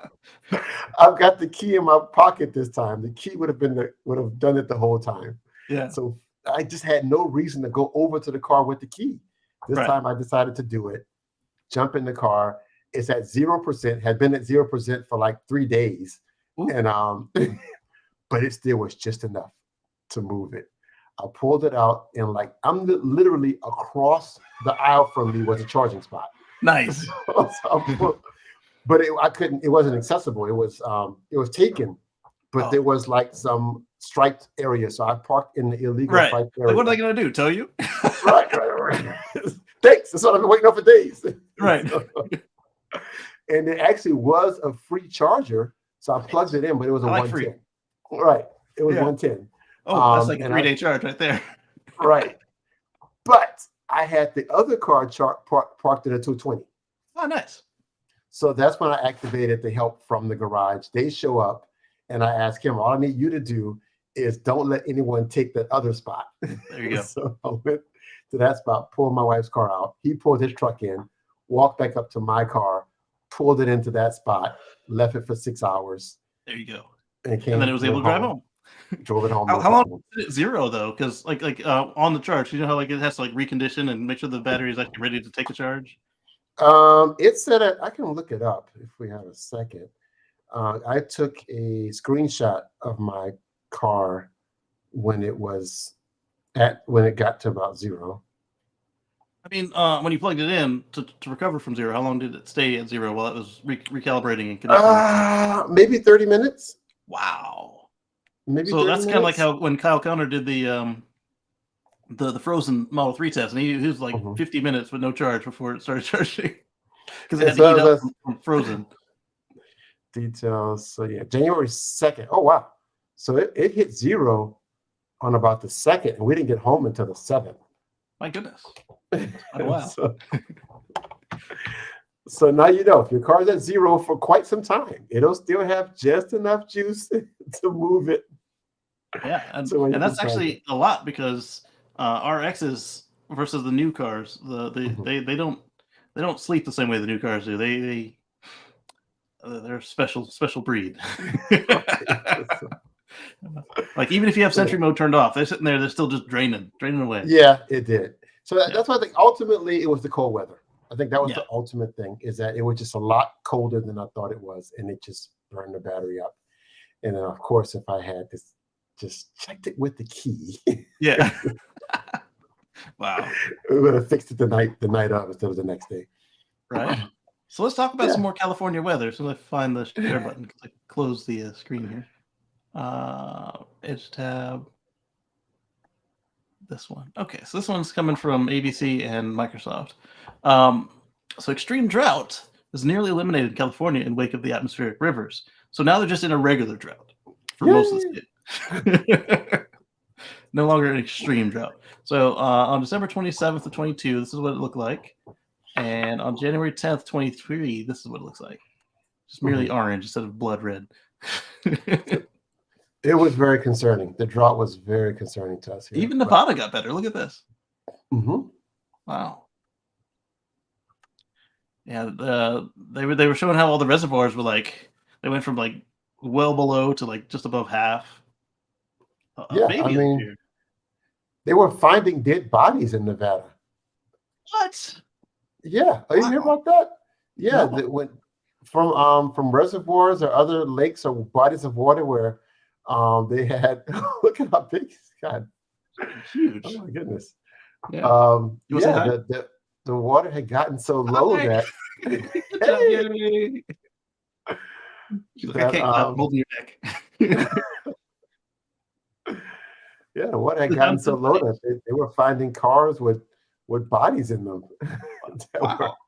S2: I've got the key in my pocket this time. The key would have done it the whole time.
S1: Yeah.
S2: So I just had no reason to go over to the car with the key. This
S1: Right.
S2: time I decided to do it. Jump in the car. It's at 0%. Had been at 0% for like 3 days,
S1: Ooh.
S2: and but it still was just enough to move it. I pulled it out, and like I'm literally across the aisle from me was a charging spot.
S1: Nice.
S2: But I couldn't. It wasn't accessible. It was taken, but there was like some striped area, so I parked in the illegal striped area.
S1: Like, what are they gonna do? Tell you?
S2: right. Thanks. That's what I've been waiting on for days.
S1: Right.
S2: And it actually was a free charger, so I plugged it in, but it was a 110. Right. It was 110.
S1: Oh, that's like a 3-day charge right there.
S2: Right. But I had the other car parked at a 220.
S1: Oh, nice.
S2: So that's when I activated the help from the garage. They show up, and I ask him, all I need you to do is don't let anyone take that other spot.
S1: There you go.
S2: So I went to that spot, pulled my wife's car out. He pulled his truck in, walked back up to my car, pulled it into that spot, left it for 6 hours.
S1: There you go.
S2: And
S1: then it was able to drive home.
S2: Drove it home.
S1: How long did it zero though? Because like on the charge, you know how like it has to like recondition and make sure the battery is actually ready to take a charge.
S2: It said I can look it up if we have a second. I took a screenshot of my car when it got to about 0.
S1: I mean, when you plugged it in to recover from 0, how long did it stay at 0 while it was recalibrating and connecting?
S2: Maybe 30 minutes.
S1: Wow.
S2: Maybe
S1: so that's kind of like how when Kyle Conner did the Frozen Model 3 test, and he was like 50 minutes with no charge before it started charging because it had to heat up from Frozen.
S2: Details. So yeah, January 2nd. Oh wow. So it hit 0 on about the 2nd, and we didn't get home until the 7th.
S1: My goodness. Oh, wow.
S2: So now you know if your car's at 0 for quite some time, it'll still have just enough juice to move it.
S1: Yeah, and that's actually a lot because RXs versus the new cars, they don't sleep the same way the new cars do. They're a special breed. Like even if you have Sentry mode turned off, they're sitting there, they're still just draining away.
S2: Yeah, it did. So that's why I think ultimately it was the cold weather. I think that was the ultimate thing, is that it was just a lot colder than I thought it was, and it just burned the battery up. And then of course, if I had this, just checked it with the key.
S1: Yeah. Wow.
S2: We would have fixed it the night of instead of the next day.
S1: Right. So let's talk about some more California weather. So let's find the share button because I closed the screen here. Edge tab. This one. Okay, so this one's coming from ABC and Microsoft. So extreme drought is nearly eliminated in California in wake of the atmospheric rivers. So now they're just in a regular drought for most of the state. No longer an extreme drought. So on December 27th of 22, this is what it looked like. And on January 10th, 23, this is what it looks like. Just merely orange instead of blood red.
S2: It was very concerning. The drought was very concerning to us here.
S1: Even Nevada got better. Look at this. Wow. Yeah, they were showing how all the reservoirs were like. They went from like well below to like just above half.
S2: Yeah, I mean, they were finding dead bodies in Nevada.
S1: What?
S2: Yeah, are you hear about that? Yeah, that went from reservoirs or other lakes or bodies of water where they had. Look at how big it's got.
S1: Huge.
S2: Oh my goodness.
S1: Yeah.
S2: The water had gotten so low that.
S1: Look, I can't hold your neck.
S2: Yeah, the water had gotten so low that they were finding cars with bodies in them.
S1: Wow.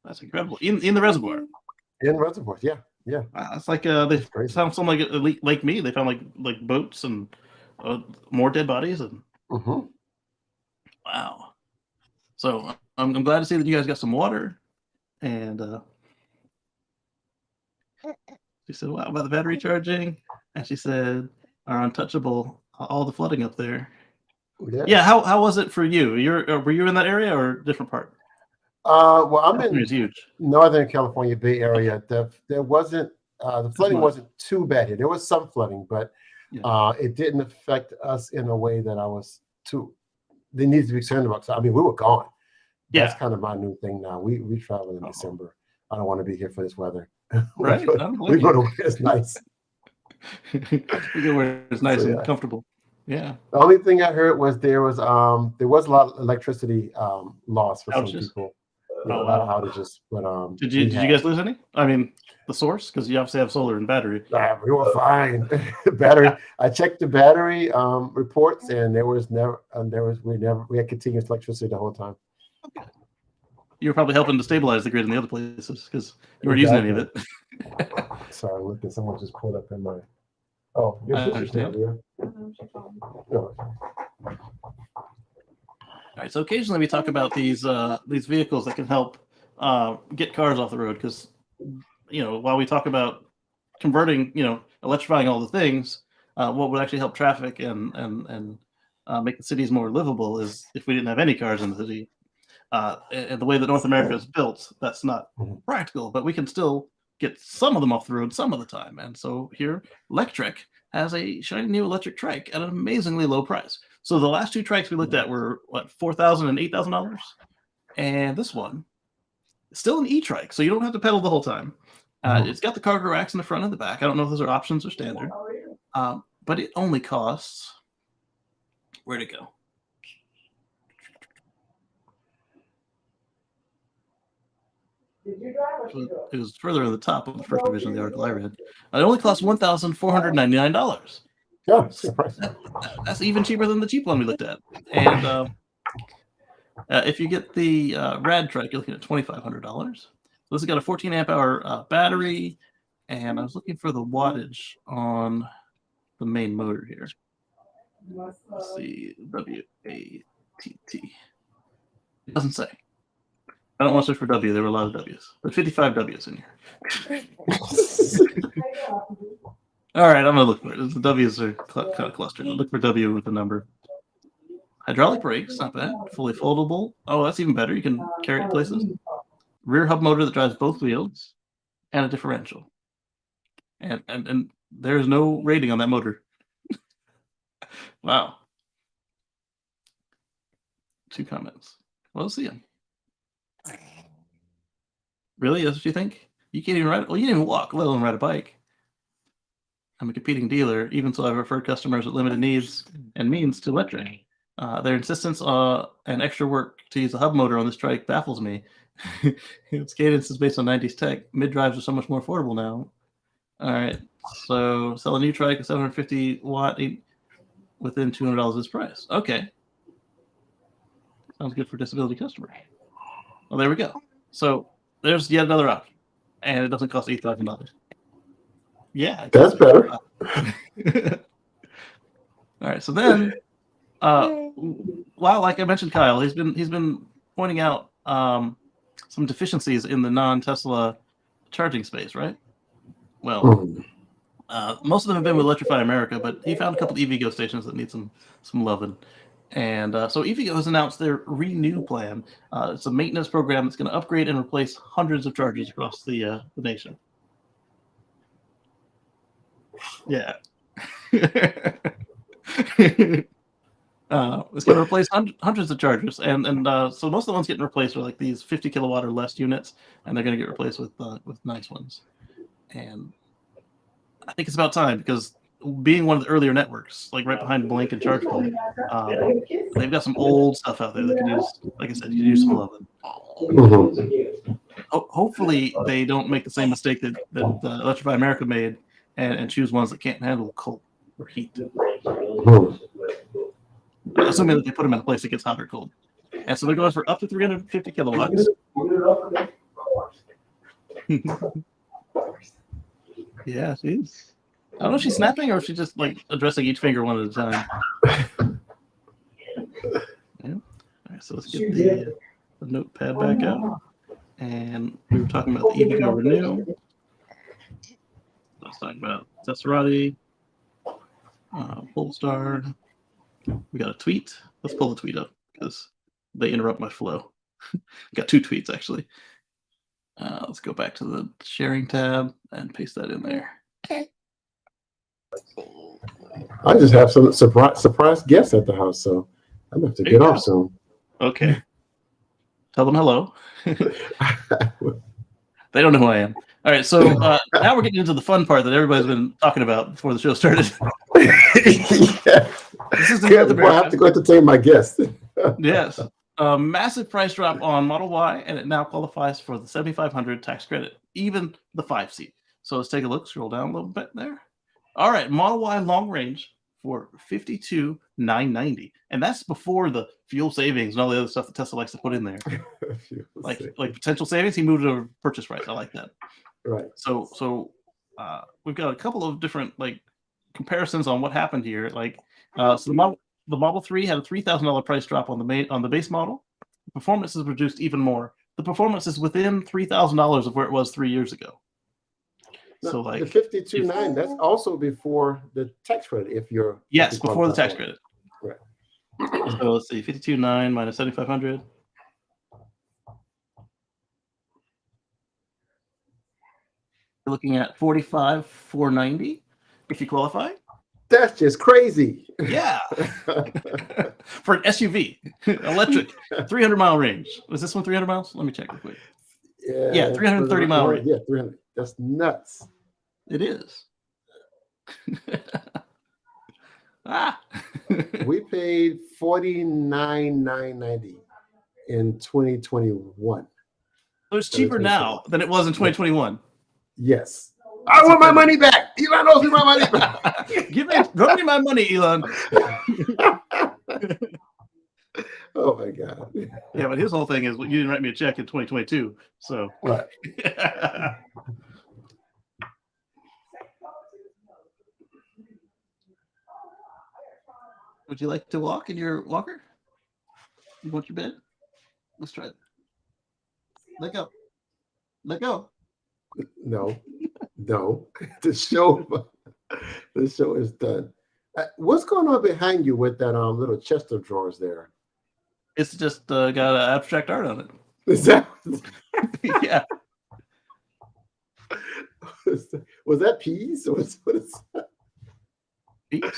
S1: That's incredible. In the reservoir.
S2: In reservoirs, yeah.
S1: Wow, it's like they found something like Lake Mead. They found like boats and more dead bodies and. Wow. So I'm glad to see that you guys got some water, and She said, "Wow, about the battery charging," and she said, "Are untouchable. All the flooding up there." Yeah. How was it for you? Were you in that area or a different part?
S2: Well, I'm
S1: California's
S2: in
S1: huge.
S2: Northern California Bay Area. There wasn't the flooding
S1: much.
S2: wasn't too bad here. There was some flooding, but
S1: Yeah.
S2: it didn't affect us in a way that I was too. They needed to be concerned about. So, I mean, we were gone. That's kind of my new thing now. We travel in December. I don't want to be here for this weather.
S1: Right.
S2: We go to where it's nice.
S1: We go where it's nice and comfortable. Yeah.
S2: The only thing I heard was there was a lot of electricity loss for some people. A lot of outages. But
S1: did you guys lose any? I mean, the source, because you obviously have solar and battery.
S2: We were fine. Battery. I checked the battery reports, and we had continuous electricity the whole time.
S1: Okay. You were probably helping to stabilize the grid in the other places because you weren't using any of it.
S2: Sorry, look at someone just pulled up in my. Oh, your sister's down here. No.
S1: All right, so occasionally we talk about these vehicles that can help get cars off the road because, while we talk about converting, electrifying all the things, what would actually help traffic and make the cities more livable is if we didn't have any cars in the city. And the way that North America is built, that's not practical, but we can still get some of them off the road some of the time. And so here, Electric has a shiny new electric trike at an amazingly low price. So the last two trikes we looked at were $4,000 and $8,000, and this one is still an e-trike, so you don't have to pedal the whole time. It's got the cargo racks in the front and the back. I don't know if those are options or standard, but it only costs. Where'd it go? It was further in the top of the first division of the article I read. It only costs $1,499.
S2: Yeah,
S1: that's even cheaper than the cheap one we looked at. And if you get the Rad trike, you're looking at $2,500. This has got a 14 amp hour battery, and I was looking for the wattage on the main motor here. Let's see, WATT. It doesn't say. I don't want to search for W. There were a lot of W's. But 55 W's in here. All right, I'm going to look for it. The W's are kind of clustered. I'll look for W with the number. Hydraulic brakes, not bad. Fully foldable. Oh, that's even better. You can carry it places. Rear hub motor that drives both wheels. And a differential. And there's no rating on that motor. Wow. 2 comments. Well, let's see them. Really? That's what you think? You can't even ride it? Well, you didn't even walk, let alone ride a bike. I'm a competing dealer, even so I've referred customers with limited needs and means to electric. Their insistence and extra work to use a hub motor on this trike baffles me. Its cadence is based on 90s tech. Mid-drives are so much more affordable now. All right, so sell a new trike, a 750 watt, within $200 of this price. Okay. Sounds good for disability customers. Well, there we go. So there's yet another option, and it doesn't cost $8,000. Yeah,
S2: that's better.
S1: All right, so then, like I mentioned, Kyle, he's been pointing out some deficiencies in the non-Tesla charging space, right? Well, most of them have been with Electrify America, but he found a couple of EVgo stations that need some loving. And so EVgo has announced their Renew plan. It's a maintenance program that's going to upgrade and replace hundreds of chargers across the nation. Yeah. It's going to replace hundreds of chargers. And so most of the ones getting replaced are like these 50 kilowatt or less units, and they're going to get replaced with nice ones. And I think it's about time because being one of the earlier networks, like right behind Blink and ChargePoint, they've got some old stuff out there that can use, like I said, you can use some loving. Hopefully, they don't make the same mistake that Electrify America made and choose ones that can't handle cold or heat. Assuming that they put them in a place that gets hot or cold. And so they're going for up to 350 kilowatts. Yeah, she's. I don't know if she's snapping or if she's just like addressing each finger one at a time. Yeah. All right, so let's get the notepad back out. And we were talking about the EVgo Renew. talking about Tesserati, Polestar. We got a tweet. Let's pull the tweet up because they interrupt my flow. Got 2 tweets actually. Let's go back to the sharing tab and paste that in there.
S2: I just have some surprise guests at the house, so I'm gonna have to get off soon.
S1: Okay. Tell them hello. They don't know who I am. All right, so now we're getting into the fun part that everybody's been talking about before the show started.
S2: Yeah.
S1: This is
S2: I have to go entertain my guests.
S1: Yes. Massive price drop on Model Y, and it now qualifies for the 7,500 tax credit, even the 5-seat. So let's take a look. Scroll down a little bit there. All right, Model Y long range for $52,990, and that's before the fuel savings and all the other stuff that Tesla likes to put in there. like potential savings, he moved it over purchase price. I like that.
S2: Right.
S1: So we've got a couple of different like comparisons on what happened here. Like so the Model 3 had a $3,000 price drop on the base model. The performance is reduced even more. The performance is within $3,000 of where it was 3 years ago.
S2: Now,
S1: So like
S2: the 52.9, that's also before the tax credit. If you're
S1: before the tax credit.
S2: Right.
S1: So let's see, 52.9 minus 7,500. You're looking at 45,490 if you qualify.
S2: That's just crazy.
S1: Yeah. For an SUV, electric, 300-mile range. Was this one 300 miles? Let me check real quick. Yeah, 330-mile range.
S2: Yeah, 300. That's nuts.
S1: It is.
S2: We paid $49,990 in 2021.
S1: So it's cheaper now than it was in 2021.
S2: Yes. I want my money back. Elon owes me my money back.
S1: Throw me my money, Elon.
S2: Oh my God.
S1: Yeah, but his whole thing is, well, you didn't write me a check in 2022. So
S2: right.
S1: Would you like to walk in your walker? You want your bed? Let's try it. Let go. Let go.
S2: No. The show is done. What's going on behind you with that little chest of drawers there?
S1: It's just got an abstract art on it.
S2: Is that?
S1: Yeah.
S2: Was that peas? What is that?
S1: Peas?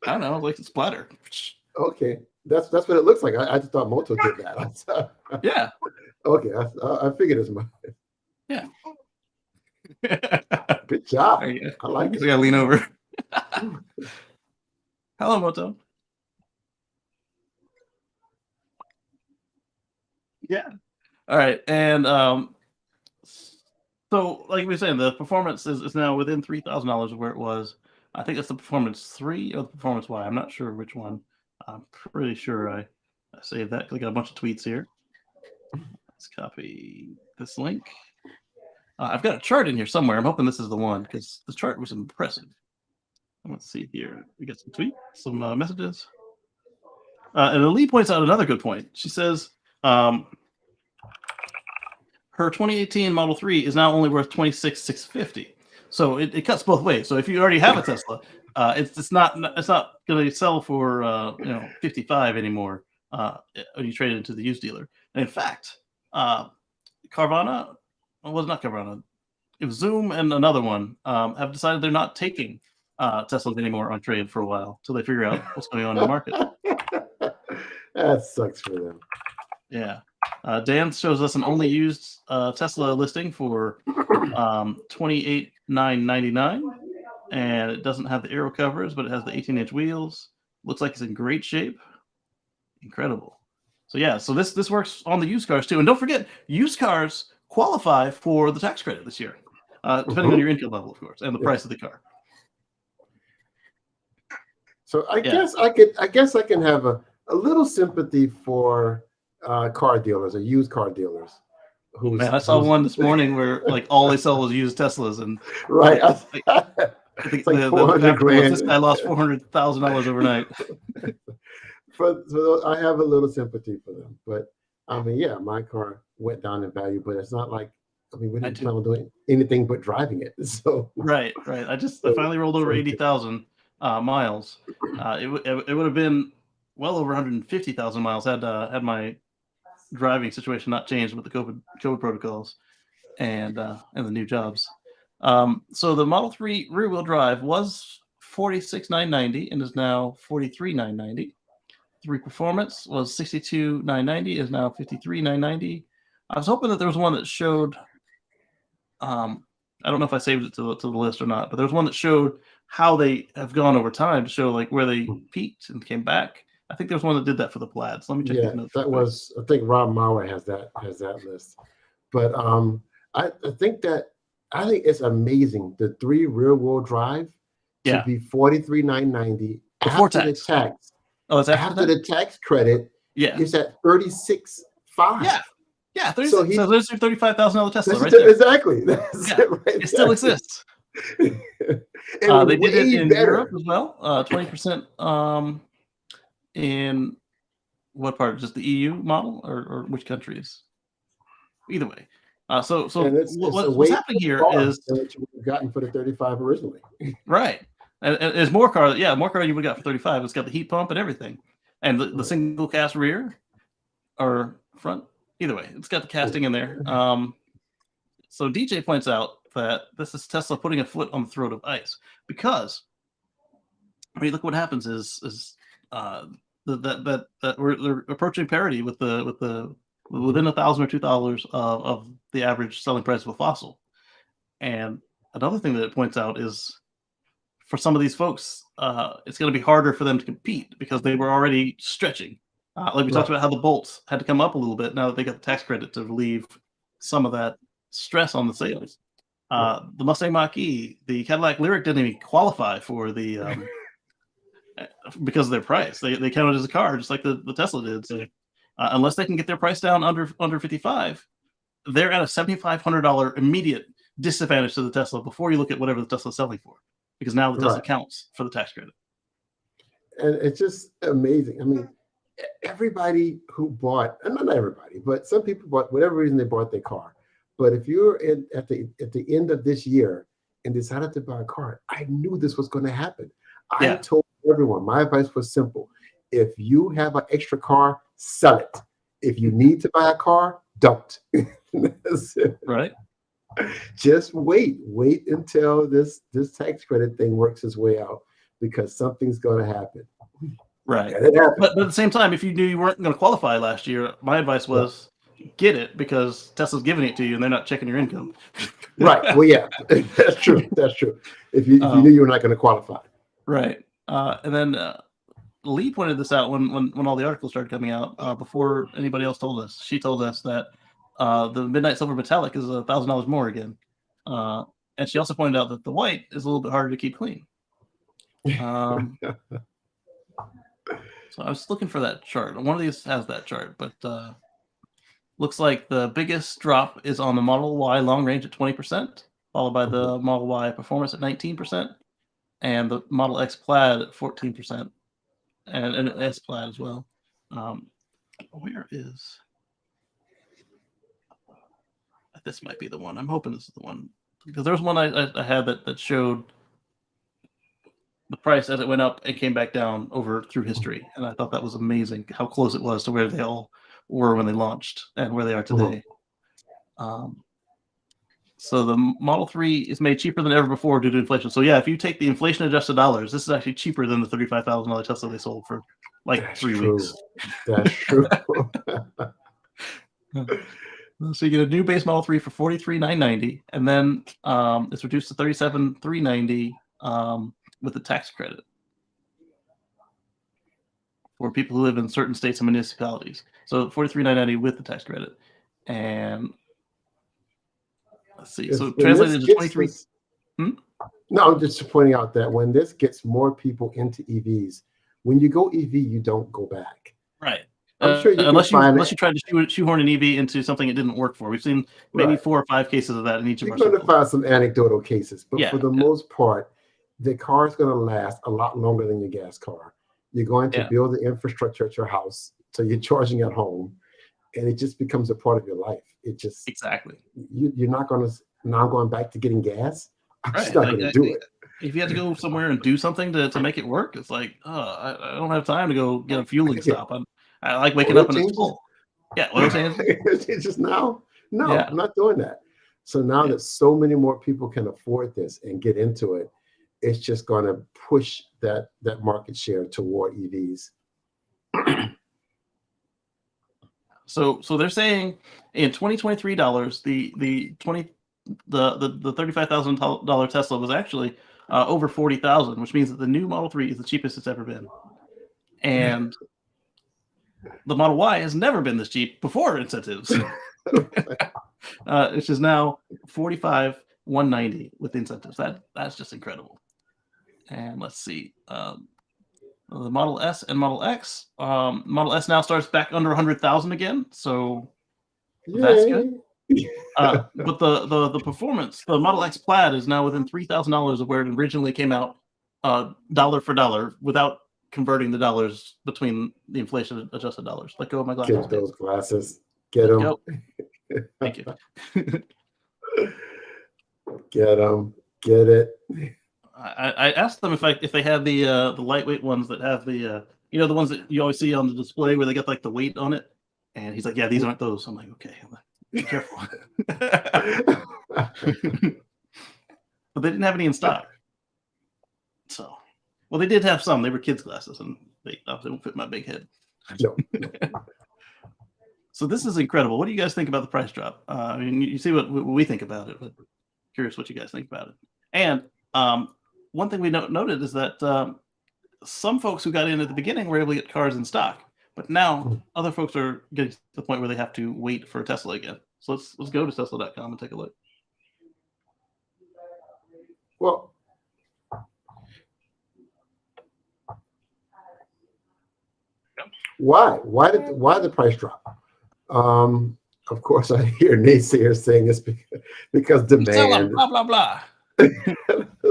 S1: I don't know, like a splatter.
S2: Okay, that's what it looks like. I just thought Moto did that.
S1: Yeah.
S2: Okay, I figured as much.
S1: Yeah.
S2: Good job.
S1: I
S2: like it.
S1: I gotta lean over. Hello, Moto. Yeah. All right, and so like we were saying, the performance is now within $3,000 of where it was. I think it's the Performance 3 or the Performance Y. I'm not sure which one. I'm pretty sure I saved that. We got a bunch of tweets here. Let's copy this link. I've got a chart in here somewhere. I'm hoping this is the one because the chart was impressive. Let's see here. We got some tweets, some messages. And Ali points out another good point. She says her 2018 Model 3 is now only worth $26,650. So it cuts both ways. So if you already have a Tesla, it's not going to sell for $55 anymore when you trade it into the used dealer. And in fact, Carvana, well, it was not Carvana. It was Zoom and another one have decided they're not taking Teslas anymore on trade for a while till they figure out what's going on in the market.
S2: That sucks for them.
S1: Yeah. Dan shows us an only used Tesla listing for $28,999, and it doesn't have the aero covers, but it has the 18-inch wheels. Looks like it's in great shape. Incredible. So yeah, so this works on the used cars too. And don't forget, used cars qualify for the tax credit this year, depending on your income level, of course, and the price of the car.
S2: So I guess I can have a little sympathy for car dealers or used car dealers.
S1: Man, I saw one this morning where like all they sell was used Teslas, and
S2: right.
S1: I think
S2: like $400,000.
S1: This guy lost $400,000 overnight.
S2: So I have a little sympathy for them, but I mean, yeah, my car went down in value, but it's not like I mean, we didn't plan on doing anything but driving it. So
S1: right. I finally rolled over 80,000 miles. It would have been well over 150,000 miles had my driving situation not changed with the COVID protocols and the new jobs. So the Model 3 rear-wheel drive was $46,990 and is now $43,990. 3 Performance was $62,990, is now $53,990. I was hoping that there was one that showed. I don't know if I saved it to the list or not, but there's one that showed how they have gone over time to show like where they peaked and came back. I think there's one that did that for the Plaids. Let me check these notes.
S2: That was, I think Rob Mauer has that list. But I think it's amazing the 3 rear-wheel drive to be $43,990
S1: before
S2: after
S1: tax.
S2: The tax.
S1: Oh, it's
S2: after the tax credit.
S1: Yeah,
S2: it's at $36,500.
S1: Yeah, 36. So there's your $35,000 Tesla right
S2: there.
S1: there.
S2: Exactly. That's it right
S1: it still exists. They did it in Europe as well. 20% in what part? Just the EU model, or which countries? Either way. So what's happening here is
S2: what you would have gotten for the 35 originally.
S1: Right. And there's more car. Yeah, more car you would have got for 35. It's got the heat pump and everything, and the single cast rear or front. Either way, it's got the casting in there. So DJ points out that this is Tesla putting a foot on the throat of ICE because, I mean, look what happens is that we're approaching parity with the within $1,000 or $2,000 of the average selling price of a fossil. And another thing that it points out is for some of these folks, it's going to be harder for them to compete because they were already stretching. Like we talked about how the Bolts had to come up a little bit now that they got the tax credit to relieve some of that stress on the sales. The Mustang Mach-E, the Cadillac Lyriq didn't even qualify for the because of their price. They counted as a car just like the Tesla did. So unless they can get their price down under 55, they're at a $7,500 immediate disadvantage to the Tesla before you look at whatever the Tesla's selling for, because now the Tesla counts for the tax credit.
S2: And it's just amazing. I mean, everybody who bought, and not everybody, but some people bought whatever reason they bought their car. But if you're at the end of this year and decided to buy a car, I knew this was going to happen. I told everyone, my advice was simple. If you have an extra car, sell it. If you need to buy a car, don't. That's it.
S1: Right.
S2: Just wait until this tax credit thing works its way out, because something's going to happen.
S1: Right. But at the same time, if you knew you weren't going to qualify last year, my advice was get it, because Tesla's giving it to you and they're not checking your income.
S2: Right. Well, yeah, that's true. That's true. If you knew you were not going to qualify.
S1: Right. And then Lee pointed this out when all the articles started coming out, before anybody else told us. She told us that the Midnight Silver Metallic is $1,000 more again. And she also pointed out that the white is a little bit harder to keep clean. So I was looking for that chart. One of these has that chart, but looks like the biggest drop is on the Model Y long range at 20%, followed by the Model Y Performance at 19%, and the Model X Plaid at 14%, and an S Plaid as well. Where is... This might be the one. I'm hoping this is the one, because there was one I had that showed the price as it went up and came back down through history, and I thought that was amazing how close it was to where they all were when they launched and where they are today. So the Model 3 is made cheaper than ever before due to inflation. So yeah, if you take the inflation adjusted dollars, this is actually cheaper than the $35,000 Tesla they sold for like 3 weeks.
S2: That's true.
S1: So you get a new base Model 3 for $43,990, and then it's reduced to $37,390 with the tax credit for people who live in certain states and municipalities. So $43,990 with the tax credit, and let's see. So translated into 23.
S2: No, I'm just pointing out that when this gets more people into EVs, when you go EV, you don't go back.
S1: Right.
S2: I'm sure
S1: unless you tried to shoehorn an EV into something it didn't work for. We've seen maybe 4 or 5 cases of that in each of our circles.
S2: You're going to find some anecdotal cases, but for the most part, the car is going to last a lot longer than your gas car. You're going to build the infrastructure at your house, so you're charging at home. and it just becomes a part of your life. It just
S1: exactly.
S2: You're not going to. Now I'm going back to getting gas. I'm just
S1: Right.
S2: not
S1: Like,
S2: going to do it.
S1: if you have to go somewhere and do something to make it work, it's like, oh, I don't have time to go get a fueling stop. I like waking
S2: Oil
S1: up and it's
S2: changes?
S1: full. Yeah, oil changes.
S2: It's just now. No,
S1: Yeah.
S2: I'm not doing that. So now
S1: Yeah.
S2: that so many more people can afford this and get into it, it's just going to push that market share toward EVs.
S1: So they're saying in $2023, the $35,000 Tesla was actually over 40,000, which means that the new Model 3 is the cheapest it's ever been, and the Model Y has never been this cheap before incentives. Which is now 45,190 with incentives. That's just incredible. And let's see, the Model S and Model X. Model S now starts back under 100,000 again, so that's good. But the performance, the Model X Plaid is now within $3,000 of where it originally came out, dollar for dollar, without converting the dollars between the inflation adjusted dollars. Let go of my glasses.
S2: Get those glasses. Get them.
S1: Go. Thank you.
S2: Get them. Get it.
S1: I asked them if they had the lightweight ones that have the the ones that you always see on the display where they got like the weight on it, and he's like, yeah, these aren't those. I'm like, okay, be careful. But they didn't have any in stock. So, well, they did have some. They were kids' glasses, and they obviously won't fit my big head.
S2: No.
S1: So this is incredible. What do you guys think about the price drop? I mean, you see what we think about it, but curious what you guys think about it. And one thing we noted is that some folks who got in at the beginning were able to get cars in stock, but now other folks are getting to the point where they have to wait for a Tesla again. So let's go to Tesla.com and take a look.
S2: Well, why the price drop? Of course, I hear naysayers saying it's because demand.
S1: Blah blah blah.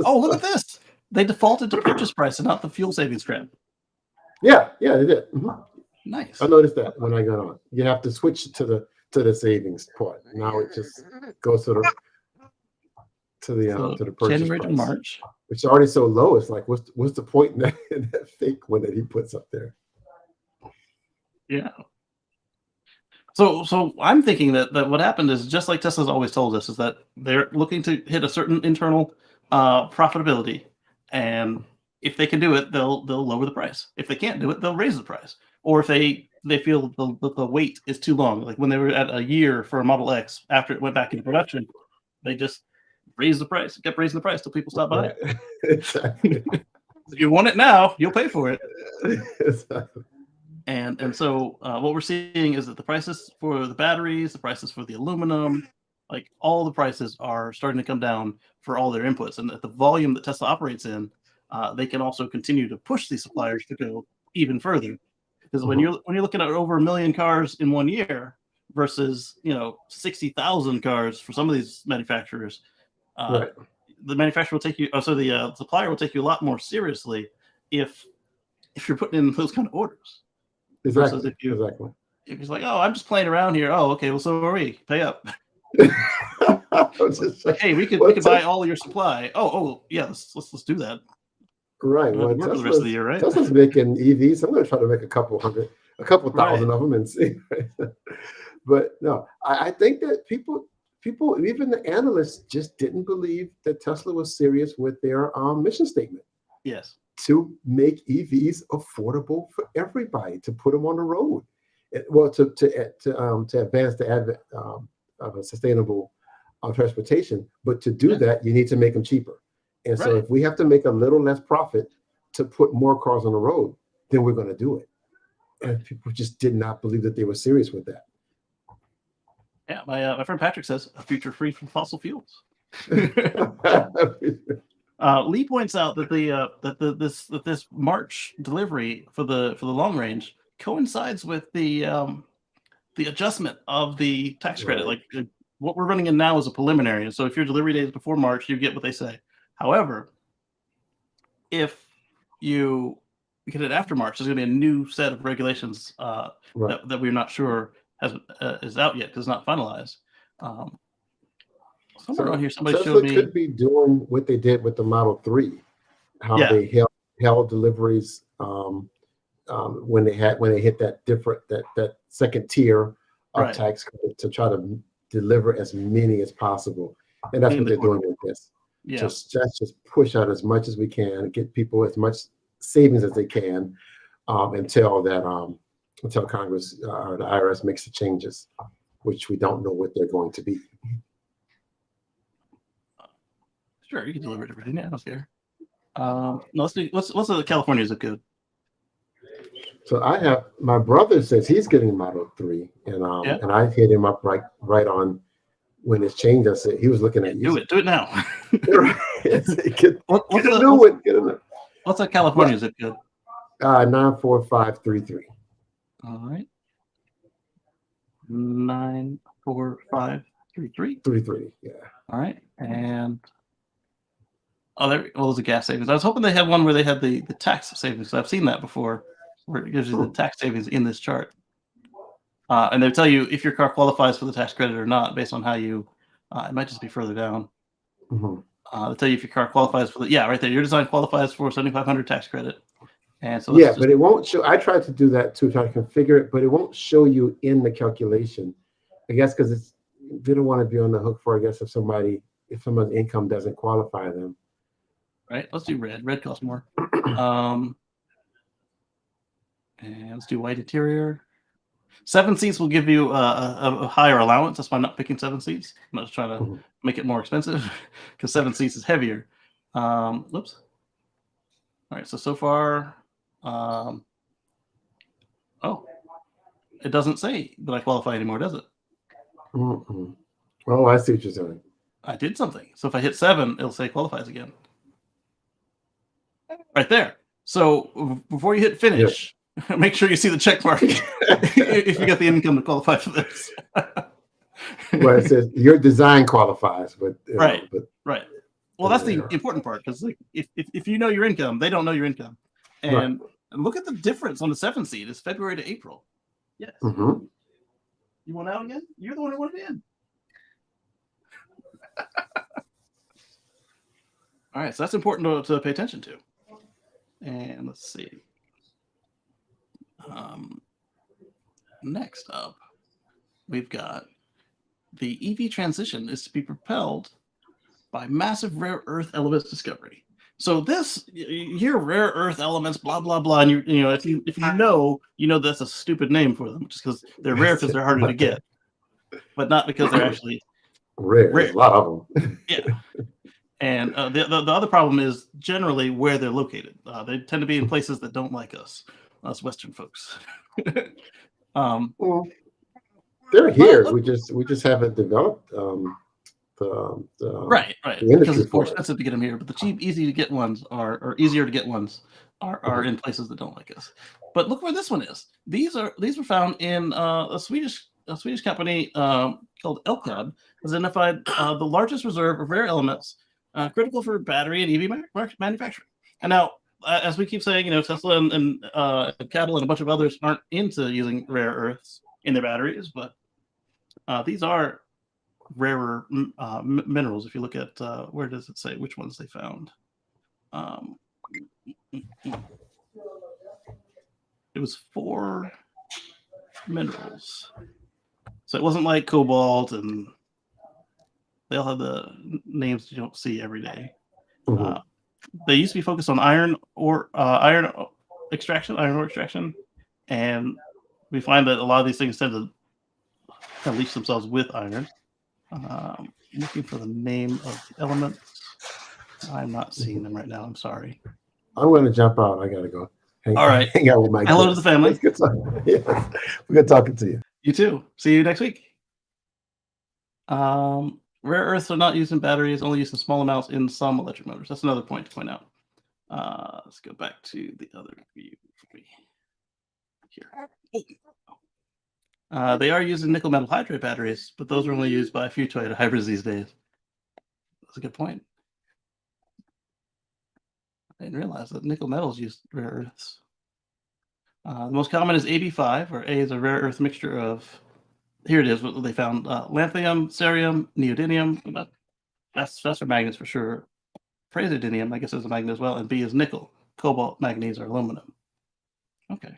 S1: Oh, look at this! They defaulted to purchase price and not the fuel savings grant.
S2: Yeah, they did. Mm-hmm.
S1: Nice.
S2: I noticed that when I got on. You have to switch to the savings part. Now it just goes to the purchase
S1: January
S2: price.
S1: to March,
S2: which is already so low. It's like, what's the point in that fake one that he puts up there?
S1: Yeah. So I'm thinking that what happened is just like Tesla's always told us, is that they're looking to hit a certain internal profitability, and if they can do it, they'll lower the price. If they can't do it, they'll raise the price. Or if they feel the wait is too long, like when they were at a year for a Model X after it went back into production, they just raised the price, kept raising the price till people stopped buying it.
S2: Exactly.
S1: If you want it now, you'll pay for it.
S2: Exactly.
S1: And so what we're seeing is that the prices for the batteries, the prices for the aluminum, like all the prices are starting to come down for all their inputs. And at the volume that Tesla operates in, they can also continue to push these suppliers to go even further. Because when you're looking at over 1 million cars in 1 year versus 60,000 cars for some of these manufacturers,
S2: Right.
S1: the manufacturer will take you. Oh, so the supplier will take you a lot more seriously if you're putting in those kind of orders.
S2: Exactly.
S1: If it's like, oh, I'm just playing around here. Oh, okay. Well, so are we. Pay up. Like, hey, we could buy all your supply. Oh, yeah. Let's do that.
S2: Right. Well,
S1: work for the rest of the year, right?
S2: Tesla's making EVs. I'm going to try to make a couple thousand of them and see. But no, I think that people, even the analysts, just didn't believe that Tesla was serious with their mission statement.
S1: Yes.
S2: To make EVs affordable for everybody, to put them on the road, well, to advance the advent of a sustainable transportation. But to do that, you need to make them cheaper. And so, if we have to make a little less profit to put more cars on the road, then we're going to do it. And people just did not believe that they were serious with that.
S1: Yeah, my friend Patrick says a future free from fossil fuels. Lee points out that this March delivery for the long range coincides with the adjustment of the tax credit. Like what we're running in now is a preliminary, and so if your delivery date is before March, you get what they say. However, if you get it after March, there's going to be a new set of regulations that we're not sure is out yet because it's not finalized. Somewhere on here, somebody
S2: Tesla
S1: showed me.
S2: could be doing what they did with the Model 3, how they held deliveries when they hit that second tier of tax credit to try to deliver as many as possible, and that's what they're doing with this. Just push out as much as we can, get people as much savings as they can until Congress or the IRS makes the changes, which we don't know what they're going to be.
S1: Sure, you can deliver it to Virginia. I don't care. No, let's do. What's the California zip code?
S2: So I have my brother says he's getting Model 3, and I hit him up right on when it's changed. I said he was looking at
S1: do it now.
S2: Get a new one.
S1: What's that California zip code?
S2: 94533.
S1: All right. 94533.
S2: 33. Yeah.
S1: All right, and there's a gas savings. I was hoping they had one where they had the tax savings. I've seen that before, where it gives you the tax savings in this chart, and they tell you if your car qualifies for the tax credit or not based on how you. It might just be further down. They'll tell you if your car qualifies for right there. Your design qualifies for 7,500 tax credit, and so
S2: but it won't show. I tried to do that too, try to configure it, but it won't show you in the calculation. I guess because they don't want to be on the hook for. I guess if someone's income doesn't qualify them.
S1: Right. Let's do red. Red costs more. And let's do white interior. 7 seats will give you a higher allowance. That's why I'm not picking 7 seats. I'm not just trying to make it more expensive because 7 seats is heavier. Whoops. All right. So far, it doesn't say that I qualify anymore, does it?
S2: Oh, I see what you're saying.
S1: I did something. So if I hit 7, it'll say qualifies again. Right there. So before you hit finish, make sure you see the check mark if you got the income to qualify for this.
S2: Well, it says your design qualifies, but
S1: right. Well, that's the important part because if you know your income, they don't know your income, and look at the difference on the 7 seat. It's February to April. Yes. You want out again? You're the one who wanted in. All right, so that's important to pay attention to. And let's see. Next up, we've got the EV transition is to be propelled by massive rare earth elements discovery. So this, you hear rare earth elements, blah blah blah, and you know if you know that's a stupid name for them, just because they're rare because they're harder to get, but not because they're actually
S2: rare. There's a lot of them.
S1: Yeah. And the other problem is generally where they're located. They tend to be in places that don't like us Western folks.
S2: Well, they're here. We just haven't developed
S1: right because it's more expensive to get them here. But the cheap, easy to get ones or easier to get ones are in places that don't like us. But look where this one is. These were found in a Swedish company called Elcab has identified the largest reserve of rare elements. Critical for battery and EV manufacturing. And now, as we keep saying, Tesla and Cattle and a bunch of others aren't into using rare earths in their batteries, but these are rarer minerals. If you look at where does it say which ones they found? It was 4 minerals, so it wasn't like cobalt and. They all have the names you don't see every day. They used to be focused on iron ore extraction, and we find that a lot of these things tend to leach themselves with iron. Looking for the name of the elements. I'm not seeing them right now. I'm sorry.
S2: I'm going to jump out. I got to go.
S1: All right.
S2: Hang out with my
S1: Hello
S2: kids.
S1: to the family.
S2: It's good talking. Yes. We're good talking to you.
S1: You too. See you next week. Rare earths are not used in batteries, only used in small amounts in some electric motors. That's another point to point out. Let's go back to the other view here. They are used in nickel metal hydride batteries, but those are only used by a few Toyota hybrids these days. That's a good point. I didn't realize that nickel metals use rare earths. The most common is AB5, where A is a rare earth mixture of here it is. What they found: lanthanum, cerium, neodymium. That's for magnets for sure. Praseodymium, I guess, is a magnet as well, and B is nickel, cobalt, manganese, or aluminum. Okay.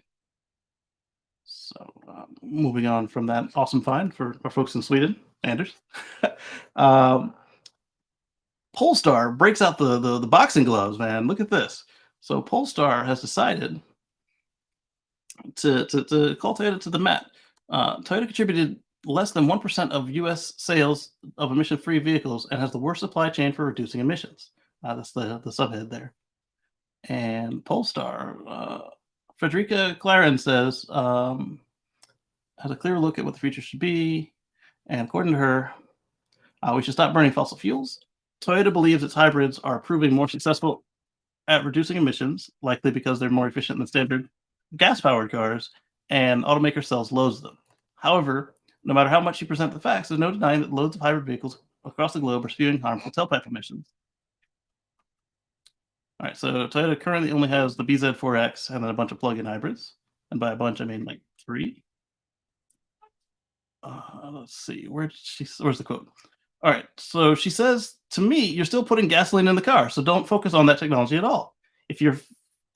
S1: So moving on from that awesome find for our folks in Sweden, Anders. Polestar breaks out the boxing gloves, man. Look at this. So Polestar has decided to call Toyota to the mat. Toyota contributed less than 1% of U.S. sales of emission-free vehicles and has the worst supply chain for reducing emissions. That's the subhead there. And Polestar, Frederica Claren says, has a clear look at what the future should be. And according to her, we should stop burning fossil fuels. Toyota believes its hybrids are proving more successful at reducing emissions, likely because they're more efficient than standard gas-powered cars, and automaker sells loads of them. However, no matter how much you present the facts, there's no denying that loads of hybrid vehicles across the globe are spewing harmful tailpipe emissions. All right, so Toyota currently only has the BZ4X and then a bunch of plug-in hybrids. And by a bunch, I mean like 3. Let's see, where's the quote? All right, so she says, to me, you're still putting gasoline in the car, so don't focus on that technology at all. If you're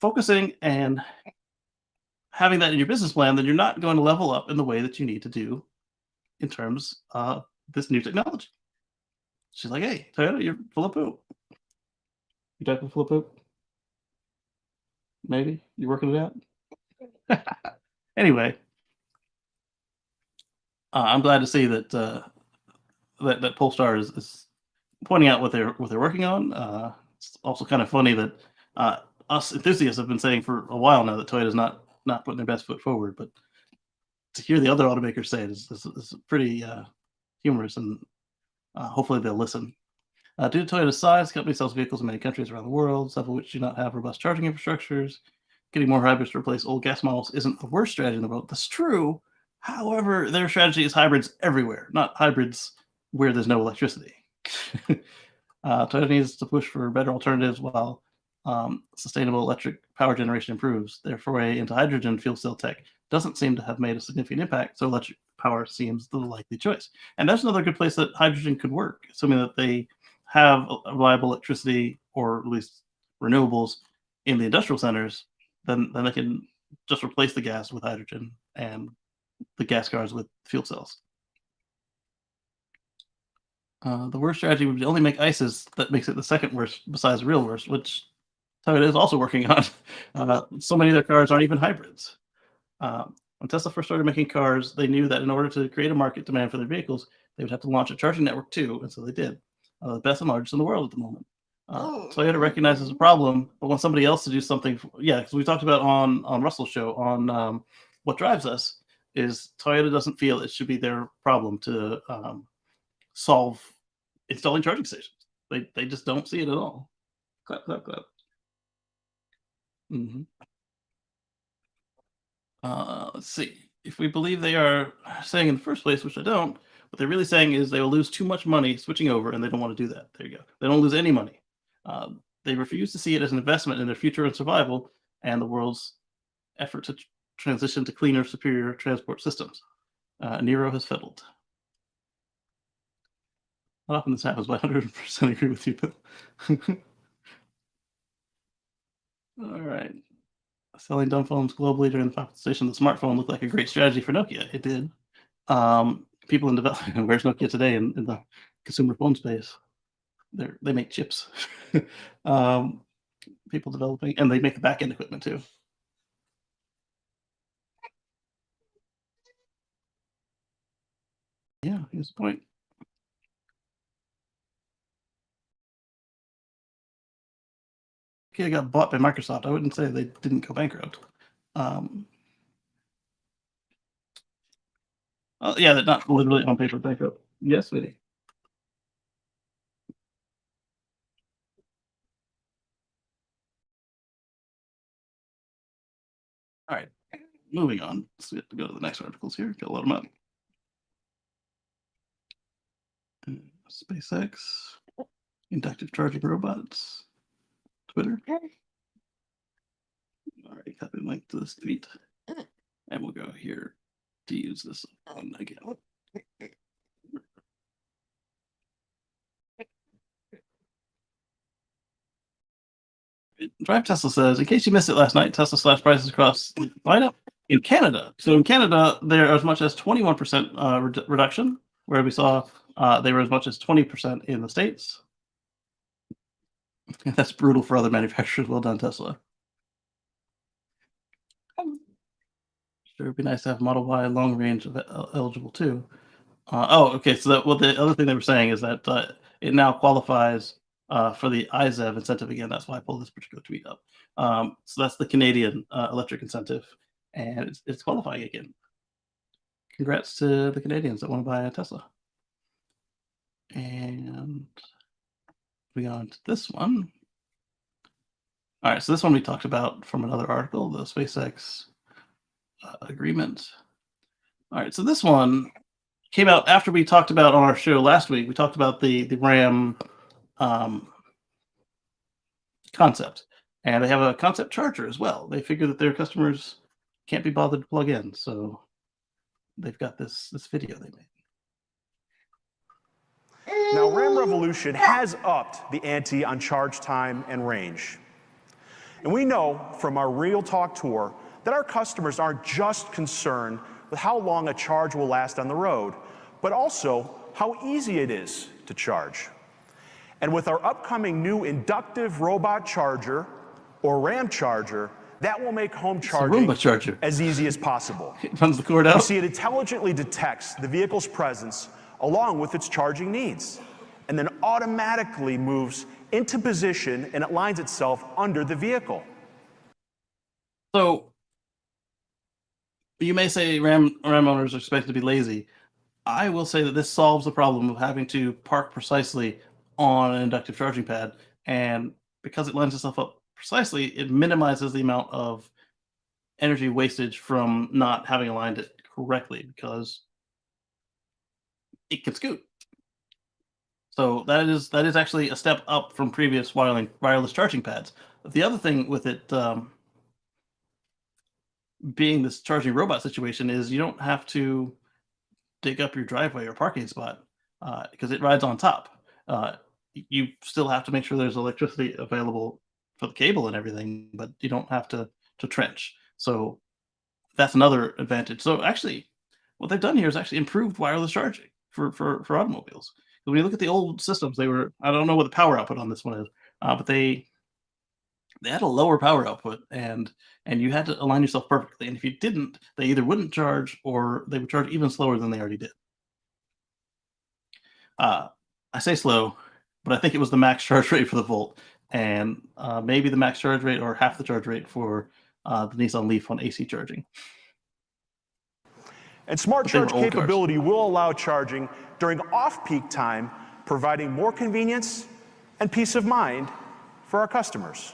S1: focusing and having that in your business plan, then you're not going to level up in the way that you need to do in terms of this new technology. She's like, hey, Toyota, you're full of poop. You definitely full of poop? Maybe? You working it out? Anyway, I'm glad to see that that Polestar is pointing out what they're working on. It's also kind of funny that us enthusiasts have been saying for a while now that Toyota's not putting their best foot forward, but to hear the other automakers say it is pretty humorous, and hopefully they'll listen. Due to Toyota's size, the company sells vehicles in many countries around the world, some of which do not have robust charging infrastructures. Getting more hybrids to replace old gas models isn't the worst strategy in the world. That's true. However, their strategy is hybrids everywhere, not hybrids where there's no electricity. Toyota needs to push for better alternatives while sustainable electric power generation improves. Their foray into hydrogen fuel cell tech doesn't seem to have made a significant impact, so electric power seems the likely choice. And that's another good place that hydrogen could work, assuming that they have reliable electricity, or at least renewables, in the industrial centers. Then they can just replace the gas with hydrogen and the gas cars with fuel cells. The worst strategy would only make ICEs. That makes it the second worst, besides the real worst, which Toyota is also working on. So many of their cars aren't even hybrids. When Tesla first started making cars, they knew that in order to create a market demand for their vehicles, they would have to launch a charging network too, and so they did. The best and largest in the world at the moment. Toyota recognizes a problem, but wants somebody else to do something. Because we talked about on Russell's show on What Drives Us, is Toyota doesn't feel it should be their problem to solve installing charging stations. They just don't see it at all. Clap, clap, clap. Mm-hmm. Let's see. If we believe they are saying in the first place, which I don't, what they're really saying is they will lose too much money switching over, and they don't want to do that. There you go. They don't lose any money. They refuse to see it as an investment in their future and survival and the world's effort to transition to cleaner, superior transport systems. Nero has fiddled. Not often this happens, but I 100% agree with you, Bill. All right. Selling dumb phones globally during the popularization of the smartphone looked like a great strategy for Nokia. It did. People in development, where's Nokia today in the consumer phone space? They make chips. People developing, and they make the back end equipment too. Yeah, here's the point. Okay, got bought by Microsoft. I wouldn't say they didn't go bankrupt. Yeah, they're not literally on paper bankrupt. Yes, sweetie. All right, moving on. So we have to go to the next articles here. Got a lot of them up. SpaceX, inductive charging robots, Twitter. All right, copy link to this tweet, and we'll go here to use this one again. Drive Tesla says, in case you missed it last night, Tesla slashed prices across the lineup in Canada. So in Canada, there are as much as 21% reduction, where we saw they were as much as 20% in the States. That's brutal for other manufacturers. Well done, Tesla. Sure, it'd be nice to have Model Y long range eligible too. Okay. So the other thing they were saying is that it now qualifies for the IZEV incentive again. That's why I pulled this particular tweet up. So that's the Canadian electric incentive, and it's qualifying again. Congrats to the Canadians that want to buy a Tesla. And we on to this one. All right, so this one we talked about from another article, the SpaceX agreement. All right, so this one came out after we talked about on our show last week. We talked about the RAM concept, and they have a concept charger as well. They figure that their customers can't be bothered to plug in, so they've got this video they made.
S6: Now, RAM Revolution has upped the ante on charge time and range. And we know from our Real Talk tour that our customers aren't just concerned with how long a charge will last on the road, but also how easy it is to charge. And with our upcoming new inductive robot charger, or RAM charger, that will make home charging as easy as possible.
S1: It runs the cord out.
S6: You see, it intelligently detects the vehicle's presence along with its charging needs, and then automatically moves into position and it lines itself under the vehicle.
S1: So you may say RAM owners are expected to be lazy. I will say that this solves the problem of having to park precisely on an inductive charging pad, and because it lines itself up precisely, it minimizes the amount of energy wastage from not having aligned it correctly, because it can scoot. So that is actually a step up from previous wireless charging pads. The other thing with it being this charging robot situation is you don't have to dig up your driveway or parking spot because it rides on top. You still have to make sure there's electricity available for the cable and everything, but you don't have to trench. So that's another advantage. So actually, what they've done here is actually improved wireless charging for automobiles. When you look at the old systems, I don't know what the power output on this one is, but they had a lower power output, and you had to align yourself perfectly. And if you didn't, they either wouldn't charge or they would charge even slower than they already did. I say slow, but I think it was the max charge rate for the Volt, and maybe the max charge rate or half the charge rate for the Nissan Leaf on AC charging.
S6: And Smart Charge capability will allow charging during off-peak time, providing more convenience and peace of mind for our customers.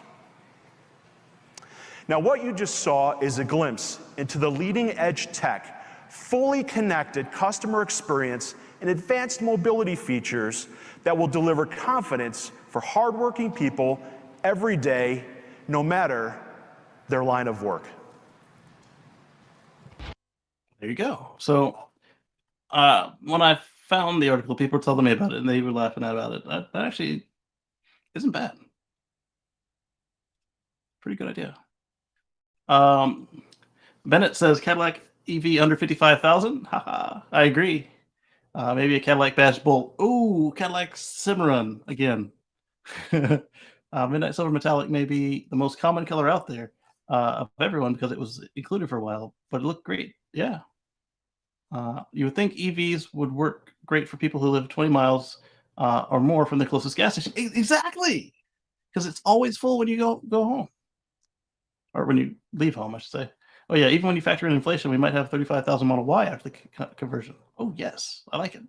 S6: Now, what you just saw is a glimpse into the leading-edge tech, fully connected customer experience, and advanced mobility features that will deliver confidence for hardworking people every day, no matter their line of work.
S1: There you go. So when I found the article, people were telling me about it, and they were laughing about it. That actually isn't bad. Pretty good idea. Bennett says Cadillac EV under 55,000. Haha, I agree. Maybe a Cadillac Badge Bolt. Ooh, Cadillac Cimarron again. Midnight Silver Metallic may be the most common color out there of everyone because it was included for a while, but it looked great. Yeah. You would think EVs would work great for people who live 20 miles or more from the closest gas station. Exactly, because it's always full when you go home, or when you leave home, I should say. Oh yeah, even when you factor in inflation, we might have 35,000 Model Y after the conversion. Oh yes, I like it.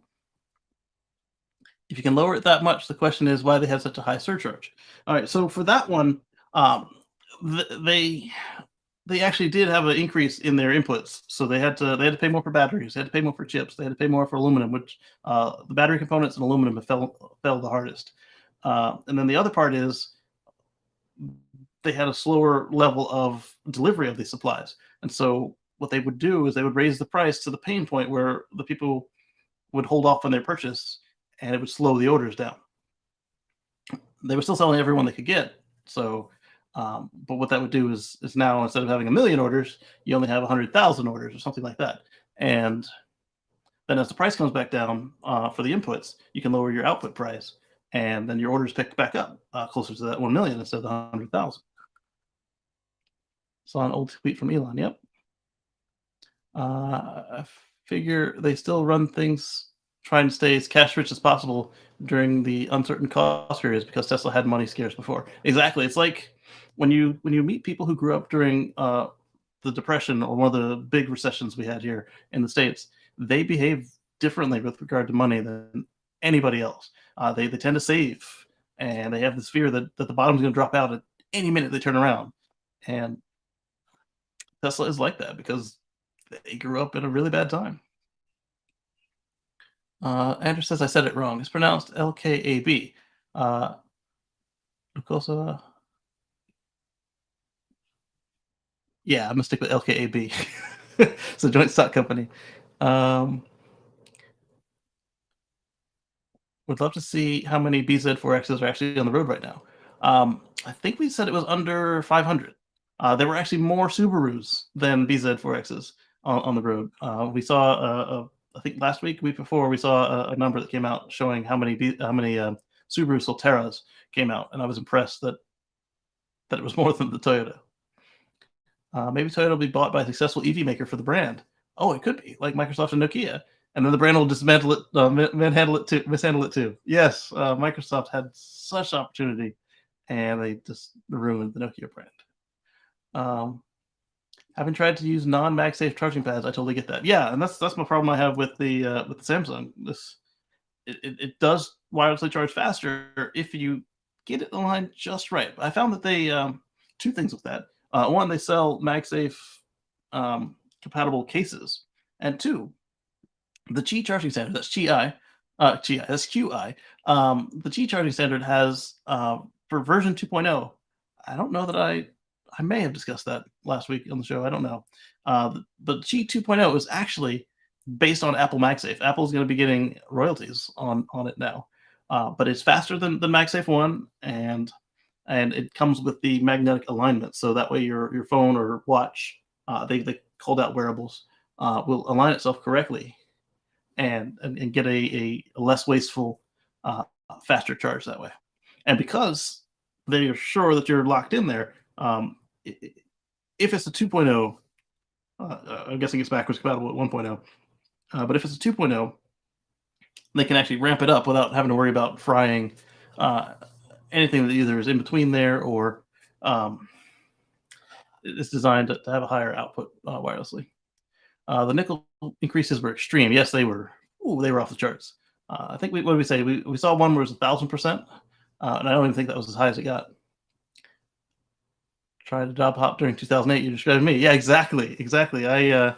S1: If you can lower it that much, the question is why they have such a high surcharge. All right, so for that one, they actually did have an increase in their inputs. So they had to pay more for batteries, they had to pay more for chips, they had to pay more for aluminum, which the battery components and aluminum fell the hardest. And then the other part is they had a slower level of delivery of these supplies. And so what they would do is they would raise the price to the pain point where the people would hold off on their purchase, and it would slow the orders down. They were still selling everyone they could get. So, but what that would do is now instead of having 1 million orders, you only have 100,000 orders or something like that. And then as the price comes back down for the inputs, you can lower your output price, and then your orders pick back up closer to that 1 million instead of the 100,000. Saw an old tweet from Elon. Yep. I figure they still run things trying to stay as cash rich as possible during the uncertain cost periods because Tesla had money scares before. Exactly. It's like when you meet people who grew up during the Depression or one of the big recessions we had here in the States, they behave differently with regard to money than anybody else. They tend to save, and they have this fear that the bottom's going to drop out at any minute they turn around. And Tesla is like that because they grew up in a really bad time. Andrew says I said it wrong. It's pronounced LKAB. Yeah, I'm gonna stick with LKAB. It's a joint stock company. Would love to see how many BZ4Xs are actually on the road right now. I think we said it was under 500. There were actually more Subarus than BZ4Xs on the road. We saw, I think last week before, we saw a number that came out showing how many Subaru Solterras came out, and I was impressed that it was more than the Toyota. Maybe Toyota will be bought by a successful EV maker for the brand. Oh, it could be like Microsoft and Nokia, and then the brand will dismantle it, mishandle it too. Yes, Microsoft had such opportunity, and they just ruined the Nokia brand. Having tried to use non-MagSafe charging pads, I totally get that. Yeah, and that's my problem I have with the Samsung. It does wirelessly charge faster if you get it aligned just right. I found that they two things with that. One, they sell MagSafe compatible cases, and two, the Qi charging standard. That's QI. That's QI. The Qi charging standard has for version 2.0. I don't know that I may have discussed that last week on the show. I don't know. But Qi 2.0 is actually based on Apple MagSafe. Apple's going to be getting royalties on it now. But it's faster than MagSafe 1, and it comes with the magnetic alignment. So that way your phone or watch, they called out wearables, will align itself correctly and get a less wasteful, faster charge that way. And because they are sure that you're locked in there, if it's a 2.0, I'm guessing it's backwards compatible with 1.0, but if it's a 2.0, they can actually ramp it up without having to worry about frying anything that either is in between there or it's designed to have a higher output wirelessly. The nickel increases were extreme. Yes, they were. They were off the charts. I think what did we say? We saw one where it was 1,000%, and I don't even think that was as high as it got. Tried to job hop during 2008. You described me. Yeah, exactly. I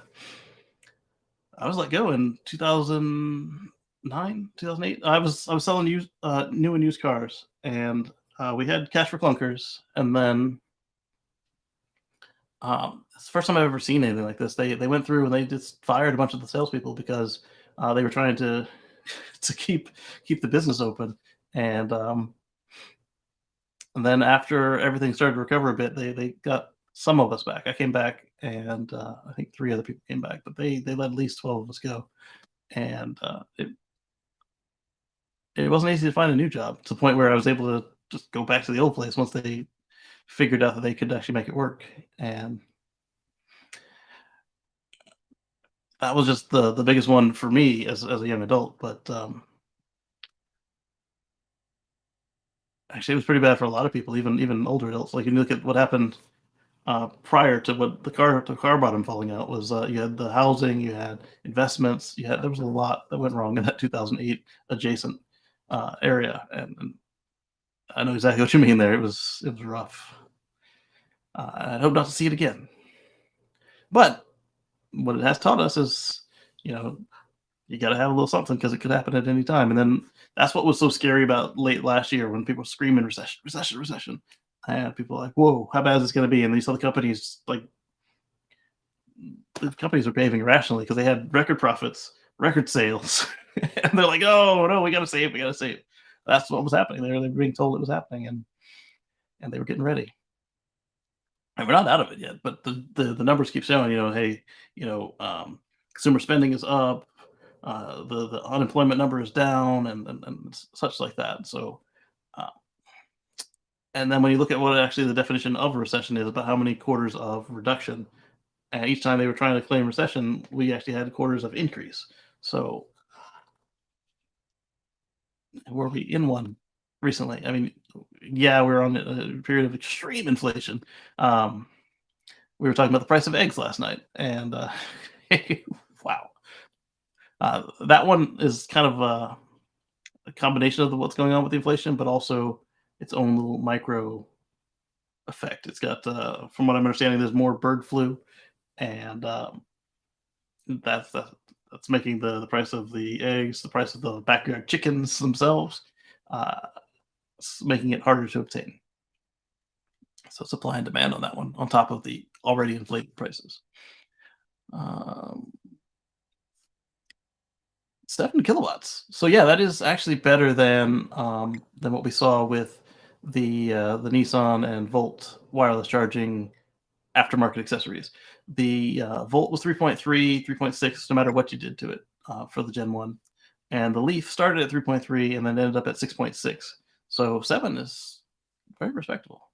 S1: was let go in 2009, 2008. I was selling new and used cars, and we had cash for clunkers. And then it's the first time I've ever seen anything like this. They went through and they just fired a bunch of the salespeople because they were trying to keep the business open. And then after everything started to recover a bit, they got some of us back. I came back, and I think 3 other people came back, but they let at least 12 of us go. And it wasn't easy to find a new job to the point where I was able to just go back to the old place once they figured out that they could actually make it work. And that was just the biggest one for me as a young adult. But actually, it was pretty bad for a lot of people, even older adults. Like, you look at what happened prior to what the car bottom falling out was. You had the housing, you had investments, there was a lot that went wrong in that 2008 adjacent area, and I know exactly what you mean there. It was rough. I hope not to see it again. But what it has taught us is, you got to have a little something because it could happen at any time. And then that's what was so scary about late last year when people were screaming recession. And people were like, whoa, how bad is this going to be? And then you saw the companies were behaving irrationally because they had record profits, record sales, and they're like, "Oh no, we got to save, we got to save." That's what was happening. They were being told it was happening, and they were getting ready. And we're not out of it yet, but the numbers keep showing. Hey, consumer spending is up, the unemployment number is down, and such like that. So, uh, and then when you look at what actually the definition of a recession is, about how many quarters of reduction, and each time they were trying to claim recession, we actually had quarters of increase. So, were we in one recently? I mean, yeah, we're on a period of extreme inflation. We were talking about the price of eggs last night, and wow, that one is kind of a combination of what's going on with the inflation, but also its own little micro effect. It's got, from what I'm understanding, there's more bird flu, and that's that's making the price of the eggs, the price of the backyard chickens themselves, uh, making it harder to obtain. So supply and demand on that one, on top of the already inflated prices. 7 kilowatts. So yeah, that is actually better than what we saw with the Nissan and Volt wireless charging aftermarket accessories. The Volt was 3.3, 3.6, no matter what you did to it for the Gen 1. And the Leaf started at 3.3 and then ended up at 6.6. So 7 is very respectable.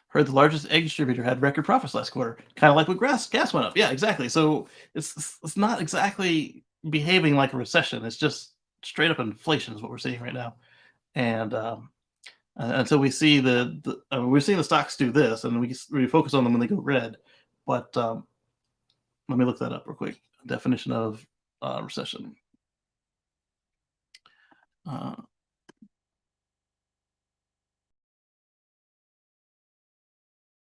S1: Heard the largest egg distributor had record profits last quarter. Kind of like when gas went up. Yeah, exactly. So it's not exactly behaving like a recession. It's just straight up inflation is what we're seeing right now. And until we see we're seeing the stocks do this, and we focus on them when they go red. But let me look that up real quick. Definition of recession.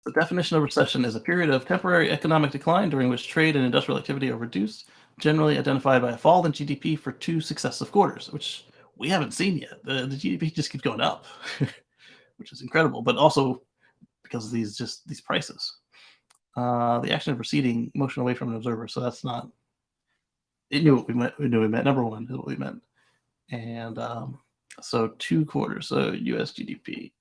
S1: The definition of recession is a period of temporary economic decline during which trade and industrial activity are reduced, generally identified by a fall in GDP for 2 successive quarters, which we haven't seen yet. The GDP just keeps going up, which is incredible, but also because of these prices. The action of receding, motion away from an observer. So that's not. It knew what we meant. We knew we meant. Number one is what we meant. And so 2 quarters. So U.S. GDP.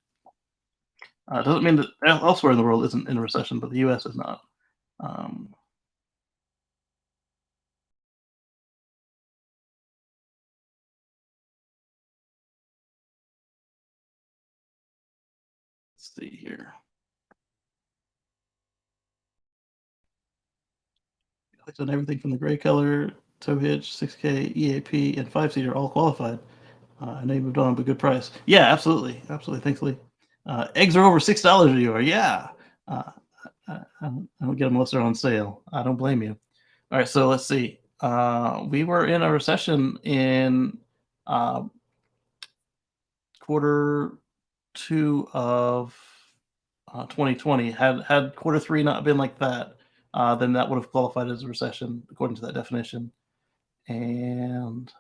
S1: Doesn't mean that elsewhere in the world isn't in a recession, but the U.S. is not. Let's see here. Clicked on everything from the gray color, tow hitch, 6K, EAP, and 5-seater all qualified. I know you moved on, but good price. Yeah, absolutely. Absolutely. Thanks, Lee. Eggs are over $6 where you are. Yeah. I don't get them unless they're on sale. I don't blame you. All right, so let's see. We were in a recession in quarter 2 of 2020. Had quarter 3 not been like that, then that would have qualified as a recession according to that definition. And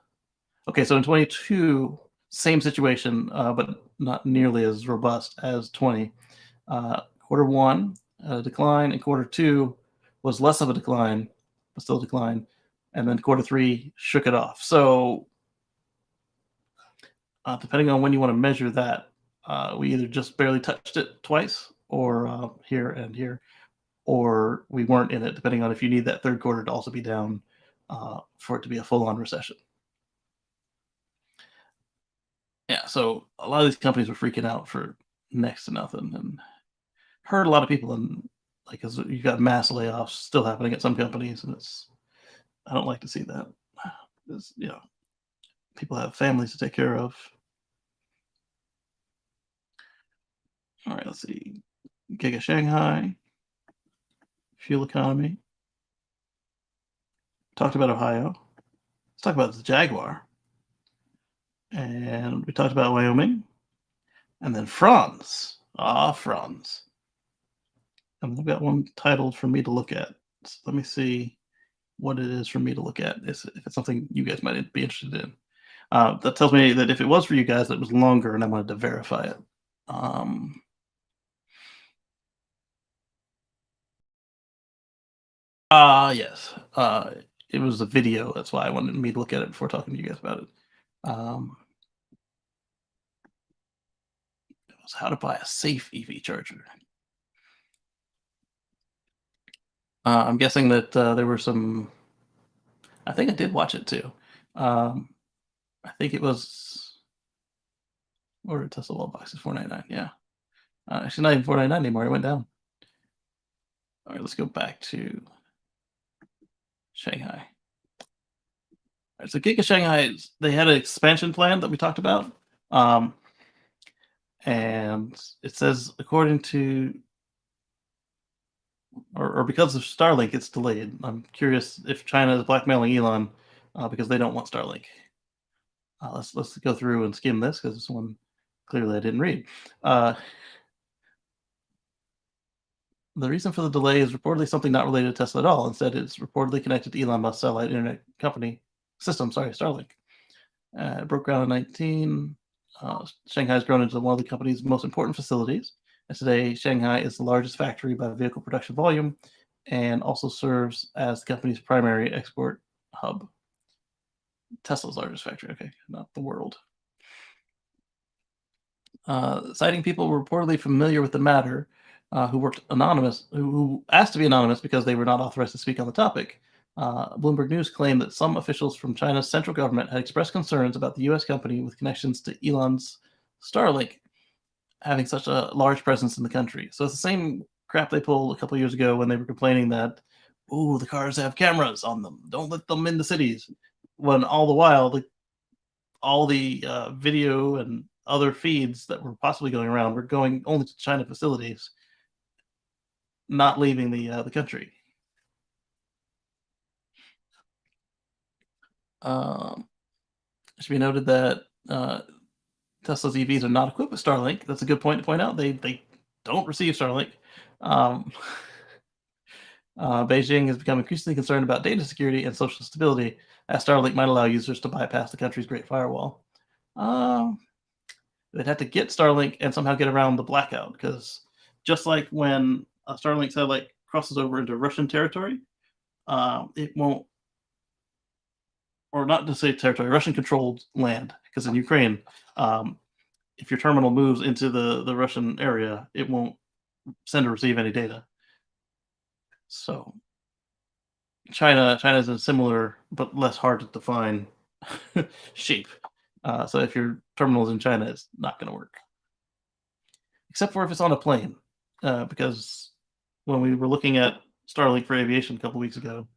S1: okay, so in 22, same situation, but not nearly as robust as 20. Quarter 1, decline, and quarter 2 was less of a decline, but still a decline. And then quarter 3 shook it off. So depending on when you want to measure that, we either just barely touched it twice, or here and here, or we weren't in it, depending on if you need that third quarter to also be down for it to be a full-on recession. Yeah, so a lot of these companies were freaking out for next to nothing, and hurt a lot of people, and because you've got mass layoffs still happening at some companies, and I don't like to see that. People have families to take care of. All right, let's see. Giga Shanghai, fuel economy. Talked about Ohio. Let's talk about the Jaguar. And we talked about Wyoming. And then France. France. And I've got one titled for me to look at. So let me see what it is for me to look at, if it's something you guys might be interested in. That tells me that if it was for you guys, it was longer, and I wanted to verify it. Yes. it was a video. That's why I wanted me to look at it before talking to you guys about it. It was how to buy a safe EV charger. I'm guessing that there were some. I think I did watch it too. I think it was. Order Tesla wall boxes $4.99. Yeah, actually not even $4.99 anymore. It went down. All right, let's go back to Shanghai. All right, so Giga Shanghai, they had an expansion plan that we talked about, and it says according to, or because of Starlink, it's delayed. I'm curious if China is blackmailing Elon because they don't want Starlink. Let's go through and skim this because this one clearly I didn't read. The reason for the delay is reportedly something not related to Tesla at all. Instead, it's reportedly connected to Elon Musk's satellite internet company system. Starlink. It broke ground in 19. Shanghai has grown into one of the company's most important facilities. And today, Shanghai is the largest factory by vehicle production volume and also serves as the company's primary export hub. Tesla's largest factory, okay, not the world. Citing people reportedly familiar with the matter who asked to be anonymous because they were not authorized to speak on the topic. Bloomberg News claimed that some officials from China's central government had expressed concerns about the U.S. company with connections to Elon's Starlink having such a large presence in the country. So it's the same crap they pulled a couple of years ago when they were complaining that, ooh, the cars have cameras on them. Don't let them into cities. When all the while, all the video and other feeds that were possibly going around were going only to China facilities, not leaving the country. It should be noted that Tesla's EVs are not equipped with Starlink. That's a good point to point out. They don't receive Starlink. Beijing has become increasingly concerned about data security and social stability, as Starlink might allow users to bypass the country's Great Firewall. They'd have to get Starlink and somehow get around the blackout, because just like when a Starlink satellite crosses over into Russian territory, it won't, or not to say territory, Russian-controlled land, because in Ukraine, if your terminal moves into the Russian area, it won't send or receive any data. So China's in a similar but less hard to define shape. So if your terminal is in China, it's not going to work. Except for if it's on a plane, because when we were looking at Starlink for aviation a couple weeks ago,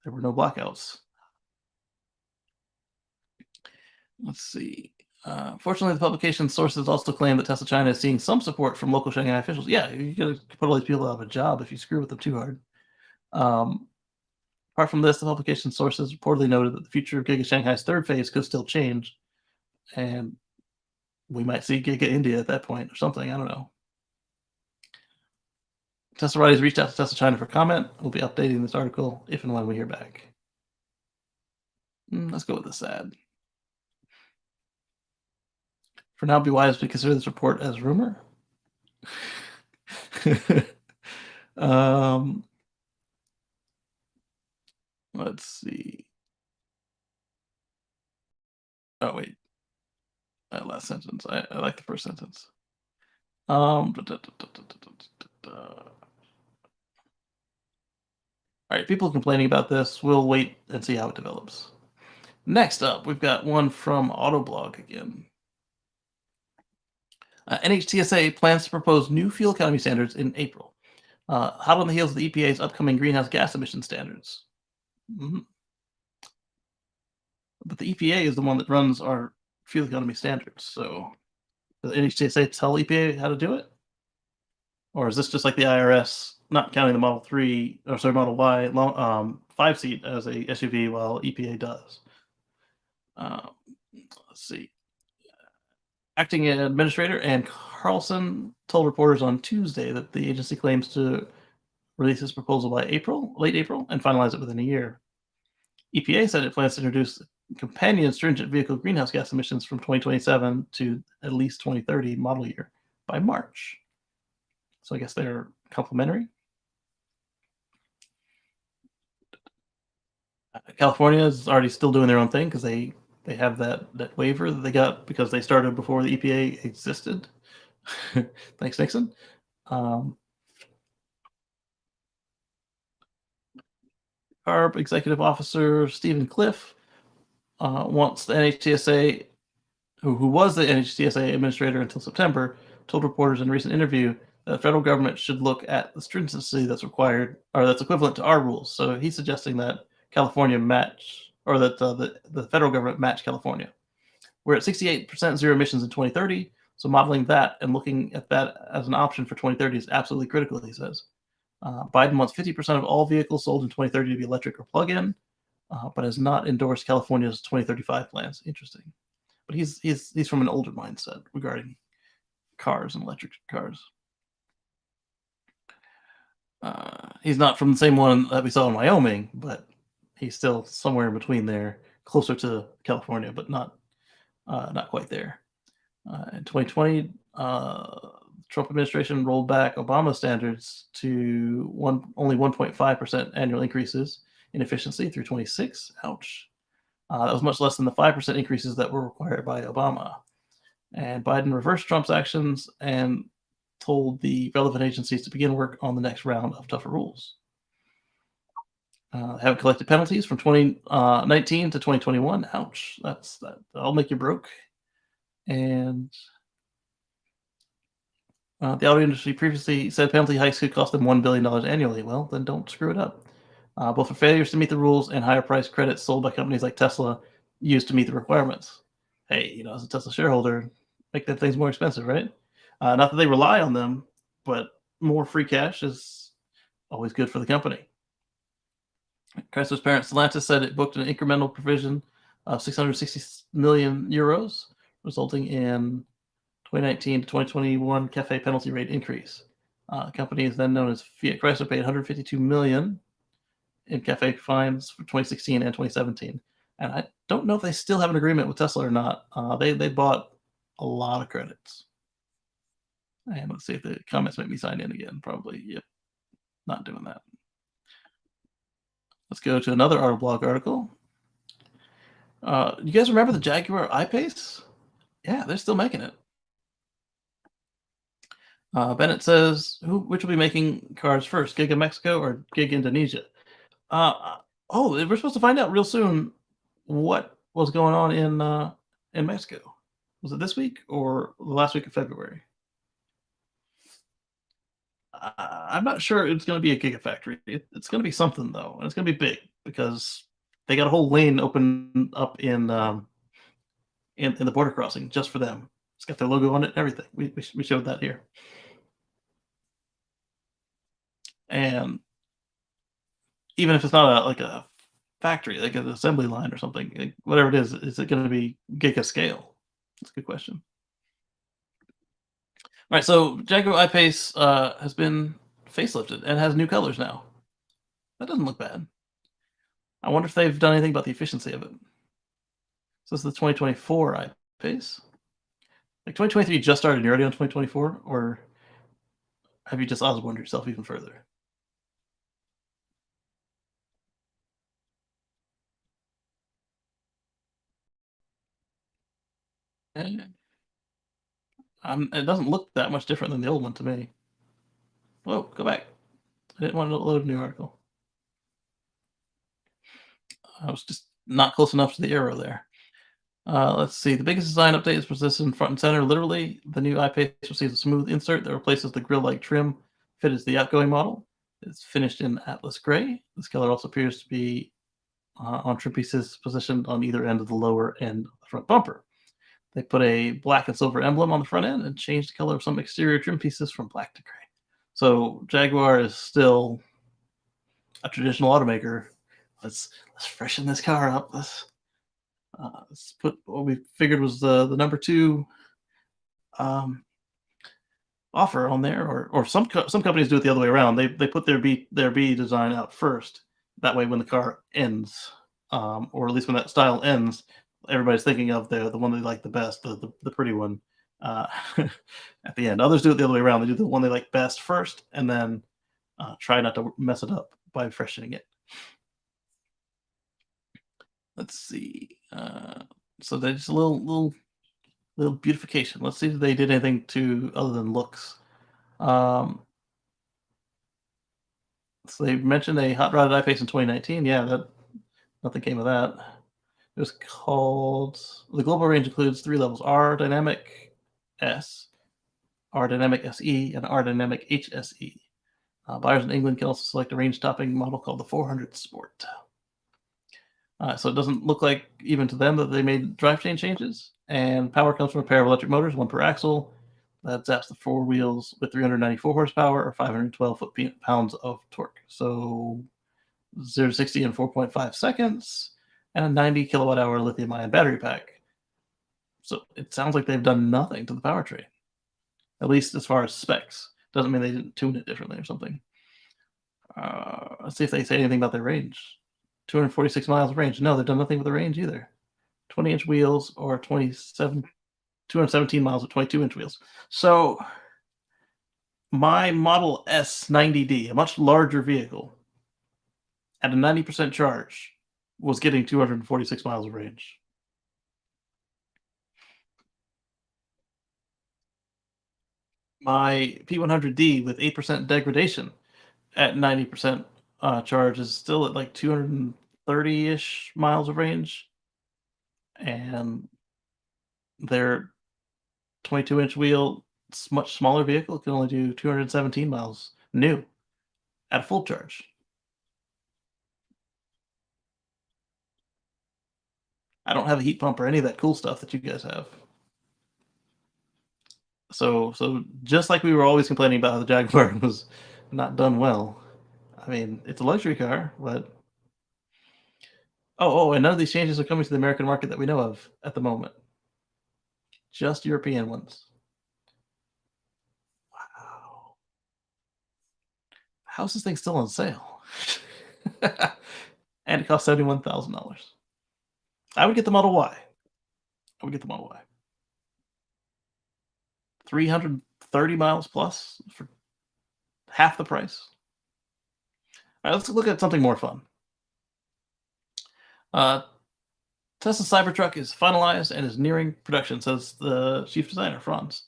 S1: there were no blackouts. Let's see. Fortunately, the publication's sources also claim that Tesla China is seeing some support from local Shanghai officials. Yeah, you're going to put all these people out of a job if you screw with them too hard. Apart from this, the publication sources reportedly noted that the future of Giga Shanghai's third phase could still change, and we might see Giga India at that point or something. I don't know. Tesla Riders reached out to Tesla China for comment. We'll be updating this article if and when we hear back. Let's go with the sad. For now, be wise to consider this report as rumor. Let's see. Oh, wait. That last sentence. I like the first sentence. All right, people complaining about this. We'll wait and see how it develops. Next up, we've got one from Autoblog again. NHTSA plans to propose new fuel economy standards in April, hot on the heels of the EPA's upcoming greenhouse gas emission standards. But the EPA is the one that runs our fuel economy standards. So does NHTSA tell EPA how to do it? Or is this just like the IRS not counting the Model Y 5-seat as a SUV while EPA does? Let's see. Acting Administrator Ann Carlson told reporters on Tuesday that the agency claims to release this proposal by late April, and finalize it within a year. EPA said it plans to introduce companion stringent vehicle greenhouse gas emissions from 2027 to at least 2030 model year by March. So I guess they're complementary. California is already still doing their own thing because they have that waiver that they got because they started before the EPA existed. Thanks, Nixon. CARB executive officer Stephen Cliff wants the NHTSA, who was the NHTSA administrator until September, told reporters in a recent interview that the federal government should look at the stringency that's required, or that's equivalent to our rules. So he's suggesting that California match, or that the federal government match California. We're at 68% zero emissions in 2030. So modeling that and looking at that as an option for 2030 is absolutely critical, he says. Biden wants 50% of all vehicles sold in 2030 to be electric or plug-in, but has not endorsed California's 2035 plans. Interesting. But he's from an older mindset regarding cars and electric cars. He's not from the same one that we saw in Wyoming, but he's still somewhere in between there, closer to California, but not quite there. In 2020, Trump administration rolled back Obama standards to only 1.5% annual increases in efficiency through 26. Ouch. That was much less than the 5% increases that were required by Obama. And Biden reversed Trump's actions and told the relevant agencies to begin work on the next round of tougher rules. Haven't collected penalties from 2019 to 2021. Ouch. That'll make you broke. And the auto industry previously said penalty hikes could cost them $1 billion annually. Well, then don't screw it up. Both for failures to meet the rules and higher price credits sold by companies like Tesla used to meet the requirements. Hey, as a Tesla shareholder, make that things more expensive, right? Not that they rely on them, but more free cash is always good for the company. Chrysler's parent Stellantis said it booked an incremental provision of 660 million euros, resulting in 2019 to 2021 CAFE penalty rate increase. Company is then known as Fiat Chrysler paid 152 million in CAFE fines for 2016 and 2017. And I don't know if they still have an agreement with Tesla or not. They bought a lot of credits. And let's see if the comments make me sign in again. Probably, yep. Not doing that. Let's go to another Autoblog article. You guys remember the Jaguar I-Pace? Yeah, they're still making it. Bennett says, which will be making cars first, Giga Mexico or Giga Indonesia? We're supposed to find out real soon what was going on in Mexico. Was it this week or the last week of February? I'm not sure it's going to be a Gigafactory. It's going to be something, though, and it's going to be big because they got a whole lane open up in the border crossing just for them. It's got their logo on it and everything. We showed that here. And even if it's not like a factory, like an assembly line or something, whatever it is it going to be giga scale? That's a good question. All right, so Jaguar I-Pace has been facelifted and has new colors now. That doesn't look bad. I wonder if they've done anything about the efficiency of it. So this is the 2024 I-Pace. Like 2023 just started and you're already on 2024? Or have you just Osborne yourself even further? And it doesn't look that much different than the old one to me. Whoa, go back. I didn't want to load a new article. I was just not close enough to the arrow there. Let's see. The biggest design update is positioned front and center. Literally, the new I-Pace receives a smooth insert that replaces the grill-like trim fitted to the outgoing model. It's finished in Atlas Gray. This color also appears to be on trim pieces positioned on either end of the lower end of the front bumper. They put a black and silver emblem on the front end and changed the color of some exterior trim pieces from black to gray. So Jaguar is still a traditional automaker. Let's freshen this car up. Let's put what we figured was the number 2 offer on there, or some companies do it the other way around. They put their B design out first. That way, when the car ends, or at least when that style ends, everybody's thinking of the one they like the best, the pretty one at the end. Others do it the other way around. They do the one they like best first, and then try not to mess it up by freshening it. Let's see. So they just a little beautification. Let's see if they did anything to other than looks. So they mentioned a hot rodded eye face in 2019. Yeah, that nothing came of that. It was called the global range includes 3 levels: R Dynamic S, R Dynamic SE, and R Dynamic HSE. Buyers in England can also select a range-topping model called the 400 Sport. So it doesn't look like, even to them, that they made drivetrain changes. And power comes from a pair of electric motors, 1 per axle. That zaps the 4 wheels with 394 horsepower or 512 foot-pounds of torque. So 0 to 60 in 4.5 seconds, and a 90 kilowatt-hour lithium-ion battery pack. So it sounds like they've done nothing to the powertrain, at least as far as specs. Doesn't mean they didn't tune it differently or something. Let's see if they say anything about their range. 246 miles of range. No, they've done nothing with the range either. 20-inch wheels or 217 miles with 22-inch wheels. So my Model S 90D, a much larger vehicle, at a 90% charge, was getting 246 miles of range. My P100D with 8% degradation at 90% charge is still at like 230-ish miles of range. And their 22-inch wheel, much smaller vehicle, can only do 217 miles new at full charge. I don't have a heat pump or any of that cool stuff that you guys have. So just like we were always complaining about how the Jaguar was not done well. I mean, it's a luxury car, but and none of these changes are coming to the American market that we know of at the moment. Just European ones. Wow. How's this thing still on sale? And it costs $71,000. I would get the Model Y. 330 miles plus for half the price. All right, let's look at something more fun. Tesla Cybertruck is finalized and is nearing production, says the chief designer, Franz.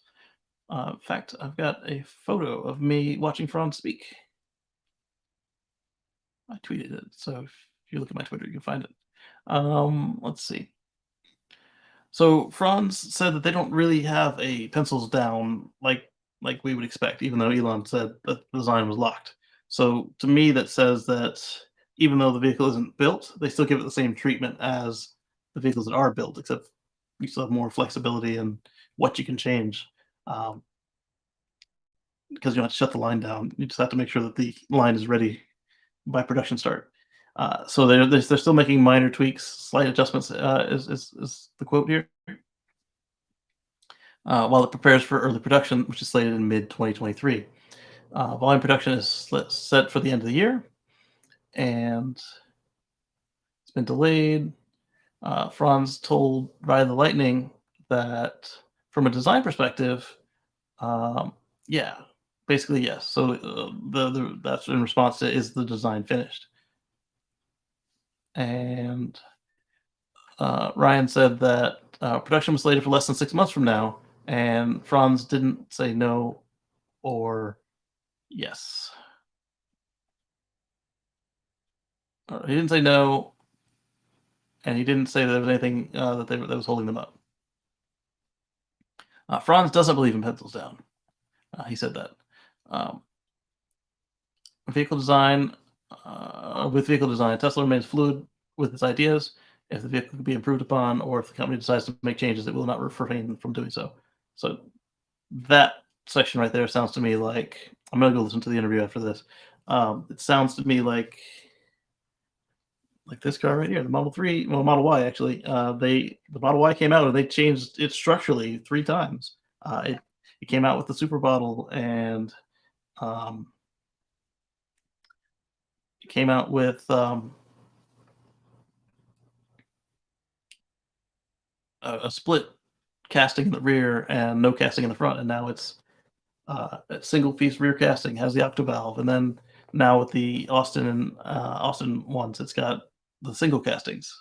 S1: In fact, I've got a photo of me watching Franz speak. I tweeted it, so if you look at my Twitter, you can find it. Let's see. So Franz said that they don't really have a pencils down like we would expect, even though Elon said that the design was locked. So to me, that says that even though the vehicle isn't built, they still give it the same treatment as the vehicles that are built, except you still have more flexibility in what you can change. Because you don't have to shut the line down. You just have to make sure that the line is ready by production start. So they're still making minor tweaks, slight adjustments, is the quote here, while it prepares for early production, which is slated in mid-2023. Volume production is set for the end of the year, and it's been delayed. Franz told Ride the Lightning that from a design perspective, basically yes. So that's in response to, is the design finished? And Ryan said that production was slated for less than 6 months from now, and Franz didn't say no or yes. He didn't say no, and he didn't say there was anything that was holding them up. Franz doesn't believe in pencils down. He said that. Vehicle design. With vehicle design, Tesla remains fluid with its ideas. If the vehicle can be improved upon, or if the company decides to make changes, it will not refrain from doing so. So that section right there sounds to me like, I'm going to go listen to the interview after this. It sounds to me like this car right here, the Model Y actually. The Model Y came out and they changed it structurally 3 times. It came out with the super bottle, and it came out with a split casting in the rear and no casting in the front, and now it's a single piece rear casting, has the octovalve, and then now with the Austin ones, it's got the single castings.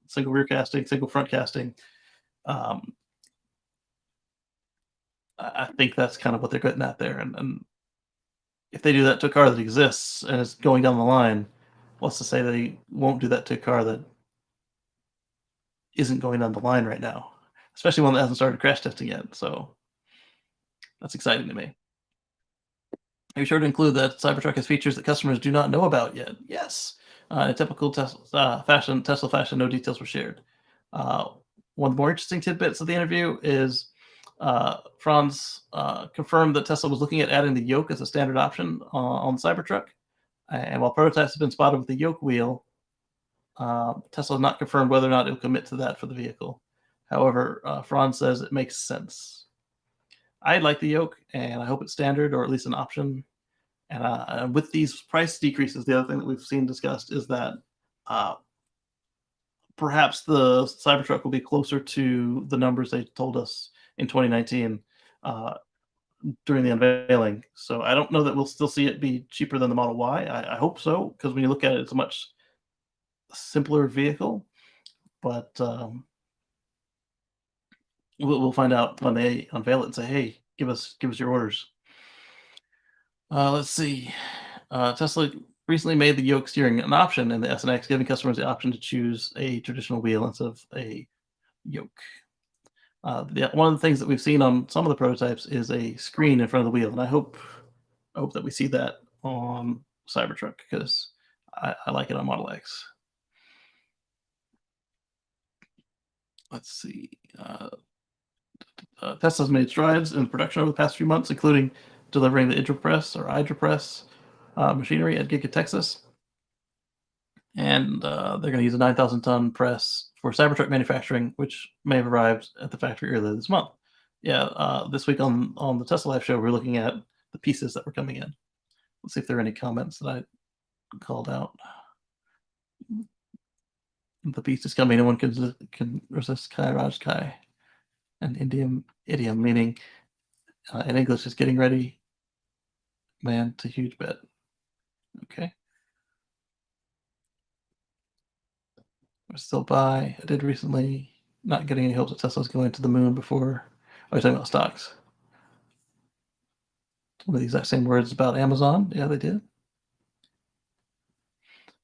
S1: single rear casting, single front casting. I think that's kind of what they're getting at there. And if they do that to a car that exists and is going down the line, what's to say they won't do that to a car that isn't going down the line right now, especially one that hasn't started crash testing yet. So that's exciting to me. Be sure to include that Cybertruck has features that customers do not know about yet. Yes. In typical Tesla fashion, no details were shared. One of the more interesting tidbits of the interview is Franz confirmed that Tesla was looking at adding the yoke as a standard option on the Cybertruck. And while prototypes have been spotted with the yoke wheel, Tesla has not confirmed whether or not it will commit to that for the vehicle. However, Franz says it makes sense. I like the yoke, and I hope it's standard or at least an option. And with these price decreases, the other thing that we've seen discussed is that perhaps the Cybertruck will be closer to the numbers they told us in 2019 during the unveiling. So I don't know that we'll still see it be cheaper than the Model Y. I hope so, because when you look at it, it's a much simpler vehicle. But we'll find out when they unveil it and say, "Hey, give us your orders." Let's see. Tesla recently made the yoke steering an option in the S and X, giving customers the option to choose a traditional wheel instead of a yoke. One of the things that we've seen on some of the prototypes is a screen in front of the wheel, and I hope that we see that on Cybertruck, because I like it on Model X. Let's see. Tesla's made strides in production over the past few months, including delivering the Hydropress machinery at Giga, Texas. And they're going to use a 9,000-ton press for Cybertruck manufacturing, which may have arrived at the factory earlier this month. Yeah, this week on the Tesla Live show, we're looking at the pieces that were coming in. Let's see if there are any comments that I called out. The piece is coming, no one can resist Kai Raj Kai. An idiom meaning in English is getting ready, man, to huge bet. Okay. I still buy. I did recently. Not getting any hopes that Tesla's going to the moon before. Oh, you're talking about stocks. Some of the exact same words about Amazon. Yeah, they did.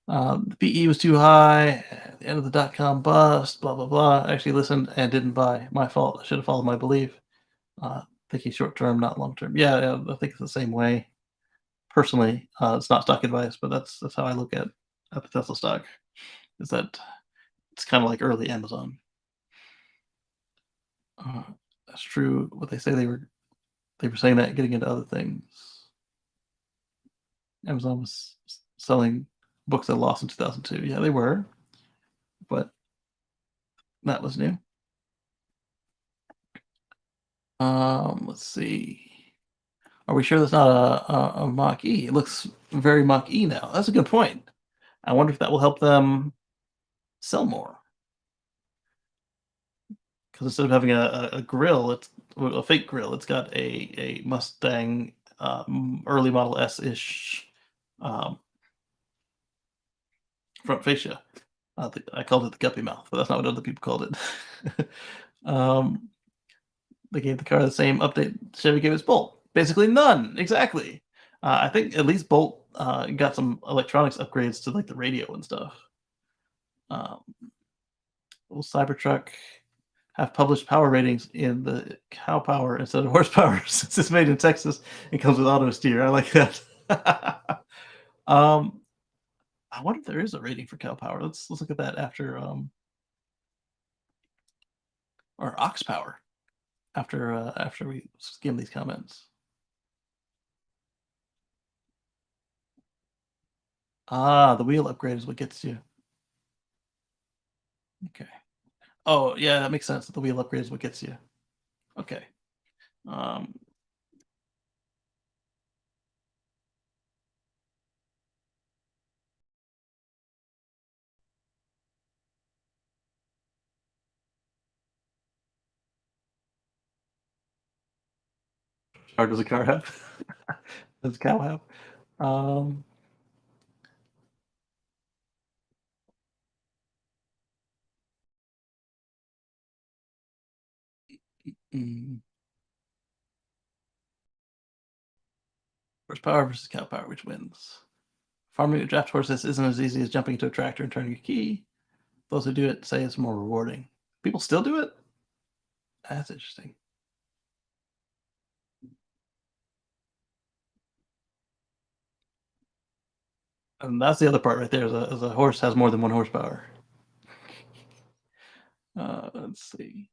S1: The PE was too high. At the end of the dot-com bust. Blah blah blah. I actually listened and didn't buy. My fault. I should have followed my belief. Thinking short term, not long term. Yeah, I think it's the same way. Personally, it's not stock advice, but that's how I look at the Tesla stock. Is that it's kind of like early Amazon. That's true. What they say they were saying that getting into other things. Amazon was selling books that lost in 2002. Yeah, they were, but that was new. Let's see. Are we sure that's not a Mach E? It looks very Mach E now. That's a good point. I wonder if that will help them sell more. Because instead of having a grill, it's a fake grill. It's got a Mustang early Model S-ish front fascia. I called it the guppy mouth, but that's not what other people called it. They gave the car the same update Chevy gave its Bolt. Basically none. Exactly. I think at least Bolt got some electronics upgrades to like the radio and stuff. Will Cybertruck have published power ratings in the cow power instead of horsepower since it's made in Texas and comes with auto steer? I like that. I wonder if there is a rating for cow power. Let's look at that after or ox power after we skim these comments. The wheel upgrade is what gets you. Okay. Oh, yeah, that makes sense. The wheel upgrade is what gets you. Okay. How does a car have? Does a cow have? Horsepower versus cow power, which wins? Farming a draft horses isn't as easy as jumping into a tractor and turning a key. Those who do it say it's more rewarding. People still do it? That's interesting. And that's the other part right there. Is a horse has more than 1 horsepower. Let's see.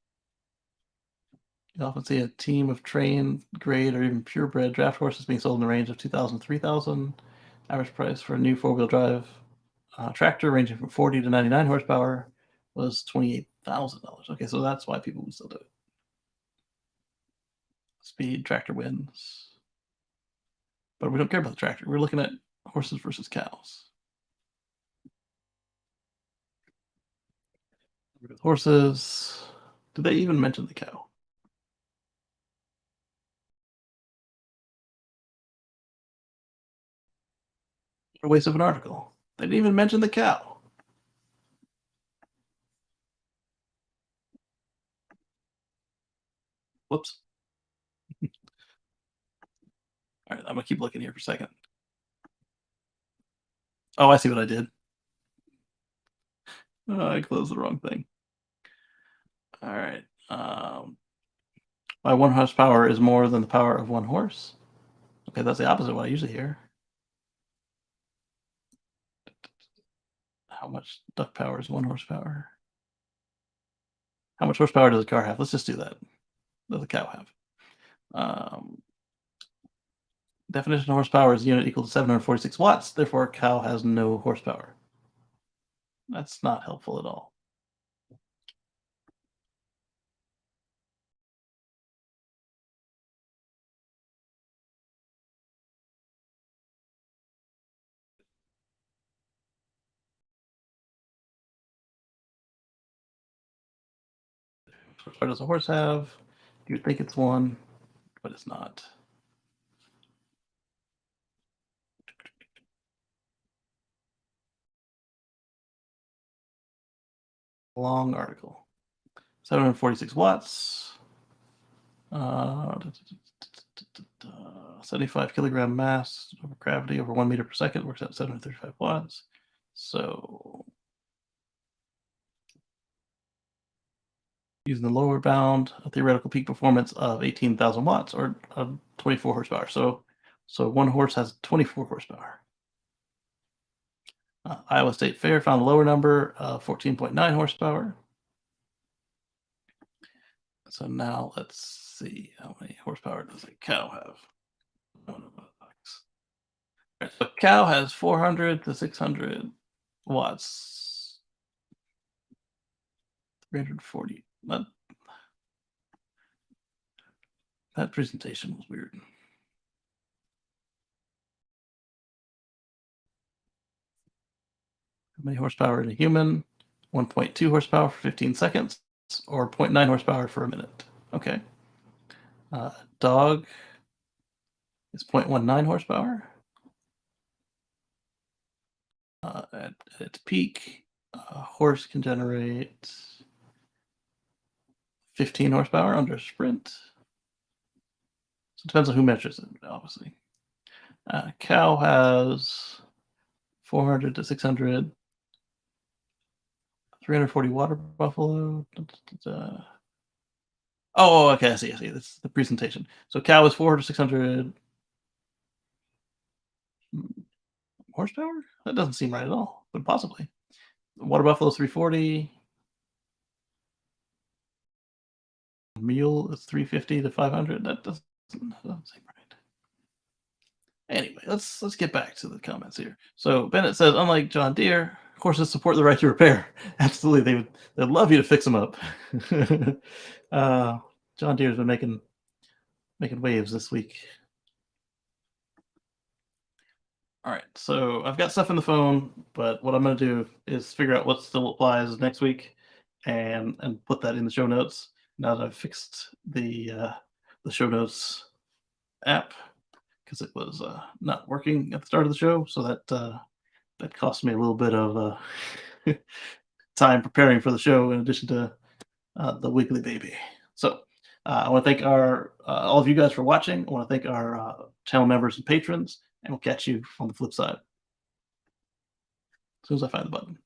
S1: You often see a team of trained, grade, or even purebred draft horses being sold in the range of 2,000 to 3,000. Average price for a new 4-wheel drive tractor ranging from 40 to 99 horsepower was $28,000. Okay, so that's why people would still do it. Speed, tractor wins. But we don't care about the tractor. We're looking at horses versus cows. With horses, did they even mention the cow? A waste of an article. They didn't even mention the cow. Whoops. All right, I'm gonna keep looking here for a second. Oh, I see what I did. Oh, I closed the wrong thing. All right. My 1 horsepower is more than the power of 1 horse. Okay, that's the opposite of what I usually hear. How much duck power is 1 horsepower? How much horsepower does a car have? Let's just do that. Does a cow have? Definition of horsepower is a unit equal to 746 watts. Therefore, a cow has no horsepower. That's not helpful at all. What does a horse have? You would think it's 1, but it's not. Long article. 746 watts. 75 kilogram mass over gravity over 1 meter per second works out 735 watts. So using the lower bound, a theoretical peak performance of 18,000 watts or 24 horsepower. So 1 horse has 24 horsepower. Iowa State Fair found a lower number of 14.9 horsepower. So now let's see how many horsepower does a cow have. So a cow has 400 to 600 watts. 340. That presentation was weird. How many horsepower in a human? 1.2 horsepower for 15 seconds or 0.9 horsepower for a minute. Okay. Dog is 0.19 horsepower. At its peak, a horse can generate 15 horsepower under a sprint. So it depends on who measures it, obviously. Cow has 400 to 600, 340 water buffalo. Oh, okay, I see. That's the presentation. So cow is 400 to 600 horsepower? That doesn't seem right at all, but possibly. Water buffalo is 340. Mule is 350 to 500. That doesn't seem right. Anyway, let's get back to the comments here. So Bennett says, unlike John Deere, horses support the right to repair. Absolutely, they'd love you to fix them up. John Deere's been making waves this week. All right, so I've got stuff in the phone, but what I'm going to do is figure out what still applies next week, and put that in the show notes. Now that I've fixed the show notes app, because it was not working at the start of the show, so that cost me a little bit of time preparing for the show, in addition to the weekly baby. So I want to thank our all of you guys for watching. I want to thank our channel members and patrons, and we'll catch you on the flip side as soon as I find the button.